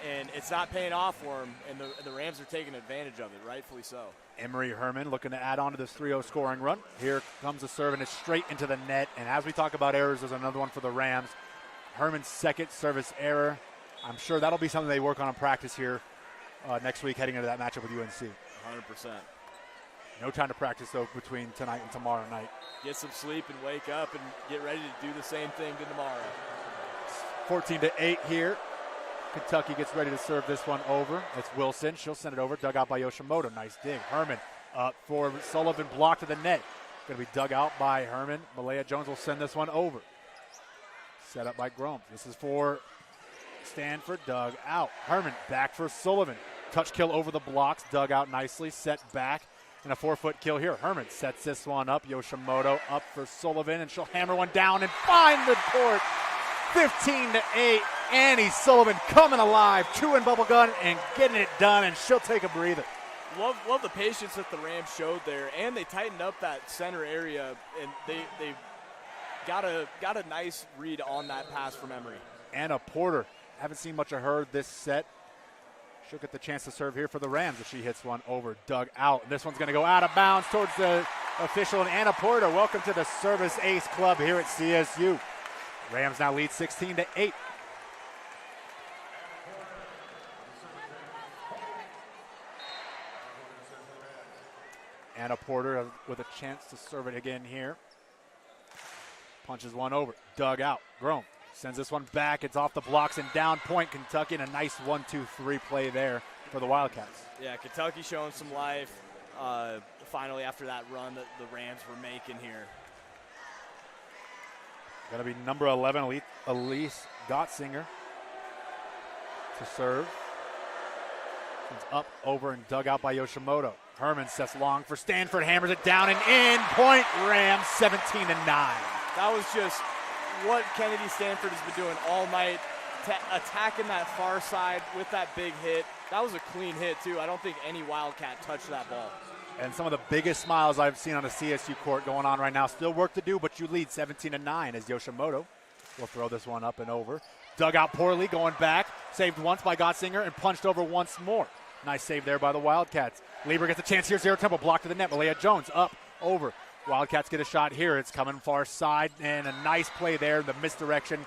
and it's not paying off for them, and the Rams are taking advantage of it, rightfully so. Emery Herman looking to add on to this 3-0 scoring run. Here comes the serve, and it's straight into the net. And as we talk about errors, there's another one for the Rams. Herman's second service error. I'm sure that'll be something they work on in practice here next week heading into that matchup with UNC. 100%. No time to practice, though, between tonight and tomorrow night. Get some sleep and wake up and get ready to do the same thing tomorrow. 14-8 here. Kentucky gets ready to serve this one over. It's Wilson. She'll send it over. Dug out by Yoshimoto. Nice dig. Herman up for Sullivan. Blocked to the net. Going to be dug out by Herman. Malaya Jones will send this one over. Set up by Grom. This is for Stanford. Dug out. Herman back for Sullivan. Touch kill over the blocks. Dug out nicely. Set back. And a 4-foot kill here. Herman sets this one up. Yoshimoto up for Sullivan. And she'll hammer one down and find the court. 15-8. Annie Sullivan coming alive, chewing bubble gum and getting it done, and she'll take a breather. Love the patience that the Rams showed there, and they tightened up that center area, and they got a nice read on that pass from Emery. Anna Porter, haven't seen much of her this set. She'll get the chance to serve here for the Rams if she hits one over. Dug out. This one's going to go out of bounds towards the official, and Anna Porter, welcome to the Service Ace Club here at CSU. Rams now lead 16-8. Anna Porter with a chance to serve it again here. Punches one over. Dug out. Grom sends this one back. It's off the blocks and down point Kentucky, and a nice 1-2-3 play there for the Wildcats. Yeah, Kentucky showing some life finally after that run that the Rams were making here. Going to be number 11, Elise Gottsinger to serve. It's up, over, and dug out by Yoshimoto. Herman sets long for Stanford, hammers it down and in. Point Rams 17-9. That was just what Kennedy Stanford has been doing all night, attacking that far side with that big hit. That was a clean hit, too. I don't think any Wildcat touched that ball. And some of the biggest smiles I've seen on a CSU court going on right now. Still work to do, but you lead 17-9 as Yoshimoto will throw this one up and over. Dug out poorly, going back. Saved once by Gottsinger and punched over once more. Nice save there by the Wildcats. Lieber gets a chance here. Zero Temple blocked to the net. Malaya Jones up, over. Wildcats get a shot here. It's coming far side, and a nice play there. The misdirection.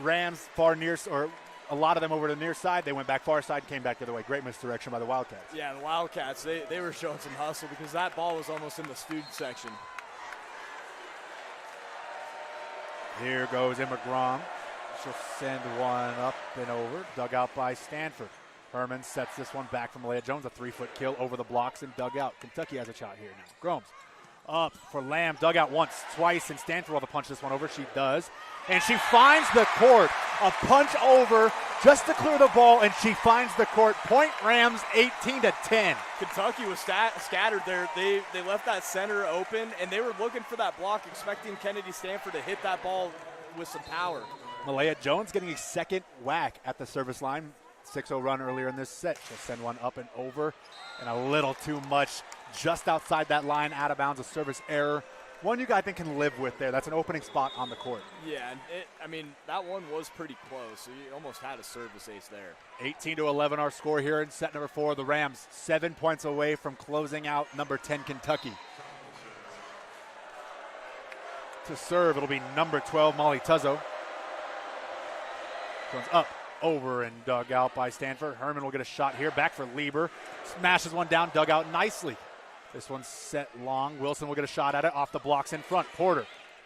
Rams far near, or a lot of them over to the near side. They went back far side, came back the other way. Great misdirection by the Wildcats. Yeah, the Wildcats, they were showing some hustle because that ball was almost in the student section. Here goes Emma Grom. She'll send one up and over, dug out by Stanford. Herman sets this one back from Malaya Jones, a 3-foot kill over the blocks and dug out. Kentucky has a shot here now. Groms up for Lamb, dug out once, twice, and Stanford will have to punch this one over. She does, and she finds the court. A punch over just to clear the ball, and she finds the court. Point Rams 18-10. Kentucky was scattered there. They left that center open, and they were looking for that block, expecting Kennedy Stanford to hit that ball with some power. Malaya Jones getting a second whack at the service line. 6-0 run earlier in this set. She'll send one up and over, and a little too much just outside that line, out of bounds, a service error. One you guys think can live with there. That's an opening spot on the court. Yeah, and that one was pretty close. So you almost had a service ace there. 18-11 our score here in set number 4. The Rams 7 points away from closing out number 10 Kentucky. To serve, it'll be number 12 Molly Tuzzo. Comes up, over, and dug out by Stanford. Herman will get a shot here. Back for Lieber. Smashes one down, dug out nicely. This one's set long. Wilson will get a shot at it off the blocks in front. Porter.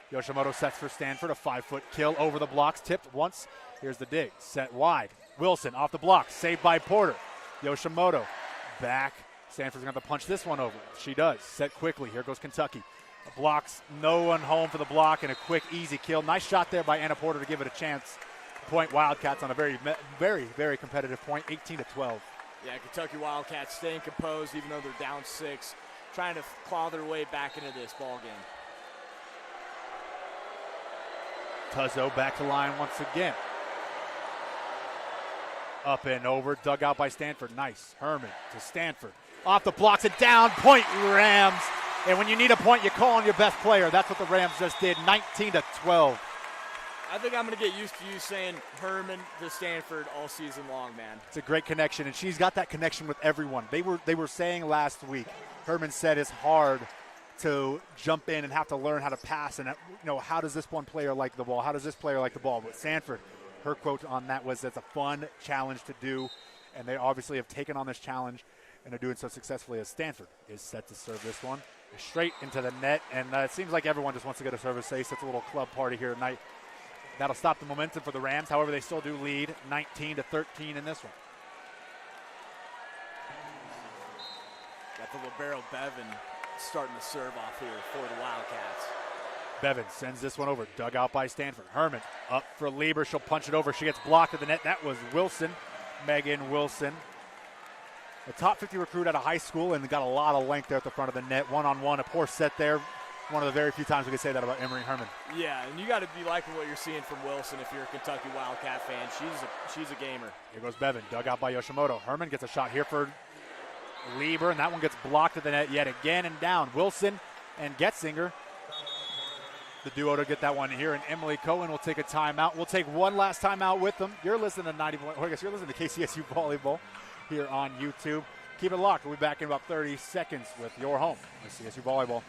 Yoshimoto sets for Stanford. A 5-foot kill over the blocks. Tipped once. Here's the dig. Set wide. Wilson off the blocks. Saved by Porter. Yoshimoto back. Stanford's going to punch this one over. She does. Set quickly. Here goes Kentucky. Blocks. No one home for the block, and a quick, easy kill. Nice shot there by Anna Porter to give it a chance. Point Wildcats on a very, very competitive point. 18-12. Yeah, Kentucky Wildcats staying composed even though they're down 6. Trying to claw their way back into this ball game. Tuzzo back to line once again. Up and over, dug out by Stanford. Nice. Herman to Stanford. Off the blocks and down. Point Rams. And when you need a point, you call on your best player. That's what the Rams just did. 19-12. I think I'm going to get used to you saying Herman to Stanford all season long, man. It's a great connection, and she's got that connection with everyone. They were saying last week, Herman said it's hard to jump in and have to learn how to pass, and how does this one player like the ball? How does this player like the ball? But Stanford, her quote on that was, it's a fun challenge to do, and they obviously have taken on this challenge and are doing so successfully as Stanford is set to serve this one straight into the net, and it seems like everyone just wants to get a service ace. It's a little club party here tonight. That'll stop the momentum for the Rams. However, they still do lead 19-13 in this one. Got the libero Bevan starting to serve off here for the Wildcats. Bevan sends this one over, dug out by Stanford. Herman up for Lieber. She'll punch it over. She gets blocked at the net. That was Wilson, Megan Wilson. A top 50 recruit out of high school and got a lot of length there at the front of the net. One-on-one, a poor set there. One of the very few times we can say that about Emery Herman. Yeah, and you got to be liking what you're seeing from Wilson if you're a Kentucky Wildcat fan. She's a gamer. Here goes Bevan, dug out by Yoshimoto. Herman gets a shot here for Lieber, and that one gets blocked at the net yet again and down. Wilson and Getzinger, the duo to get that one here, and Emily Cohen will take a timeout. We'll take one last timeout with them. You're listening to you're listening to KCSU Volleyball here on YouTube. Keep it locked. We'll be back in about 30 seconds with your home with CSU Volleyball.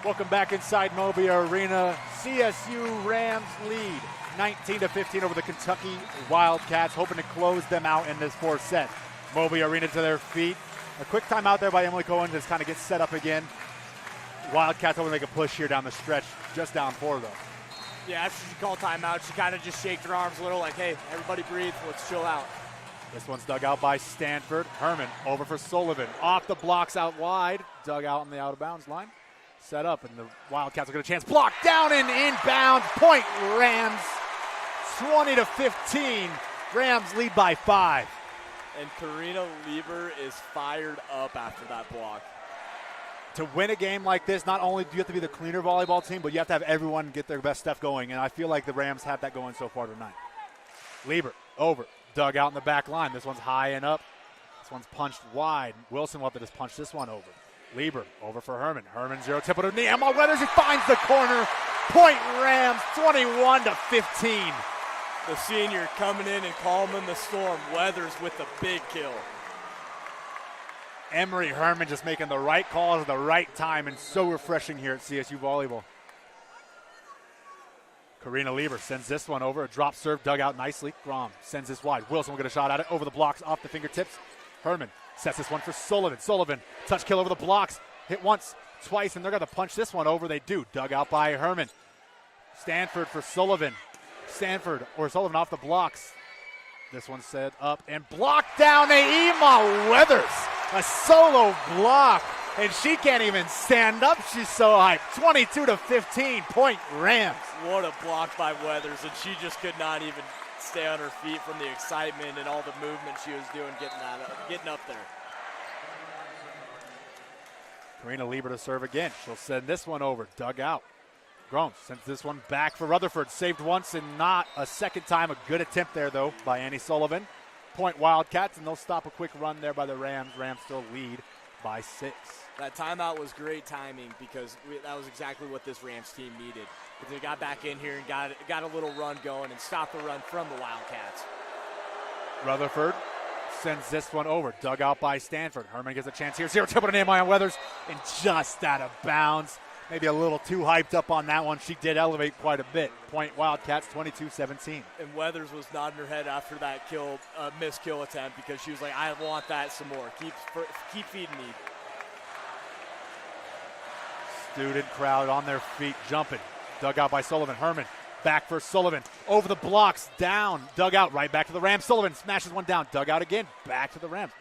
Welcome back inside Moby Arena. CSU Rams lead 19-15 over the Kentucky Wildcats, hoping to close them out in this fourth set. Moby Arena to their feet. A quick timeout there by Emily Cohen to kind of get set up again. Wildcats hoping to make a push here down the stretch, just down 4 though. Yeah, after she called timeout, she kind of just shaked her arms a little like, hey, everybody breathe, let's chill out. This one's dug out by Stanford. Herman over for Sullivan. Off the blocks out wide. Dug out on the out of bounds line. Set up, and the Wildcats will get a chance. Blocked down and inbounds. Point Rams. 20-15. Rams lead by 5. And Karina Lieber is fired up after that block. To win a game like this, not only do you have to be the cleaner volleyball team, but you have to have everyone get their best stuff going, and I feel like the Rams have that going so far tonight. Lieber over. Dug out in the back line. This one's high and up. This one's punched wide. Wilson will have to just punch this one over. Lieber over for Herman. Herman 0 tip to Emma Weathers. He finds the corner. Point Rams 21-15. The senior coming in and calming the storm. Weathers with the big kill. Emery Herman just making the right calls at the right time, and so refreshing here at CSU Volleyball. Karina Lieber sends this one over. A drop serve dug out nicely. Grom sends this wide. Wilson will get a shot at it. Over the blocks, off the fingertips. Herman sets this one for Sullivan. Sullivan, touch kill over the blocks. Hit once, twice, and they're going to punch this one over. They do. Dug out by Herman. Stanford for Sullivan. Sullivan off the blocks. This one set up and blocked down Naima Weathers. A solo block, and she can't even stand up. She's so hyped. 22-15, Point Rams. What a block by Weathers, and she just could not even stay on her feet from the excitement and all the movement she was doing getting up there. Karina Lieber to serve again. She'll send this one over. Dug out. Grom sends this one back for Rutherford. Saved once and not a second time. A good attempt there, though, by Annie Sullivan. Point Wildcats, and they'll stop a quick run there by the Rams. Rams still lead by 6. That timeout was great timing because that was exactly what this Rams team needed. They got back in here and got a little run going and stopped the run from the Wildcats. Rutherford sends this one over. Dug out by Stanford. Herman gets a chance here. 0 tip to Nehemiah Weathers, and just out of bounds. Maybe a little too hyped up on that one. She did elevate quite a bit. Point Wildcats 22-17. And Weathers was nodding her head after that missed kill attempt because she was like, I want that some more. Keep feeding me. Student crowd on their feet jumping. Dug out by Sullivan. Herman back for Sullivan. Over the blocks, down. Dug out, right back to the Rams. Sullivan smashes one down. Dug out again. Back to the Rams.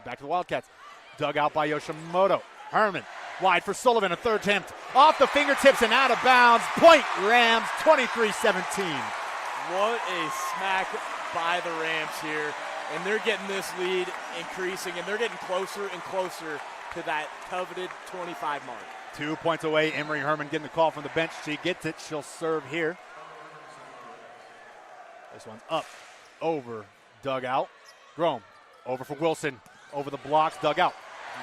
Back to the Wildcats. Dug out by Yoshimoto. Herman wide for Sullivan, a third attempt. Off the fingertips and out of bounds. Point Rams 23-17. What a smack by the Rams here. And they're getting this lead increasing, and they're getting closer and closer to that coveted 25 mark. 2 points away. Emery Herman getting the call from the bench. She gets it. She'll serve here. This one's up, over, dug out. Grom over for Wilson. Over the blocks, dug out.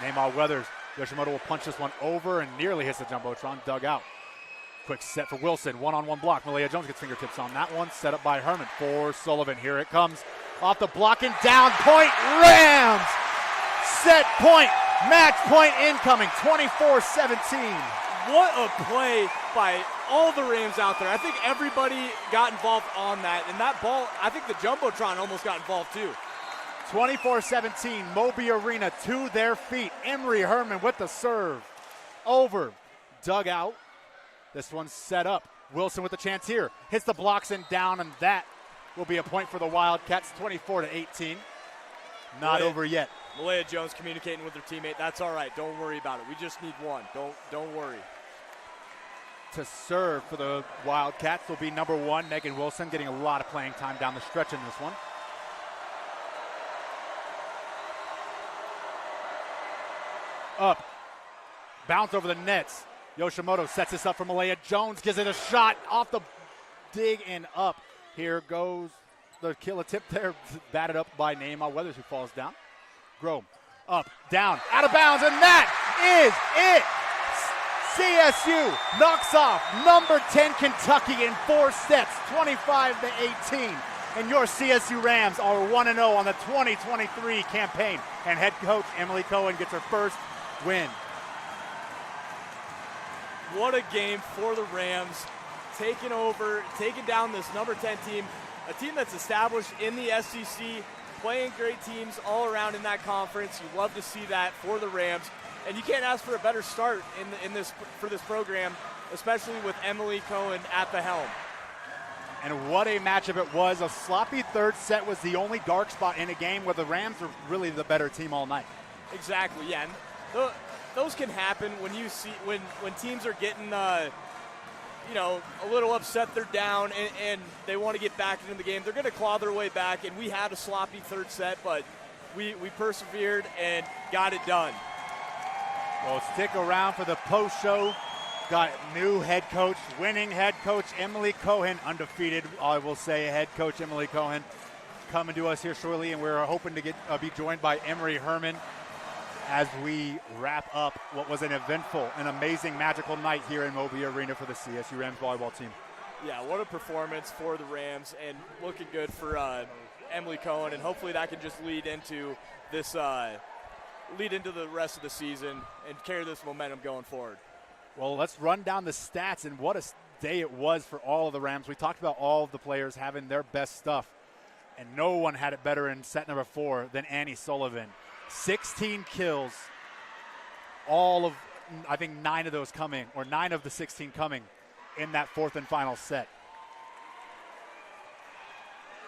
Neymar Weathers. Yoshimoto will punch this one over and nearly hits the Jumbotron, dug out. Quick set for Wilson, one-on-one block. Malia Jones gets fingertips on that one. Set up by Herman for Sullivan. Here it comes. Off the block and down. Point Rams! Set point. Match point incoming. 24-17. What a play by all the Rams out there. I think everybody got involved on that. And that ball, I think the Jumbotron almost got involved too. 24-17, Moby Arena to their feet. Emery Herman with the serve. Over, dug out. This one's set up. Wilson with the chance here. Hits the blocks and down, and that will be a point for the Wildcats, 24-18. Not over yet. Malia Jones communicating with her teammate. That's all right. Don't worry about it. We just need one. Don't worry. To serve for the Wildcats will be number 1, Megan Wilson, getting a lot of playing time down the stretch in this one. Up, bounce over the nets. Yoshimoto sets this up for Malia Jones, gives it a shot off the dig and up. Here goes the kill attempt there, batted up by Neymar Weathers, who falls down. Grom, up, down, out of bounds, and that is it. CSU knocks off number 10 Kentucky in 4 sets, 25-18. And your CSU Rams are 1-0 on the 2023 campaign. And head coach Emily Cohen gets her first win. What a game for the Rams, taking down this number 10 team, a team that's established in the SEC, playing great teams all around in that conference. You love to see that for the Rams, and you can't ask for a better start for this program, especially with Emily Cohen at the helm. And what a matchup it was. A sloppy third set was the only dark spot in a game where the Rams were really the better team all night. Exactly, yeah. And those can happen when you see when teams are getting a little upset, they're down, and they want to get back into the game. They're going to claw their way back, and we had a sloppy third set, but we persevered and got it done. Well, stick around for the post show. Got new head coach, winning head coach Emily Cohen, undefeated, I will say, head coach Emily Cohen, coming to us here shortly, and we're hoping to be joined by Emery Herman as we wrap up what was an eventful and amazing, magical night here in Moby Arena for the CSU Rams volleyball team. Yeah, what a performance for the Rams, and looking good for Emily Cohen, and hopefully that can just lead into this, lead into the rest of the season and carry this momentum going forward. Well, let's run down the stats, and what a day it was for all of the Rams. We talked about all of the players having their best stuff, and no one had it better in set number 4 than Annie Sullivan. 16 kills, all of, I think 9 of those coming, or 9 of the 16 coming in that 4th and final set.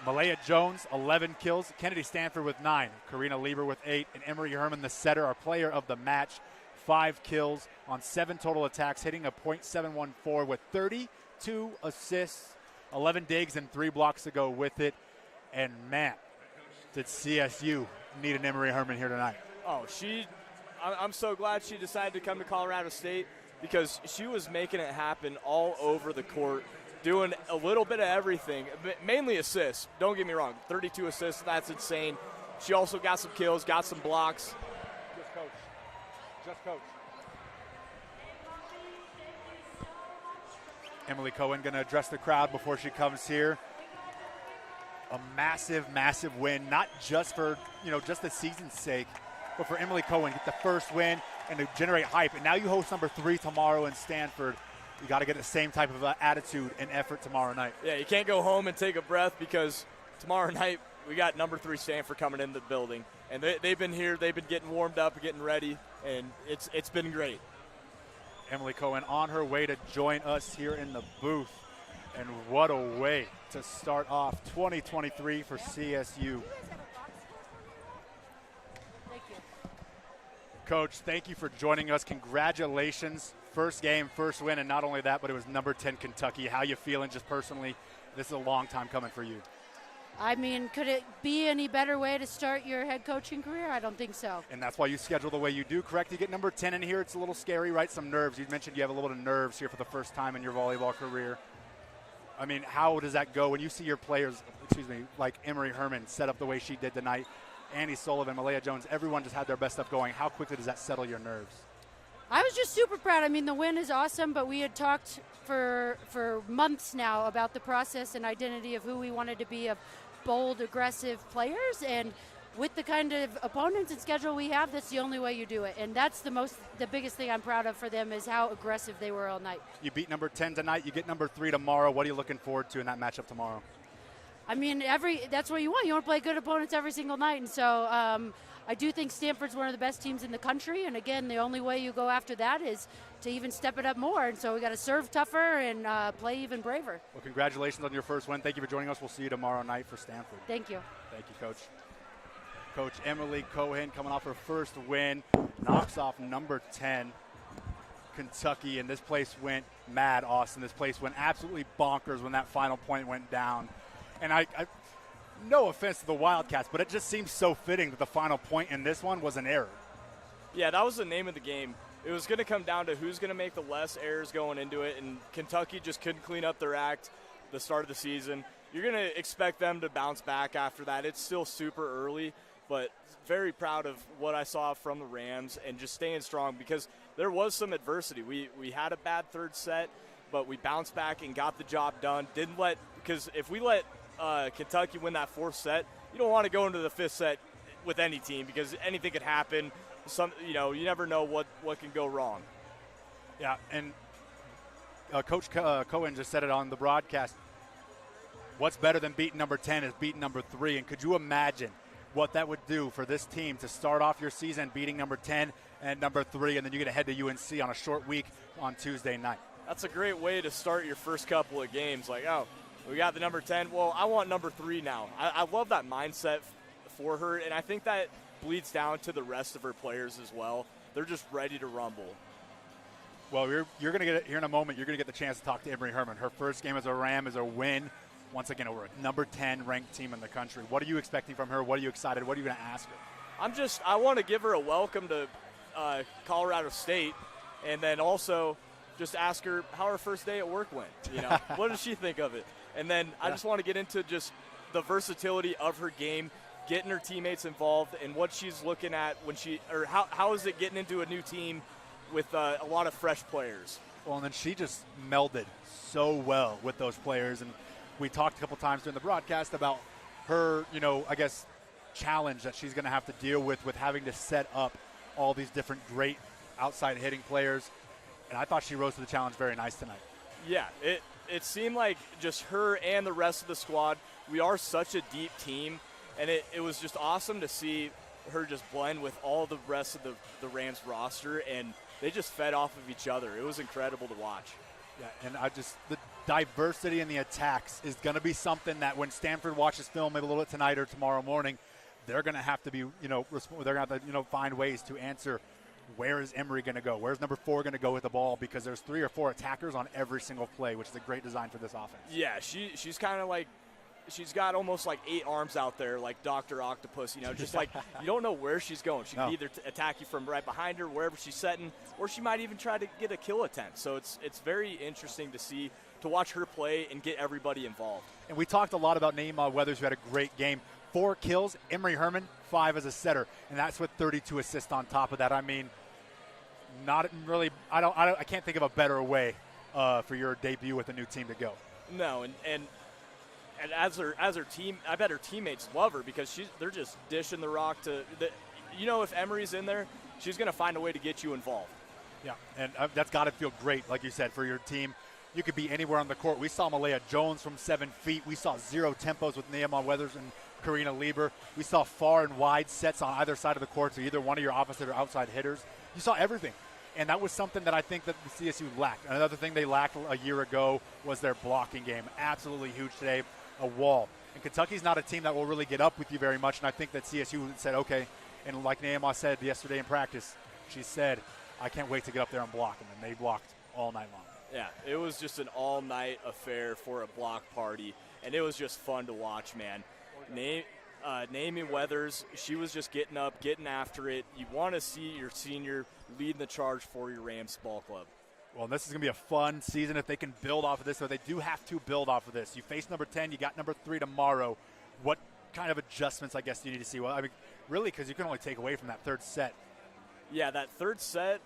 Malaya Jones, 11 kills. Kennedy Stanford with 9. Karina Lieber with 8. And Emery Herman, the setter, our player of the match, 5 kills on 7 total attacks, hitting a .714 with 32 assists, 11 digs, and 3 blocks to go with it. And man, did CSU need an Emery Herman here tonight. Oh, I'm so glad she decided to come to Colorado State, because she was making it happen all over the court, doing a little bit of everything, mainly assists. Don't get me wrong, 32 assists, that's insane. She also got some kills, got some blocks. Just coach. Emily Cohen going to address the crowd before she comes here. A massive, massive win, not just for, just the season's sake, but for Emily Cohen, get the first win and to generate hype. And now you host number 3 tomorrow in Stanford. You got to get the same type of attitude and effort tomorrow night. Yeah, you can't go home and take a breath, because tomorrow night we got number 3 Stanford coming into the building. And they've been here, they've been getting warmed up, getting ready, and it's been great. Emily Cohen on her way to join us here in the booth. And what a way to start off 2023 for CSU. Thank you. Coach, thank you for joining us. Congratulations. First game, first win, and not only that, but it was number 10 Kentucky. How you feeling just personally? This is a long time coming for you. I mean, could it be any better way to start your head coaching career? I don't think so. And that's why you schedule the way you do, correct? You get number 10 in here. It's a little scary, right? Some nerves. You mentioned you have a little bit of nerves here for the first time in your volleyball career. I mean, how does that go when you see your players, like Emery Herman set up the way she did tonight, Annie Sullivan, Malaya Jones, everyone just had their best stuff going. How quickly does that settle your nerves? I was just super proud. I mean, the win is awesome, but we had talked for months now about the process and identity of who we wanted to be, of bold, aggressive players, and with the kind of opponents and schedule we have, that's the only way you do it. And that's the biggest thing I'm proud of for them, is how aggressive they were all night. You beat number 10 tonight. You get number 3 tomorrow. What are you looking forward to in that matchup tomorrow? I mean, that's what you want. You want to play good opponents every single night. And so I do think Stanford's one of the best teams in the country. And again, the only way you go after that is to even step it up more. And so we got to serve tougher and play even braver. Well, congratulations on your first win. Thank you for joining us. We'll see you tomorrow night for Stanford. Thank you. Thank you, Coach. Coach Emily Cohen coming off her first win, knocks off number 10 Kentucky, and this place went mad, Austin. This place went absolutely bonkers when that final point went down. And I no offense to the Wildcats, but it just seems so fitting that the final point in this one was an error. Yeah, that was the name of the game. It was going to come down to who's going to make the less errors going into it, and Kentucky just couldn't clean up their act the start of the season. You're going to expect them to bounce back after that. It's still super early, but very proud of what I saw from the Rams and just staying strong, because there was some adversity. We had a bad third set, but we bounced back and got the job done. Because if we let Kentucky win that fourth set, you don't want to go into the fifth set with any team, because anything could happen. You never know what can go wrong. Yeah, and Coach Cohen just said it on the broadcast. What's better than beating number 10 is beating number 3. And could you imagine what that would do for this team to start off your season beating number 10 and number 3, and then you're going to head to UNC on a short week on Tuesday night? That's a great way to start your first couple of games. Like, oh, We got the number 10. Well, I want number 3 now. I love that mindset for her, and I think that bleeds down to the rest of her players as well. They're just ready to rumble. Well, you're going to get here in a moment. You're going to get the chance to talk to Emery Herman. Her first game as a Ram is a win. Once again, over a number 10 ranked team in the country. What are you expecting from her? What are you excited? What are you going to ask her? I want to give her a welcome to Colorado State, and then also just ask her how her first day at work went. You know, what does she think of it? And then I just want to get into just the versatility of her game, getting her teammates involved, and what she's looking at when how is it getting into a new team with a lot of fresh players. Well, and then she just melded so well with those players, and we talked a couple times during the broadcast about her, I guess, challenge that she's going to have to deal with having to set up all these different great outside hitting players, and I thought she rose to the challenge very nice tonight. Yeah, it seemed like just her and the rest of the squad, we are such a deep team, and it was just awesome to see her just blend with all the rest of the Rams roster, and they just fed off of each other. It was incredible to watch. Yeah, and the diversity in the attacks is going to be something that when Stanford watches film maybe a little bit tonight or tomorrow morning, they're going to have to be, they're going to have to, find ways to answer where is Emery going to go? Where's number 4 going to go with the ball? Because there's 3 or 4 attackers on every single play, which is a great design for this offense. Yeah, she's kind of like, she's got almost like 8 arms out there, like Dr. Octopus, just like you don't know where she's going. She can either attack you from right behind her, wherever she's setting, or she might even try to get a kill attempt. So it's very interesting to watch her play and get everybody involved. And we talked a lot about Naima Weathers, who had a great game. 4 kills, Emery Herman, 5 as a setter, and that's with 32 assists on top of that. I mean, not really. I can't think of a better way for your debut with a new team to go. No, and as her team, I bet her teammates love her because they're just dishing the rock to. If Emery's in there, she's going to find a way to get you involved. Yeah, and that's got to feel great, like you said, for your team. You could be anywhere on the court. We saw Malaya Jones from 7 feet. We saw 0 tempos with Naima Weathers and Karina Lieber. We saw far and wide sets on either side of the court, so either one of your opposite or outside hitters. You saw everything. And that was something that I think that the CSU lacked. Another thing they lacked a year ago was their blocking game. Absolutely huge today, a wall. And Kentucky's not a team that will really get up with you very much, and I think that CSU said, okay, and like Naima said yesterday in practice, she said, I can't wait to get up there and block them, and they blocked all night long. Yeah, it was just an all-night affair for a block party, and it was just fun to watch, man. Naomi Weathers, she was just getting up, getting after it. You want to see your senior leading the charge for your Rams ball club. Well, this is going to be a fun season if they can build off of this, so they do have to build off of this. You face number 10, you got number 3 tomorrow. What kind of adjustments, I guess, do you need to see? Well, I mean, really, because you can only take away from that third set. Yeah, that third set,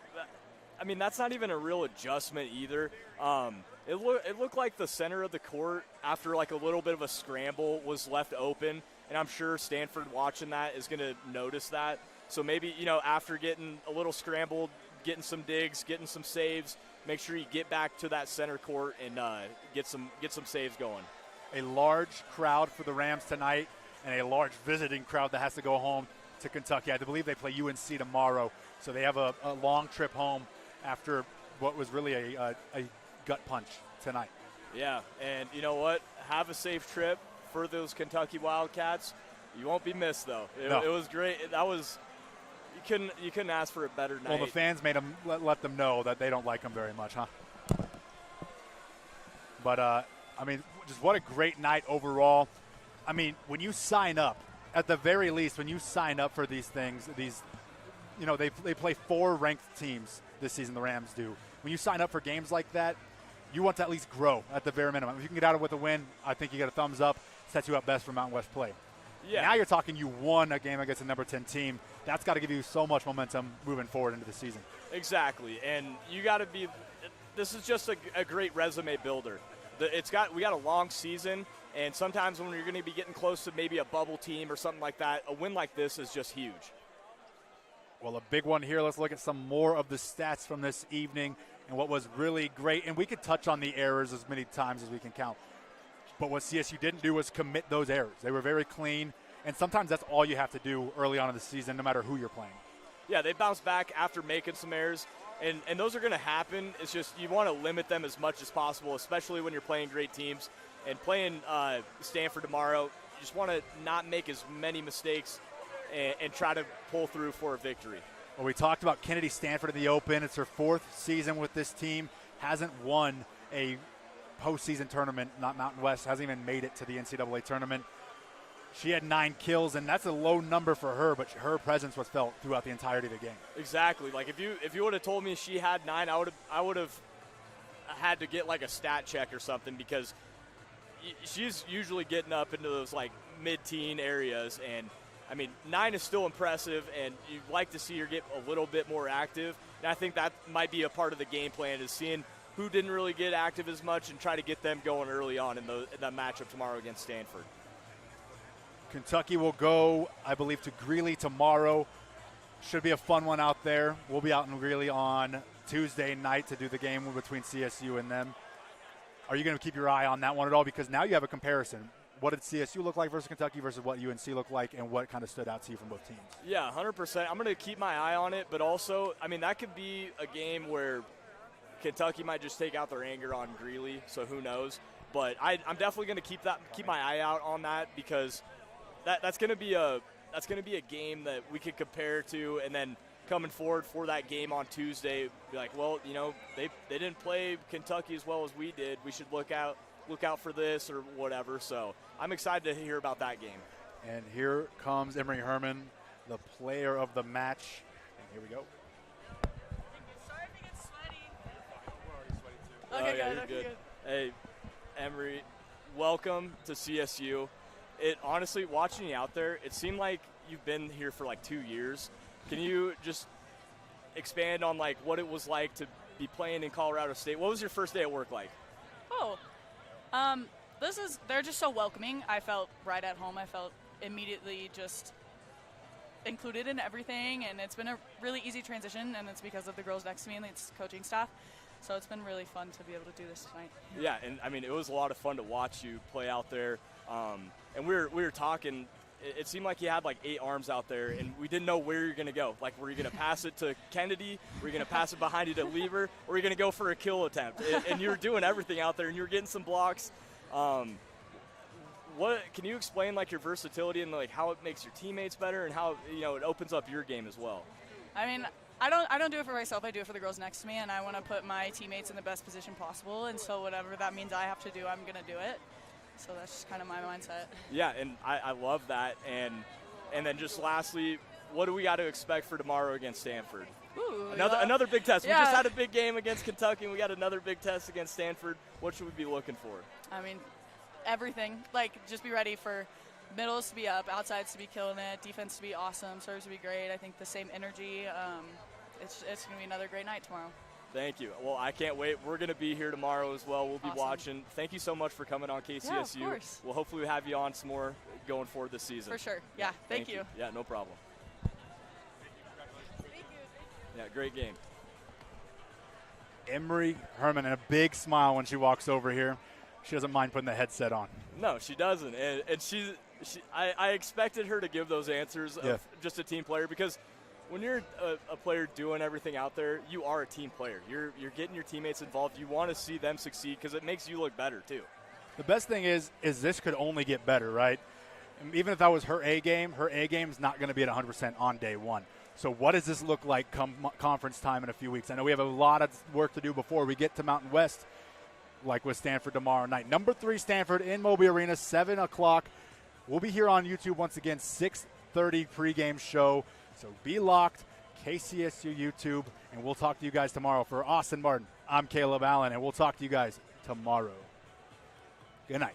I mean, that's not even a real adjustment either. It looked like the center of the court, after like a little bit of a scramble, was left open, and I'm sure Stanford watching that is going to notice that. So maybe, after getting a little scrambled, getting some digs, getting some saves, make sure you get back to that center court and get some saves going. A large crowd for the Rams tonight and a large visiting crowd that has to go home to Kentucky. I believe they play UNC tomorrow, so they have a long trip home after what was really a gut punch tonight. Yeah, and you know what? Have a safe trip for those Kentucky Wildcats. You won't be missed, though. It was great. That was you couldn't ask for a better night. Well, the fans made them let them know that they don't like them very much, huh? But I mean, just what a great night overall. I mean, when you sign up, at the very least, when you sign up for these things, they play 4 ranked teams this season. The Rams do. When you sign up for games like that, you want to at least grow at the very minimum. If you can get out of it with a win, I think you get a thumbs up. Sets you up best for Mountain West play. Yeah. Now you're talking you won a game against a number 10 team. That's got to give you so much momentum moving forward into the season. Exactly, and you got to be. This is just a great resume builder. We got a long season, and sometimes when you're going to be getting close to maybe a bubble team or something like that, a win like this is just huge. Well, a big one here. Let's look at some more of the stats from this evening and what was really great. And we could touch on the errors as many times as we can count. But what CSU didn't do was commit those errors. They were very clean, and sometimes that's all you have to do early on in the season, no matter who you're playing. Yeah, they bounce back after making some errors, and those are going to happen. It's just you want to limit them as much as possible, especially when you're playing great teams. And playing Stanford tomorrow, you just want to not make as many mistakes and try to pull through for a victory. Well, we talked about Kennedy Stanford in the Open. It's her 4th season with this team. Hasn't won a postseason tournament, not Mountain West, hasn't even made it to the NCAA tournament. She had 9 kills, and that's a low number for her, but her presence was felt throughout the entirety of the game. Exactly. Like if you would have told me she had 9, I would have had to get like a stat check or something, because she's usually getting up into those like mid-teen areas, and I mean 9 is still impressive, and you'd like to see her get a little bit more active. And I think that might be a part of the game plan, is seeing who didn't really get active as much and try to get them going early on in that matchup tomorrow against Stanford. Kentucky will go, I believe, to Greeley tomorrow. Should be a fun one out there. We'll be out in Greeley on Tuesday night to do the game between CSU and them. Are you going to keep your eye on that one at all? Because now you have a comparison. What did CSU look like versus Kentucky versus what UNC looked like, and what kind of stood out to you from both teams? Yeah, 100%. I'm going to keep my eye on it, but also, I mean, that could be a game where Kentucky might just take out their anger on Greeley, so who knows. But I'm definitely going to keep my eye out on that, because that's going to be a game that we could compare to, and then coming forward for that game on Tuesday, be like, well, you know, they didn't play Kentucky as well as we did. We should look out for this or whatever. So I'm excited to hear about that game. And here comes Emory Herman, the player of the match. And here we go. Sorry if it gets sweaty. Oh, Okay, yeah, good. you're Okay, good. good. Hey, Emory, welcome to CSU. It honestly, watching you out there, it seemed like you've been here for like 2 years. Can you just expand on like what it was like to be playing in Colorado State? What was your first day at work like? Oh, they're just so welcoming. I felt right at home. I felt immediately just included in everything, and it's been a really easy transition, and it's because of the girls next to me and its coaching staff. So it's been really fun to be able to do this tonight. Yeah, and I mean, it was a lot of fun to watch you play out there. And we were talking. It seemed like you had like 8 arms out there, and we didn't know where you're going to go. Like, were you going to pass it to Kennedy? Were you going to pass it behind you to Lever? Or were you going to go for a kill attempt? And you were doing everything out there, and you were getting some blocks. What can you explain like your versatility and like how it makes your teammates better, and how it opens up your game as well? I mean, I don't do it for myself. I do it for the girls next to me, and I want to put my teammates in the best position possible. And so whatever that means I have to do, I'm going to do it. So that's just kind of my mindset. Yeah, and I love that. And then just lastly, what do we got to expect for tomorrow against Stanford? Ooh, Another big test. Yeah. We just had a big game against Kentucky, and we got another big test against Stanford. What should we be looking for? I mean, everything. Like, just be ready for middles to be up, outsides to be killing it, defense to be awesome, serves to be great. I think the same energy. It's going to be another great night tomorrow. Thank you. Well, I can't wait. We're going to be here tomorrow as well. We'll be Awesome. watching. Thank you so much for coming on KCSU. Yeah, of course. We'll hopefully have you on some more going forward this season. For sure. Yeah, thank you. Yeah, no problem. Yeah, great game. Emory Herman, and a big smile when she walks over here. She doesn't mind putting the headset on. No, she doesn't. And I expected her to give those answers of just a team player, because when you're a player doing everything out there, you are a team player. You're getting your teammates involved. You want to see them succeed because it makes you look better too. The best thing is this could only get better, right? And even if that was her A game's not going to be at 100% on day one. So what does this look like come conference time in a few weeks? I know we have a lot of work to do before we get to Mountain West, like with Stanford tomorrow night. Number 3 Stanford in Moby Arena, 7 o'clock. We'll be here on YouTube once again, 6:30 pregame show. So be locked, KCSU YouTube, and we'll talk to you guys tomorrow. For Austin Martin, I'm Caleb Allen, and we'll talk to you guys tomorrow. Good night.